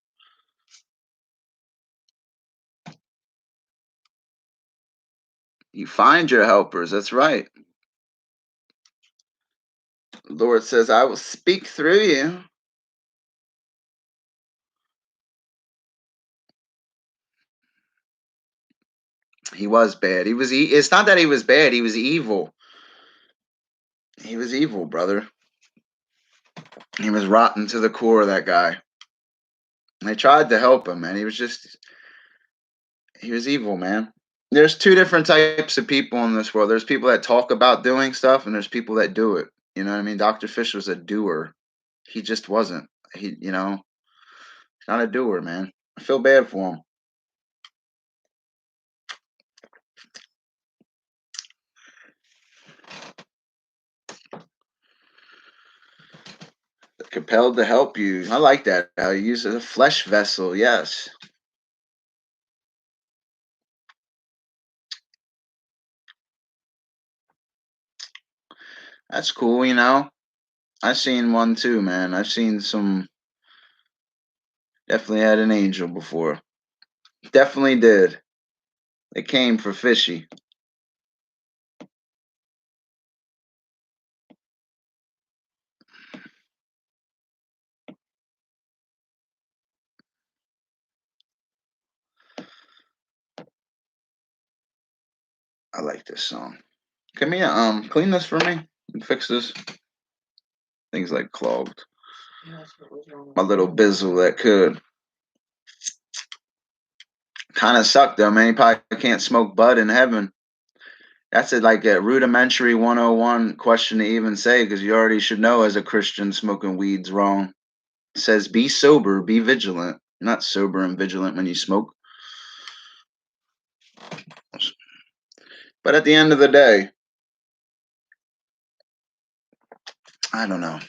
You find your helpers. That's right. The Lord says, I will speak through you. He was bad. It's not that he was bad. He was evil. He was evil, brother. He was rotten to the core, that guy. And they tried to help him, man. He was evil, man. There's two different types of people in this world. There's people that talk about doing stuff, and there's people that do it. You know what I mean? Dr. Fish was a doer. He just wasn't. He's not a doer, man. I feel bad for him. Compelled to help you. I like that. How you use a flesh vessel. Yes. That's cool, I've seen one too, man. I've seen some. Definitely had an angel before. Definitely did. They came for Fishy. I like this song. Can we clean this for me and fix this? Things like clogged. Yes, what was wrong with My little you? bizzle that could. Kind of sucked though, man. You probably can't smoke bud in heaven. That's like a rudimentary 101 question to even say, because you already should know as a Christian smoking weed's wrong. It says be sober, be vigilant. You're not sober and vigilant when you smoke. But at the end of the day, I don't know.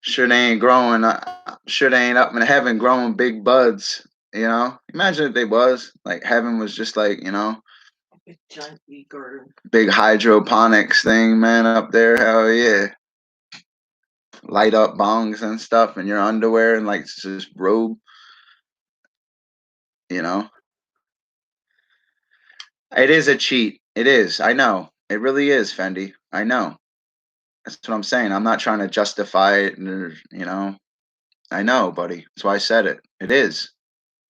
Sure they ain't growing. Sure they ain't up in heaven growing big buds. You know, imagine if they was like heaven was just like, you know, Big giant weed garden. big hydroponics thing, man, up there. Hell yeah. Light up bongs and stuff in your underwear and like just robe, you know. It is a cheat. It is. I know. It really is, Fendi. I know. That's what I'm saying. I'm not trying to justify it, you know. I know, buddy. That's why I said it. It is.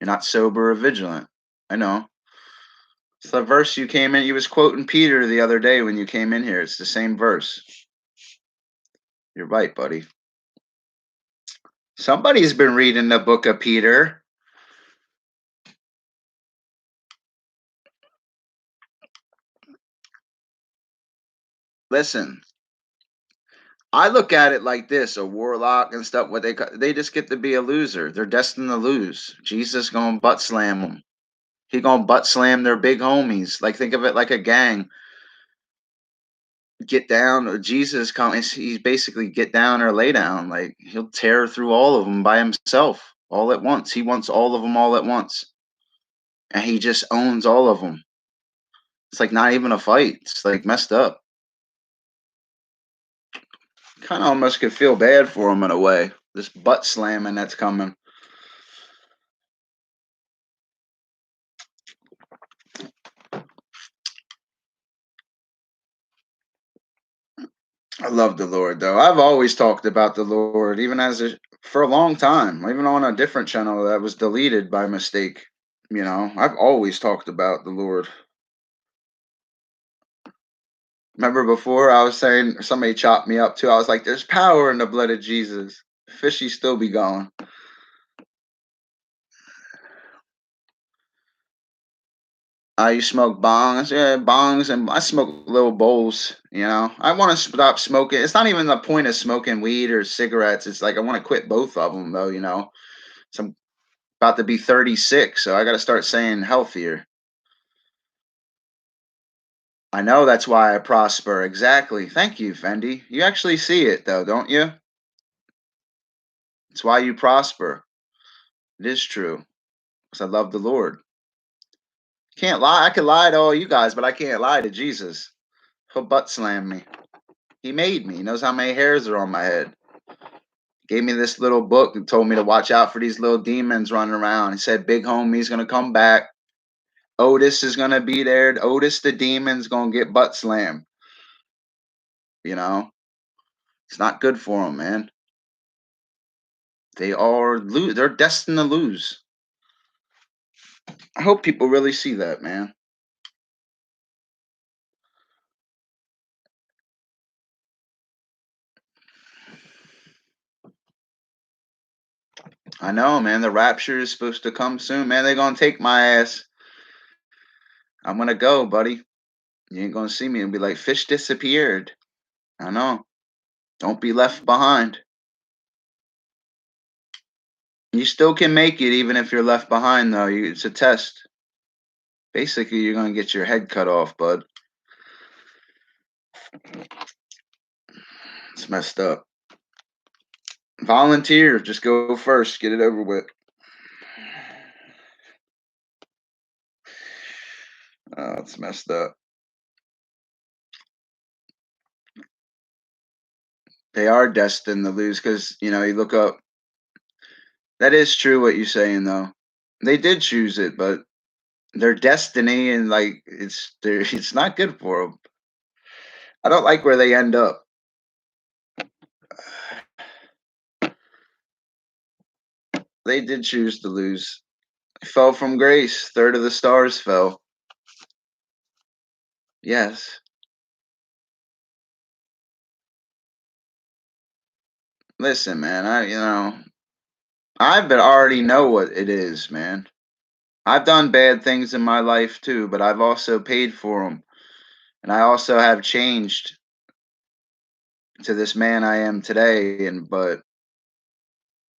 You're not sober or vigilant. I know. It's the verse you came in. You was quoting Peter the other day when you came in here. It's the same verse. You're right, buddy. Somebody's been reading the book of Peter. Listen, I look at it like this: a warlock and stuff. What they just get to be a loser. They're destined to lose. Jesus gonna butt slam them. He gonna butt slam their big homies. Like think of it like a gang. Get down. Or Jesus comes. He's basically get down or lay down. Like he'll tear through all of them by himself, all at once. He wants all of them all at once, and he just owns all of them. It's like not even a fight. It's like messed up. Kind of almost could feel bad for him in a way. This butt slamming that's coming. I love the Lord though. I've always talked about the Lord, even for a long time, even on a different channel that was deleted by mistake. You know, I've always talked about the Lord. Remember before I was saying somebody chopped me up too. I was like, "There's power in the blood of Jesus." Fishy still be going. You smoke bongs, yeah, bongs, and I smoke little bowls. You know, I want to stop smoking. It's not even the point of smoking weed or cigarettes. It's like I want to quit both of them, though. You know, so I'm about to be 36, so I got to start saying healthier. I know that's why I prosper. Exactly. Thank you, Fendi. You actually see it, though, don't you? It's why you prosper. It is true. Because I love the Lord. Can't lie. I could lie to all you guys, but I can't lie to Jesus. He'll butt slam me. He made me. He knows how many hairs are on my head. Gave me this little book and told me to watch out for these little demons running around. He said, Big homie's going to come back. Otis is going to be there. Otis the demon's going to get butt slammed. You know? It's not good for them, man. They're destined to lose. I hope people really see that, man. I know, man. The rapture is supposed to come soon, man. They're gonna take my ass. I'm gonna go, buddy. You ain't gonna see me and be like, fish disappeared. I know. Don't be left behind. You still can make it even if you're left behind, though. It's a test. Basically, you're gonna get your head cut off, bud. It's messed up. Volunteer. Just go first. Get it over with. Oh, it's messed up. They are destined to lose because, you know, you look up. That is true what you're saying, though. They did choose it, but their destiny and like it's not good for them. I don't like where they end up. They did choose to lose. They fell from grace. Third of the stars fell. Yes. Listen, man, I've been already know what it is, man. I've done bad things in my life too, but I've also paid for them. And I also have changed to this man I am today. But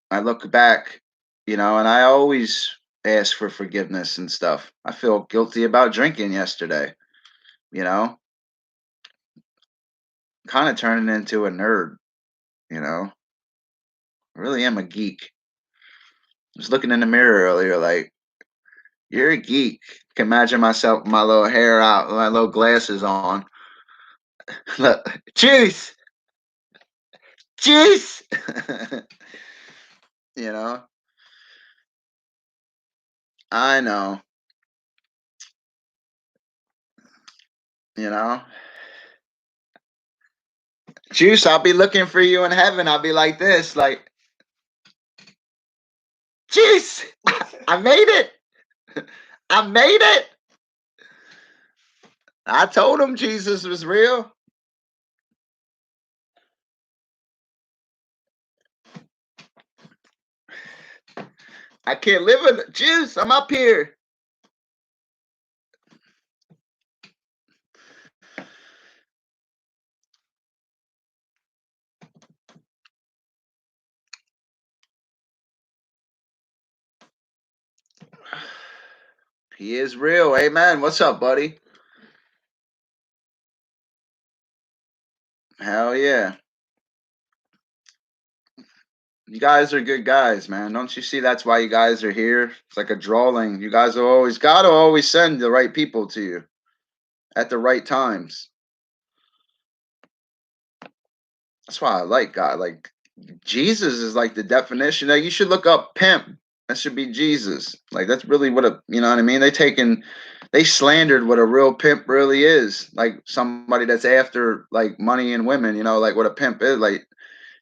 I look back, and I always ask for forgiveness and stuff. I feel guilty about drinking yesterday, you know, kind of turning into a nerd, you know. I really am a geek. I was looking in the mirror earlier, like, you're a geek. Can imagine myself with my little hair out, my little glasses on. Look, juice, juice. you know, I know, you know. Juice, I'll be looking for you in heaven. I'll be like this, like, juice, I made it. I made it. I told him Jesus was real. I can't live with juice. I'm up here. He is real. Amen. What's up, buddy? Hell yeah. You guys are good guys, man. Don't you see that's why you guys are here? It's like a drawing. You guys are always, God will always send the right people to you at the right times. That's why I like God. Like, Jesus is like the definition. Like, you should look up pimp. That should be Jesus. Like, that's really what you know what I mean? They slandered what a real pimp really is. Like, somebody that's after like money and women, like what a pimp is. Like,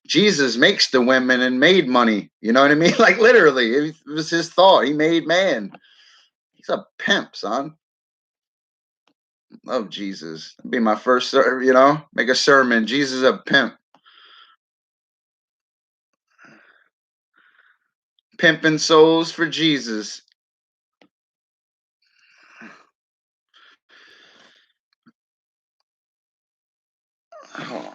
Jesus makes the women and made money. You know what I mean? Like, literally, it was his thought. He made man. He's a pimp, son. Love Jesus. That'd be my first, make a sermon. Jesus is a pimp. Pimping souls for Jesus. Oh.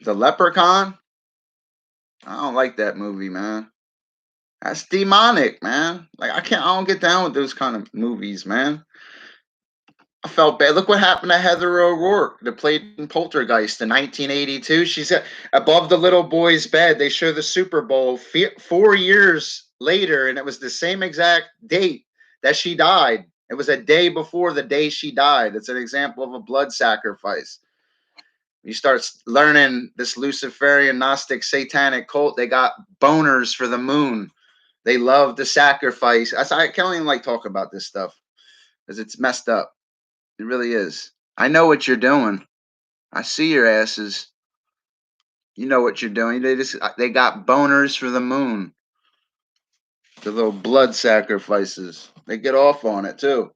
The Leprechaun? I don't like that movie, man. That's demonic, man. Like, I don't get down with those kind of movies, man. I felt bad. Look what happened to Heather O'Rourke that played in Poltergeist in 1982. She's above the little boy's bed. They show the Super Bowl 4 years later, and it was the same exact date that she died. It was a day before the day she died. It's an example of a blood sacrifice. You start learning this Luciferian, Gnostic, satanic cult, they got boners for the moon. They love to sacrifice. I can't even like talk about this stuff because it's messed up. It really is. I know what you're doing. I see your asses. You know what you're doing. They got boners for the moon. The little blood sacrifices. They get off on it too.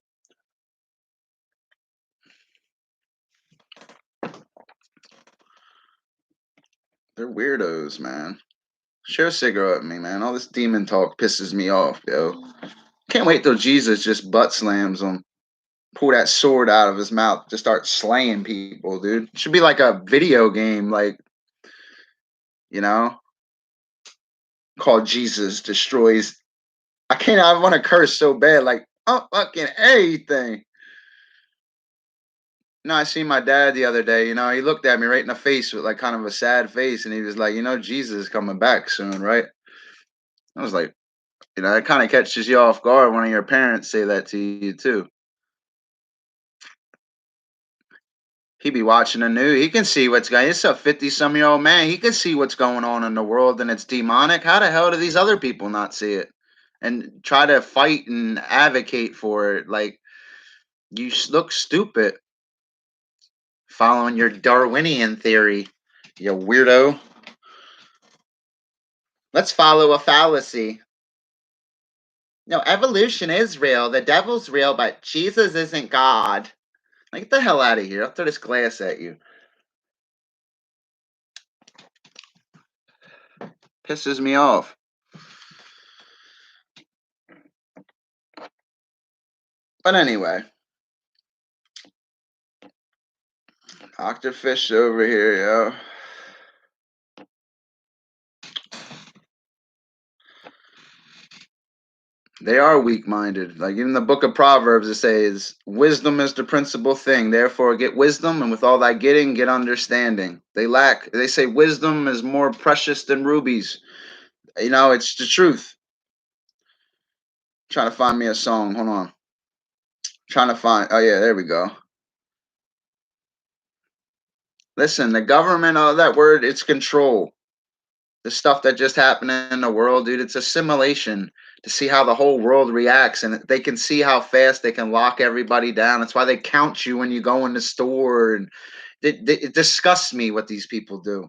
They're weirdos, man. Share a cigarette with me, man. All this demon talk pisses me off, yo. Can't wait till Jesus just butt slams them. Pull that sword out of his mouth, just start slaying people, dude. It should be like a video game, like, you know, called Jesus Destroys. I want to curse so bad, like, oh, fucking everything. I seen my dad the other day, he looked at me right in the face with like kind of a sad face, and he was like, Jesus is coming back soon, right? I was like, it kind of catches you off guard when your parents say that to you too. He be watching the news. He can see what's going. It's a 50-some-year-old man. He can see what's going on in the world, and it's demonic. How the hell do these other people not see it and try to fight and advocate for it? Like, you look stupid following your Darwinian theory. You weirdo. Let's follow a fallacy. No, evolution is real. The devil's real, but Jesus isn't God. Like, get the hell out of here. I'll throw this glass at you. Pisses me off. But anyway. Dr. Fish over here, yo. They are weak-minded. Like in the book of Proverbs, it says, wisdom is the principal thing. Therefore, get wisdom, and with all that getting, get understanding. They say wisdom is more precious than rubies. You know, it's the truth. Trying to find me a song. Hold on. Trying to find, oh yeah, there we go. Listen, the government, all that word, it's control. The stuff that just happened in the world, dude, it's assimilation to see how the whole world reacts, and they can see how fast they can lock everybody down. That's why they count you when you go in the store, and it disgusts me what these people do.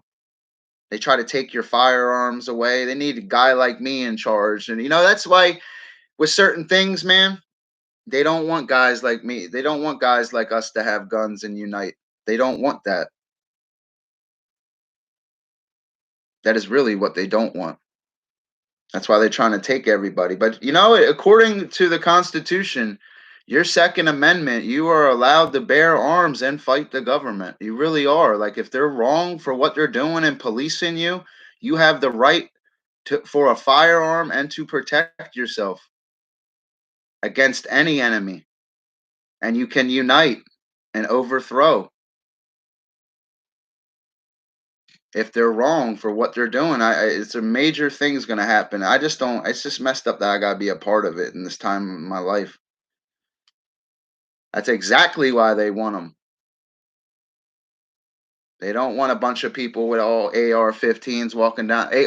They try to take your firearms away. They need a guy like me in charge, and that's why with certain things, man, they don't want guys like me. They don't want guys like us to have guns and unite. They don't want that. That is really what they don't want. That's why they're trying to take everybody. But according to the Constitution, your Second Amendment, you are allowed to bear arms and fight the government. You really are. Like if they're wrong for what they're doing and policing you, you have the right for a firearm and to protect yourself against any enemy. And you can unite and overthrow. If they're wrong for what they're doing, it's a major thing's going to happen. I just don't. It's just messed up that I got to be a part of it in this time of my life. That's exactly why they want them. They don't want a bunch of people with all AR-15s walking down. They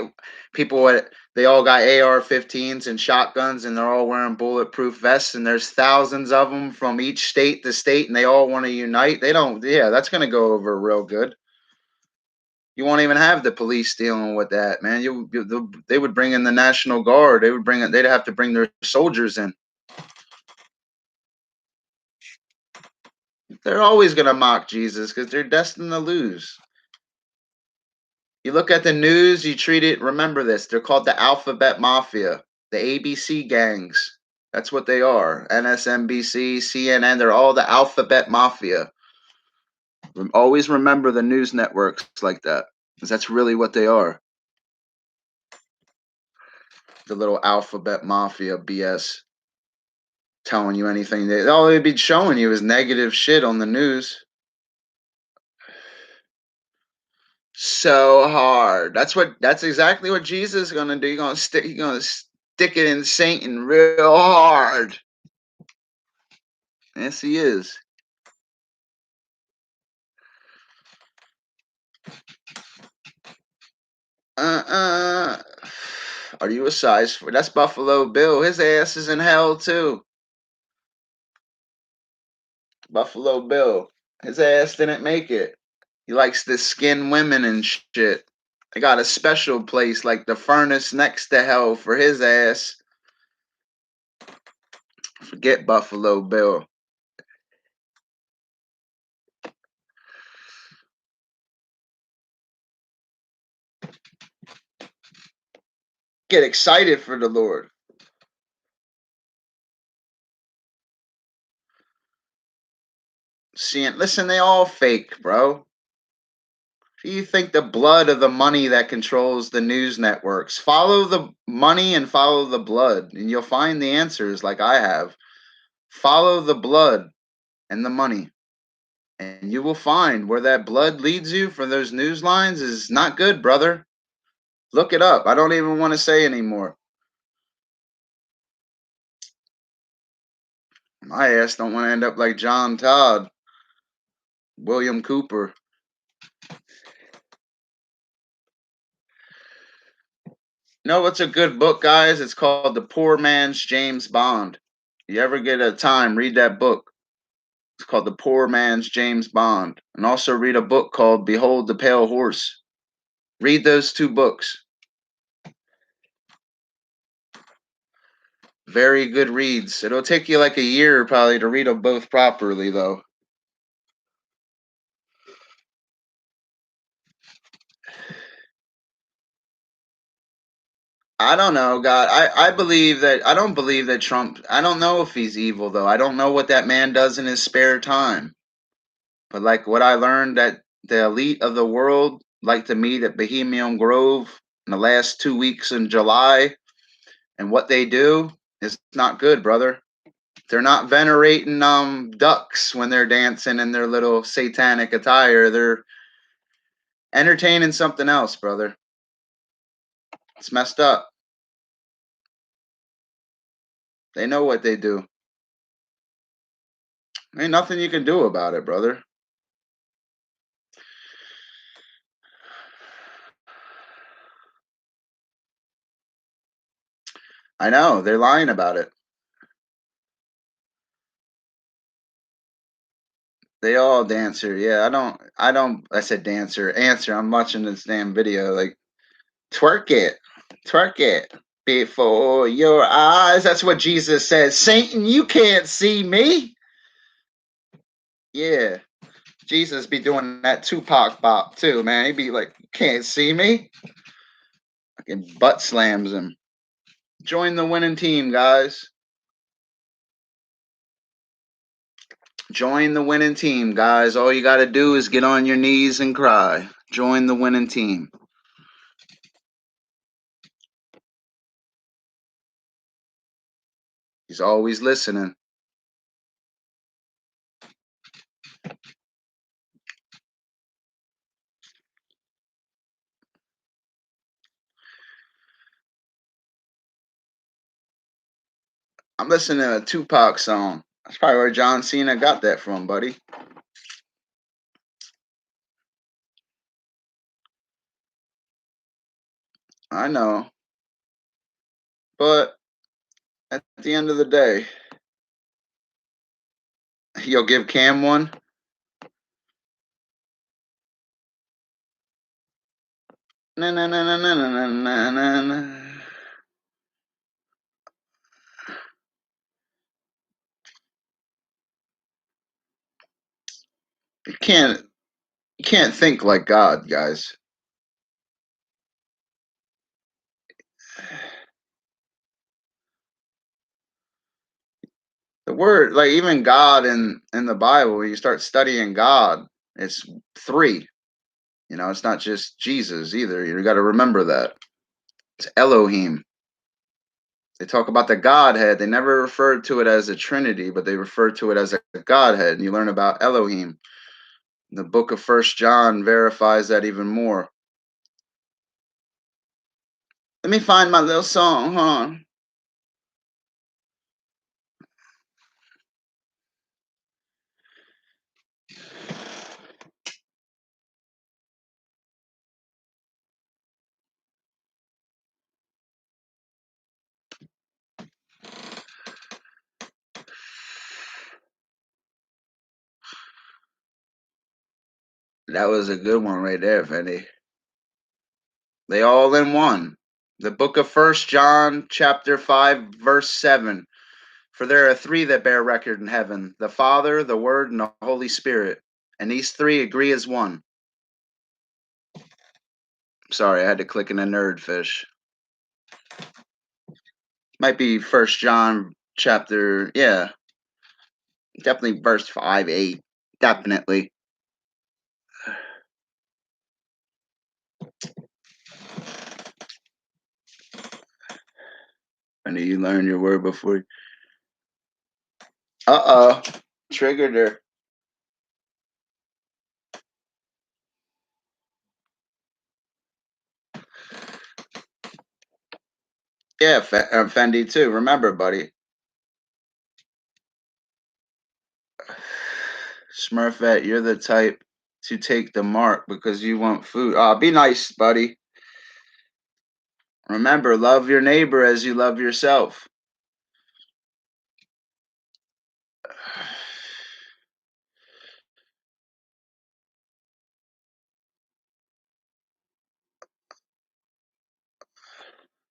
all got AR-15s and shotguns, and they're all wearing bulletproof vests. And there's thousands of them from each state to state, and they all want to unite. They don't. Yeah, that's going to go over real good. You won't even have the police dealing with that, man. They would bring in the National Guard. They'd have to bring their soldiers in. They're always going to mock Jesus because they're destined to lose. You look at the news, you treat it, remember this, they're called the Alphabet Mafia, the ABC gangs. That's what they are. MSNBC, CNN, they're all the Alphabet Mafia. Always remember the news networks like that, because that's really what they are. The little Alphabet Mafia BS. Telling you anything. All they'd be showing you is negative shit on the news. So hard. That's exactly what Jesus is gonna do. He's gonna stick it in Satan real hard. Yes, he is. Are you a size 4? That's Buffalo Bill. His ass is in hell too. Buffalo Bill. His ass didn't make it. He likes to skin women and shit. They got a special place like the furnace next to hell for his ass. Forget Buffalo Bill. Get excited for the Lord. Listen, they all fake, bro. Do you think the blood of the money that controls the news networks? Follow the money and follow the blood, and you'll find the answers like I have. Follow the blood and the money, and you will find where that blood leads you for those news lines is not good, brother. Look it up. I don't even want to say anymore. My ass don't want to end up like John Todd, William Cooper. No, what's a good book, guys? It's called The Poor Man's James Bond. You ever get a time, read that book. It's called The Poor Man's James Bond. And also read a book called Behold the Pale Horse. Read those 2 books. Very good reads. It'll take you like a year probably to read them both properly, though. I don't know, God. I believe that I don't believe that Trump. I don't know if he's evil though. I don't know what that man does in his spare time. But like what I learned that the elite of the world like to meet at Bohemian Grove in the last 2 weeks in July, and what they do is not good, brother. They're not venerating ducks when they're dancing in their little satanic attire. They're entertaining something else, brother. It's messed up. They know what they do. Ain't nothing you can do about it, brother. I know, they're lying about it. They all dancer. Yeah, I said dancer. Answer. I'm watching this damn video. Like, twerk it. Twerk it. Before your eyes. That's what Jesus says. Satan, you can't see me. Yeah. Jesus be doing that Tupac bop too, man. He be like, you can't see me. Fucking butt slams him. Join the winning team, guys. Join the winning team, guys. All you got to do is get on your knees and cry. Join the winning team. He's always listening. I'm listening to a Tupac song. That's probably where John Cena got that from, buddy. I know. But at the end of the day, you'll give Cam one? Na na na na na na na na na. You can't think like God, guys. The word, like even God in the Bible, when you start studying God, it's 3. You know, it's not just Jesus either. You got to remember that. It's Elohim. They talk about the Godhead. They never referred to it as a Trinity, but they refer to it as a Godhead. And you learn about Elohim. The book of First John verifies that even more. Let me find my little song, huh? That was a good one right there, Fendi. They all in one. The book of First John, chapter 5, verse 7. For there are 3 that bear record in heaven, the Father, the Word, and the Holy Spirit. And these 3 agree as one. Sorry, I had to click in a nerdfish. Might be First John chapter, yeah. Definitely verse 5, 8. Definitely. And you learn your word before. Uh-oh. Triggered her. Yeah, Fendi too. Remember, buddy. Smurfette, you're the type to take the mark because you want food. Be nice, buddy. Remember, love your neighbor as you love yourself.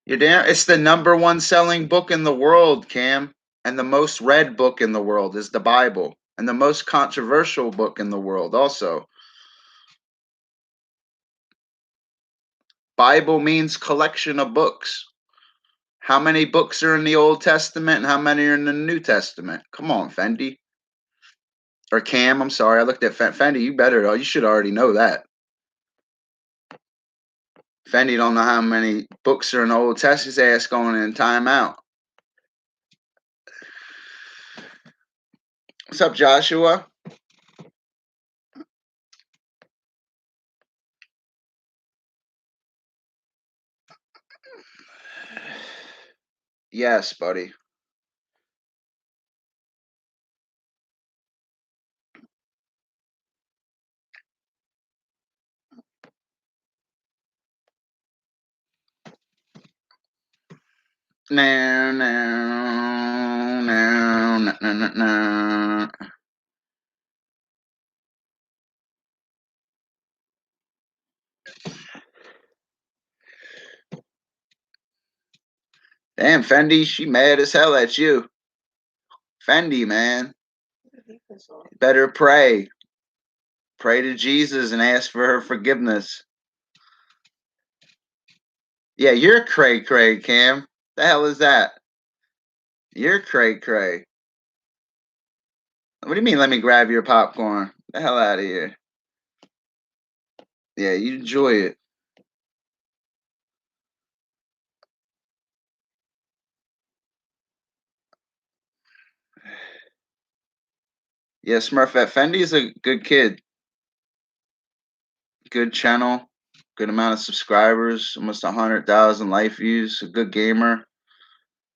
You're damn. It's the number one selling book in the world, Cam, and the most read book in the world is the Bible, and the most controversial book in the world also. Bible means collection of books. How many books are in the Old Testament and how many are in the New Testament? Come on, Fendi. Or Cam, I'm sorry. I looked at Fendi. You should already know that. Fendi don't know how many books are in the Old Testament. His ass going in timeout. What's up, Joshua? Yes, buddy. No, no, no, no, no, no, no. Damn, Fendi, she mad as hell at you. Fendi, man. Better pray. Pray to Jesus and ask for her forgiveness. Yeah, you're cray cray, Cam. The hell is that? You're cray cray. What do you mean, let me grab your popcorn? The hell out of here. Yeah, you enjoy it. Yeah, Smurfette Fendi's a good kid. Good channel. Good amount of subscribers. Almost 100,000 life views. A good gamer.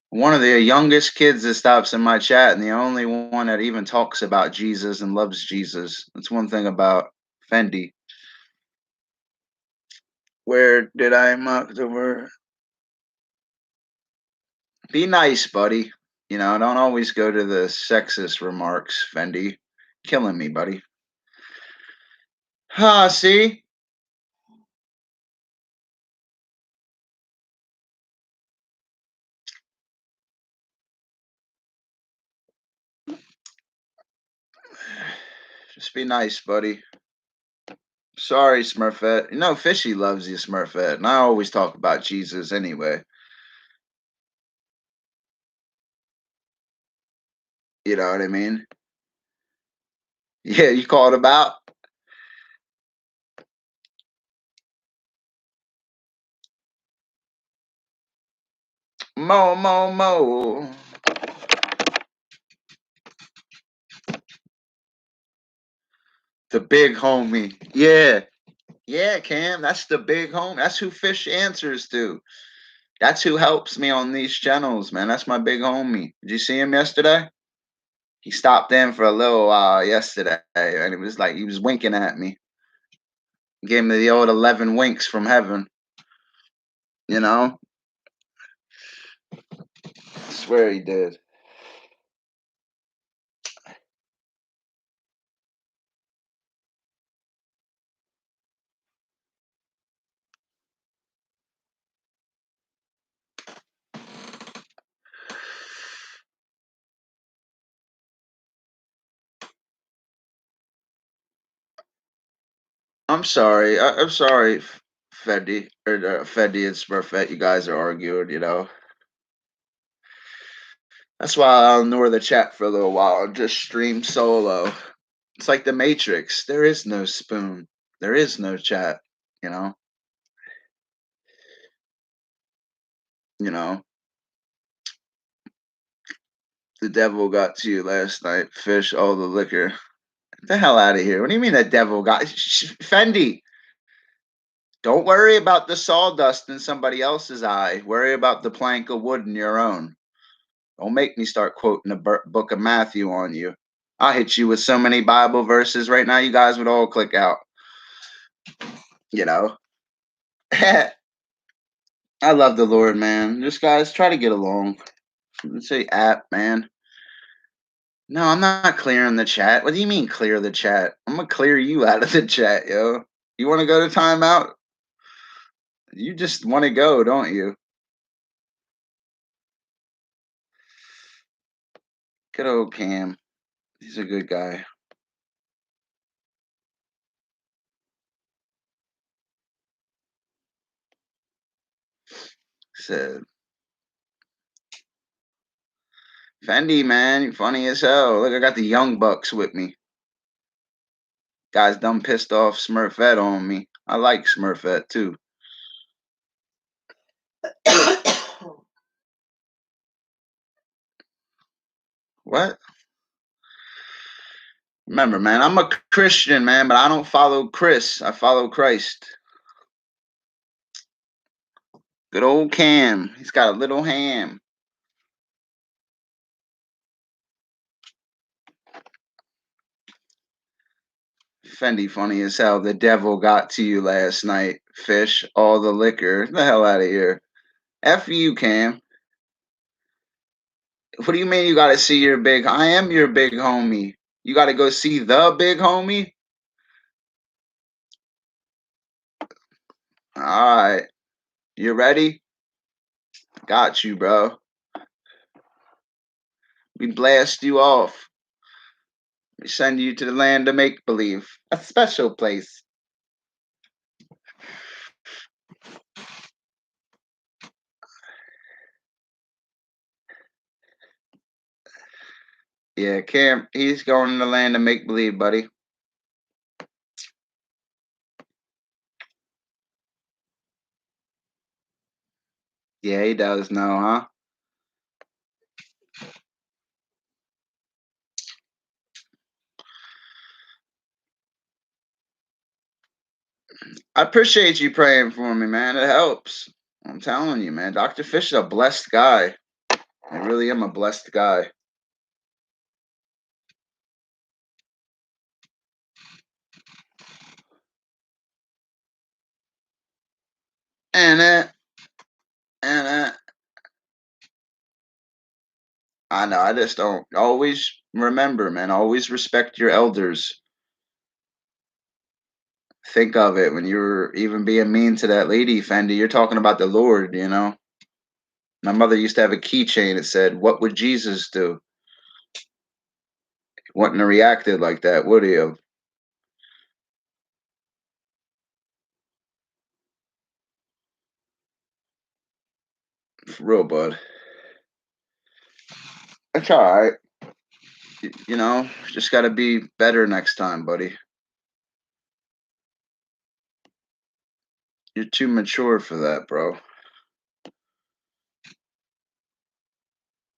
One of the youngest kids that stops in my chat, and the only one that even talks about Jesus and loves Jesus. That's one thing about Fendi. Where did I mark the word? Be nice, buddy. You know, don't always go to the sexist remarks, Fendi. Killing me, buddy. See? Just be nice, buddy. Sorry, Smurfette. You know, Fishy loves you, Smurfette. And I always talk about Jesus anyway. You know what I mean? Yeah, you called him out? Mo, mo, mo. The big homie. Yeah. Yeah, Cam. That's the big homie. That's who Fish answers to. That's who helps me on these channels, man. That's my big homie. Did you see him yesterday? He stopped in for a little while yesterday, and it was like he was winking at me. Gave me the old 11 winks from heaven. You know? I swear he did. I'm sorry. I'm sorry, Fendi or Fendi and Smurfette. You guys are arguing. You know. That's why I'll ignore the chat for a little while and just stream solo. It's like the Matrix. There is no spoon. There is no chat. You know. You know. The devil got to you last night. Fish all the liquor. Get the hell out of here. What do you mean the devil got Fendi? Don't worry about the sawdust in somebody else's eye. Worry about the plank of wood in your own. Don't make me start quoting the book of Matthew on you. I'll hit you with so many Bible verses right now, you guys would all click out. You know? I love the Lord, man. Just guys, try to get along. Let's say app, man. No, I'm not clearing the chat. What do you mean clear the chat? I'm gonna clear you out of the chat, yo. You want to go to timeout? You just want to go, don't you? Good old Cam. He's a good guy. Said Fendi, man, you funny as hell. Look, I got the Young Bucks with me. Guys done pissed off Smurfette on me. I like Smurfette too. What? Remember, man, I'm a Christian, man, but I don't follow Chris. I follow Christ. Good old Cam. He's got a little ham. Fendi, funny as hell. The devil got to you last night. Fish, all the liquor. Get the hell out of here. F you, Cam. What do you mean you got to see your big? I am your big homie. You got to go see the big homie? All right. You ready? Got you, bro. We blast you off. We send you to the land of make-believe. A special place. Yeah, Cam, he's going to the land of make-believe, buddy. Yeah, he does know, huh? I appreciate you praying for me, man. It helps. I'm telling you, man. Dr. Fish is a blessed guy. I really am a blessed guy. And I know. I just don't always remember, man. Always respect your elders. Think of it when you're even being mean to that lady, Fendi. You're talking about the Lord, you know. My mother used to have a keychain that said, "What would Jesus do?" Wouldn't have reacted like that, would he have? For real, bud. That's all right. You know, just got to be better next time, buddy. You're too mature for that, bro.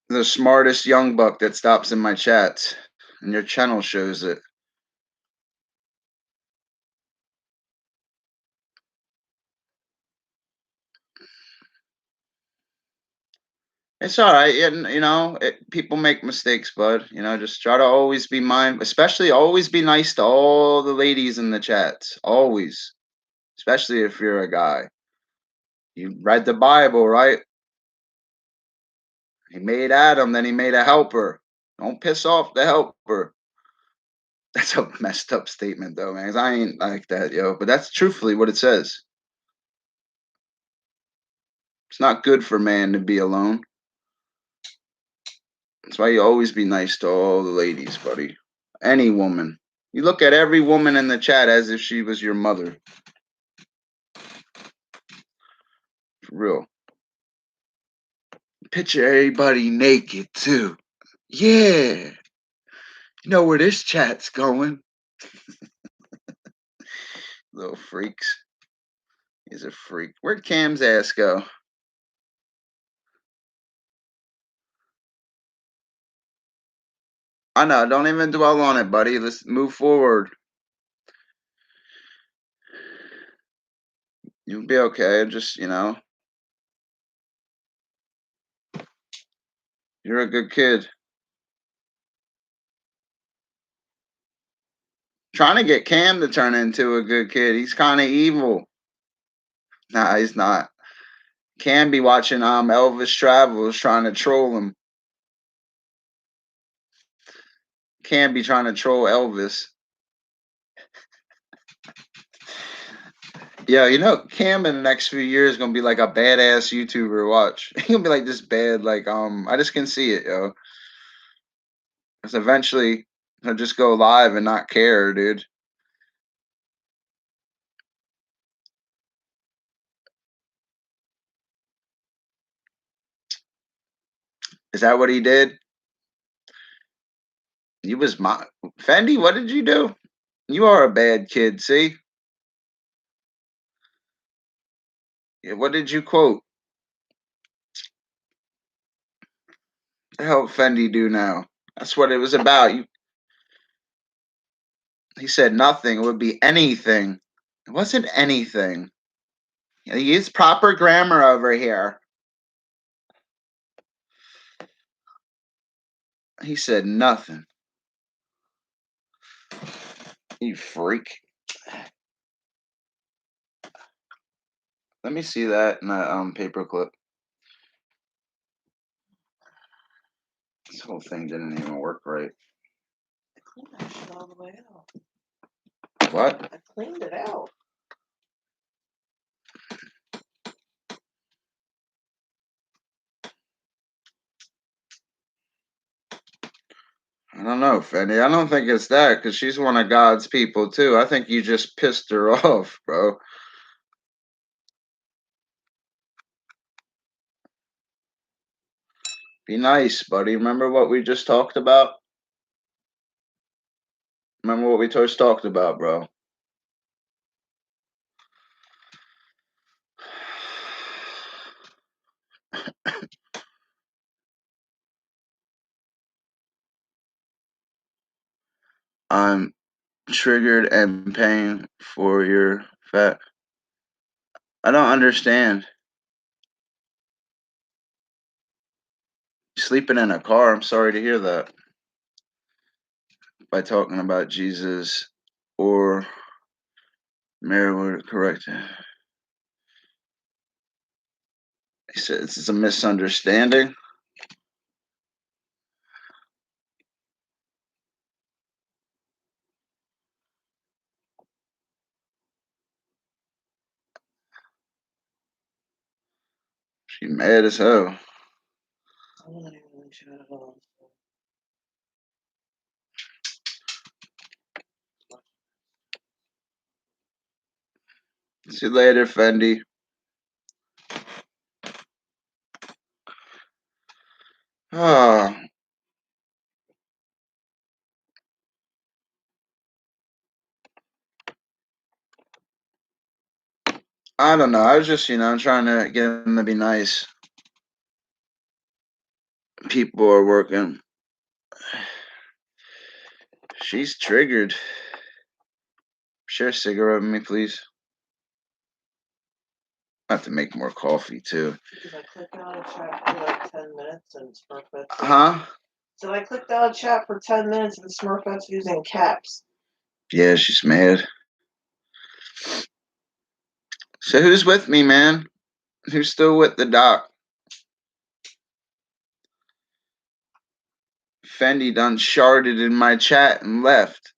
The smartest young buck that stops in my chats, and your channel shows it. It's all right, and you know, people make mistakes, bud. You know, just try to always be mindful. Especially, always be nice to all the ladies in the chats. Always, especially if you're a guy. You read the Bible, right? He made Adam, then he made a helper. Don't piss off the helper. That's a messed up statement, though, man. 'Cause I ain't like that, yo. But that's truthfully what it says. It's not good for man to be alone. That's why you always be nice to all the ladies, buddy. Any woman. You look at every woman in the chat as if she was your mother. For real. Picture everybody naked, too. Yeah. You know where this chat's going. Little freaks. He's a freak. Where'd Cam's ass go? I know. Don't even dwell on it, buddy. Let's move forward. You'll be okay. Just, you know. You're a good kid. Trying to get Cam to turn into a good kid. He's kind of evil. Nah, he's not. Cam be watching Elvis Travels trying to troll him. Cam be trying to troll Elvis. Yeah, you know, Cam in the next few years is gonna be like a badass YouTuber. Watch. He's gonna be like this bad, like I just can see it, yo. Because eventually he'll just go live and not care, dude. Is that what he did? You was my Fendi. What did you do? You are a bad kid. See, yeah, what did you quote? The hell Fendi do now? That's what it was about. He said nothing. It would be anything. It wasn't anything. He used proper grammar over here. He said nothing. You freak. Let me see that in that paperclip. This whole thing didn't even work right. I cleaned that shit all the way out. What? I cleaned it out. I don't know, Fendi. I don't think it's that because she's one of God's people too. I think you just pissed her off, bro. Be nice, buddy. Remember what we just talked about? Remember what we just talked about, bro? I'm triggered and paying for your fat. I don't understand. Sleeping in a car. I'm sorry to hear that. By talking about Jesus or Mary would correct it. He said it's a misunderstanding. She mad as hell. I'm not even really sure at all. See you later, Fendi. Oh, I don't know. I was just, trying to get him to be nice. People are working. She's triggered. Share a cigarette with me, please. I have to make more coffee too. Because I clicked on a chat for like 10 minutes and Smurfette's. Huh? So I clicked on a chat for 10 minutes and Smurfette's using caps. Yeah, she's mad. So who's with me, man? Who's still with the doc? Fendi done sharded in my chat and left.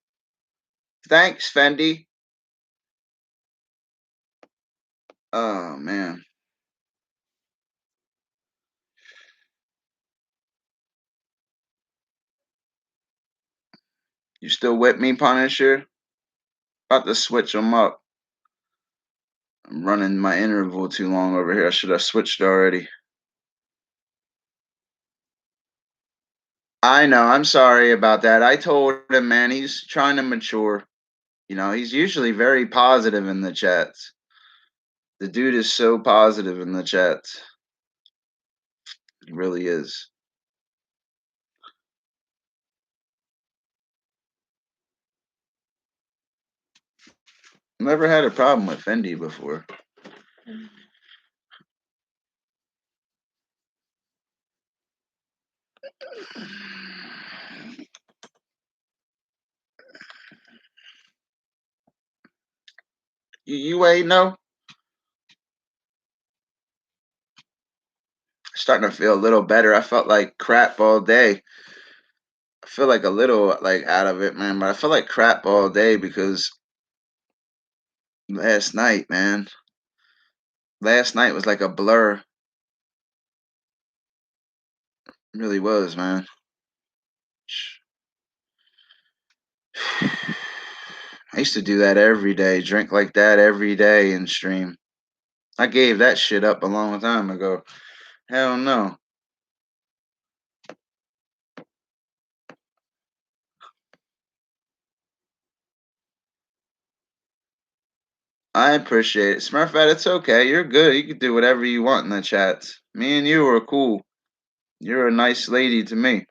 Thanks, Fendi. Oh, man. You still with me, Punisher? About to switch them up. I'm running my interval too long over here. I should have switched already. I know. I'm sorry about that. I told him, man, he's trying to mature. He's usually very positive in the chats. The dude is so positive in the chats. He really is. Never had a problem with Fendi before. You ain't know? Starting to feel a little better. I felt like crap all day. I feel like a little like out of it, man, but I feel like crap all day because last night, man. Last night was like a blur. It really was, man. I used to do that every day, drink like that every day and stream. I gave that shit up a long time ago. Hell no. I appreciate it. Smurfette, it's okay. You're good. You can do whatever you want in the chats. Me and you are cool. You're a nice lady to me.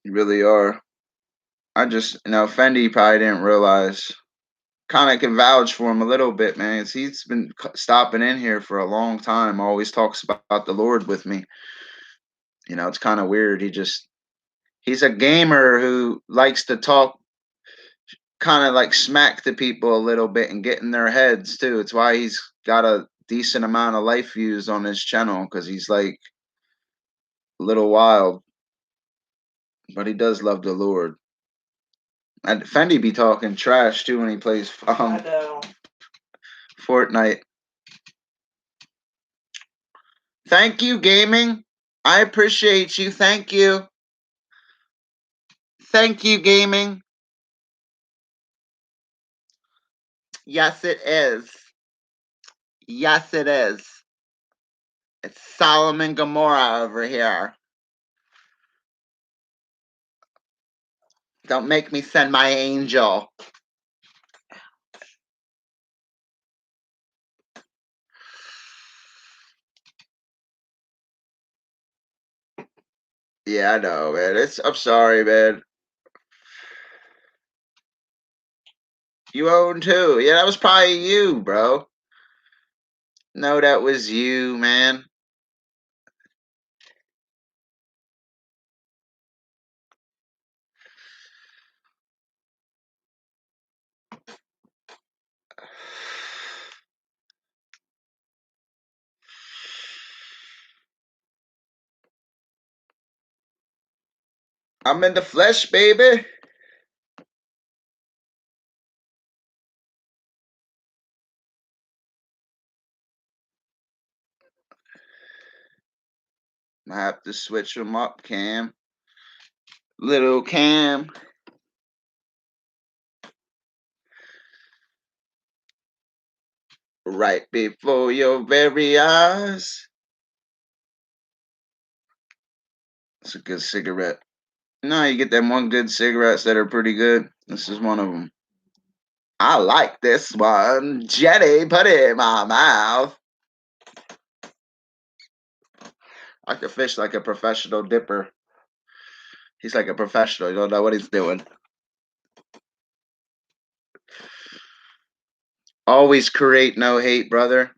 You really are. I just, Fendi probably didn't realize. Kind of can vouch for him a little bit, man. He's been stopping in here for a long time. Always talks about the Lord with me. It's kind of weird. He's a gamer who likes to talk kind of like smack to people a little bit and get in their heads too. It's why he's got a decent amount of life views on his channel, because he's like a little wild, but he does love the Lord. And Fendi be talking trash too when he plays Fortnite. Thank you, gaming. I appreciate you. Thank you. Thank you, gaming. Yes, it is. Yes, it is. It's Solomon Gomorrah over here. Don't make me send my angel. Yeah, I know, man. I'm sorry, man. You own too. Yeah, that was probably you, bro. No, that was you, man. I'm in the flesh, baby. I have to switch them up, Cam. Little Cam. Right before your very eyes. It's a good cigarette. No, you get them one good cigarettes that are pretty good. This is one of them. I like this one. Jenny, put it in my mouth. I could fish like a professional dipper. He's like a professional. You don't know what he's doing. Always create, no hate, brother.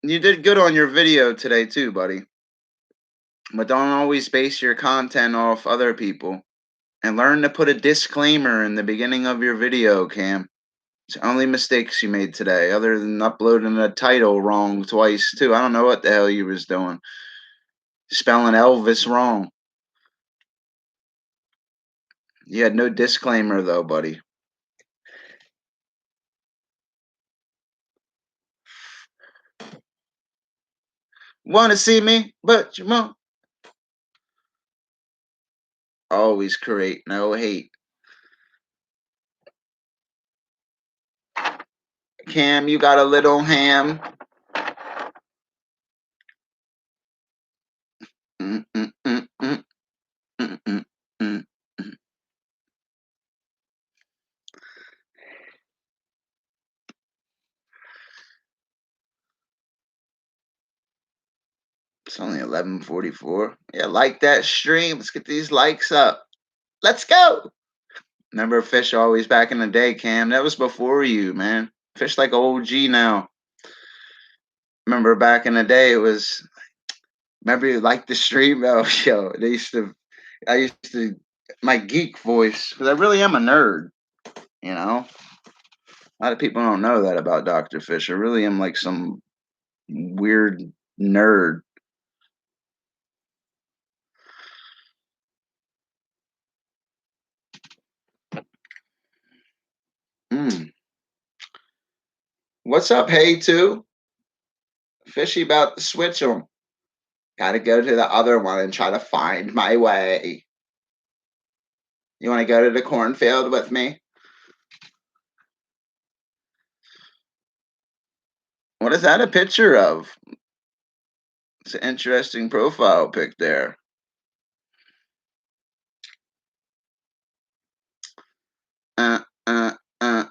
You did good on your video today too, buddy. But don't always base your content off other people. And learn to put a disclaimer in the beginning of your video, Cam. It's the only mistakes you made today, other than uploading the title wrong twice too. I don't know what the hell you was doing. Spelling Elvis wrong. You had no disclaimer though, buddy. Want to see me, but you won't. Always create, no hate. Cam, you got a little ham. Mm, mm, mm, mm, mm, mm, mm. It's only 11:44. Yeah, like that stream. Let's get these likes up. Let's go. Remember Fish always back in the day, Cam? That was before you, man. Fish like OG now. Remember back in the day, it was. Remember you like the stream? Oh, yo, I used to, my geek voice, because I really am a nerd, you know? A lot of people don't know that about Dr. Fish. I really am like some weird nerd. Mm. What's up, Hey Two? Fishy about to switch them. Gotta go to the other one and try to find my way. You want to go to the cornfield with me? What is that a picture of? It's an interesting profile pic there. Uh, uh, uh.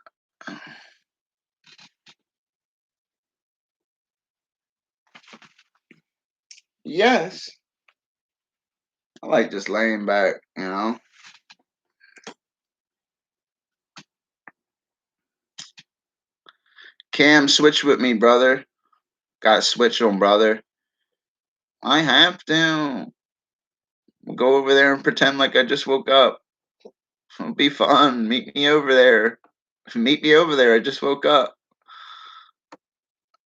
Yes. I like just laying back, you know. Cam, switch with me, brother. Got to switch on, brother. I have to. We'll go over there and pretend like I just woke up. It'll be fun. Meet me over there. Meet me over there. I just woke up.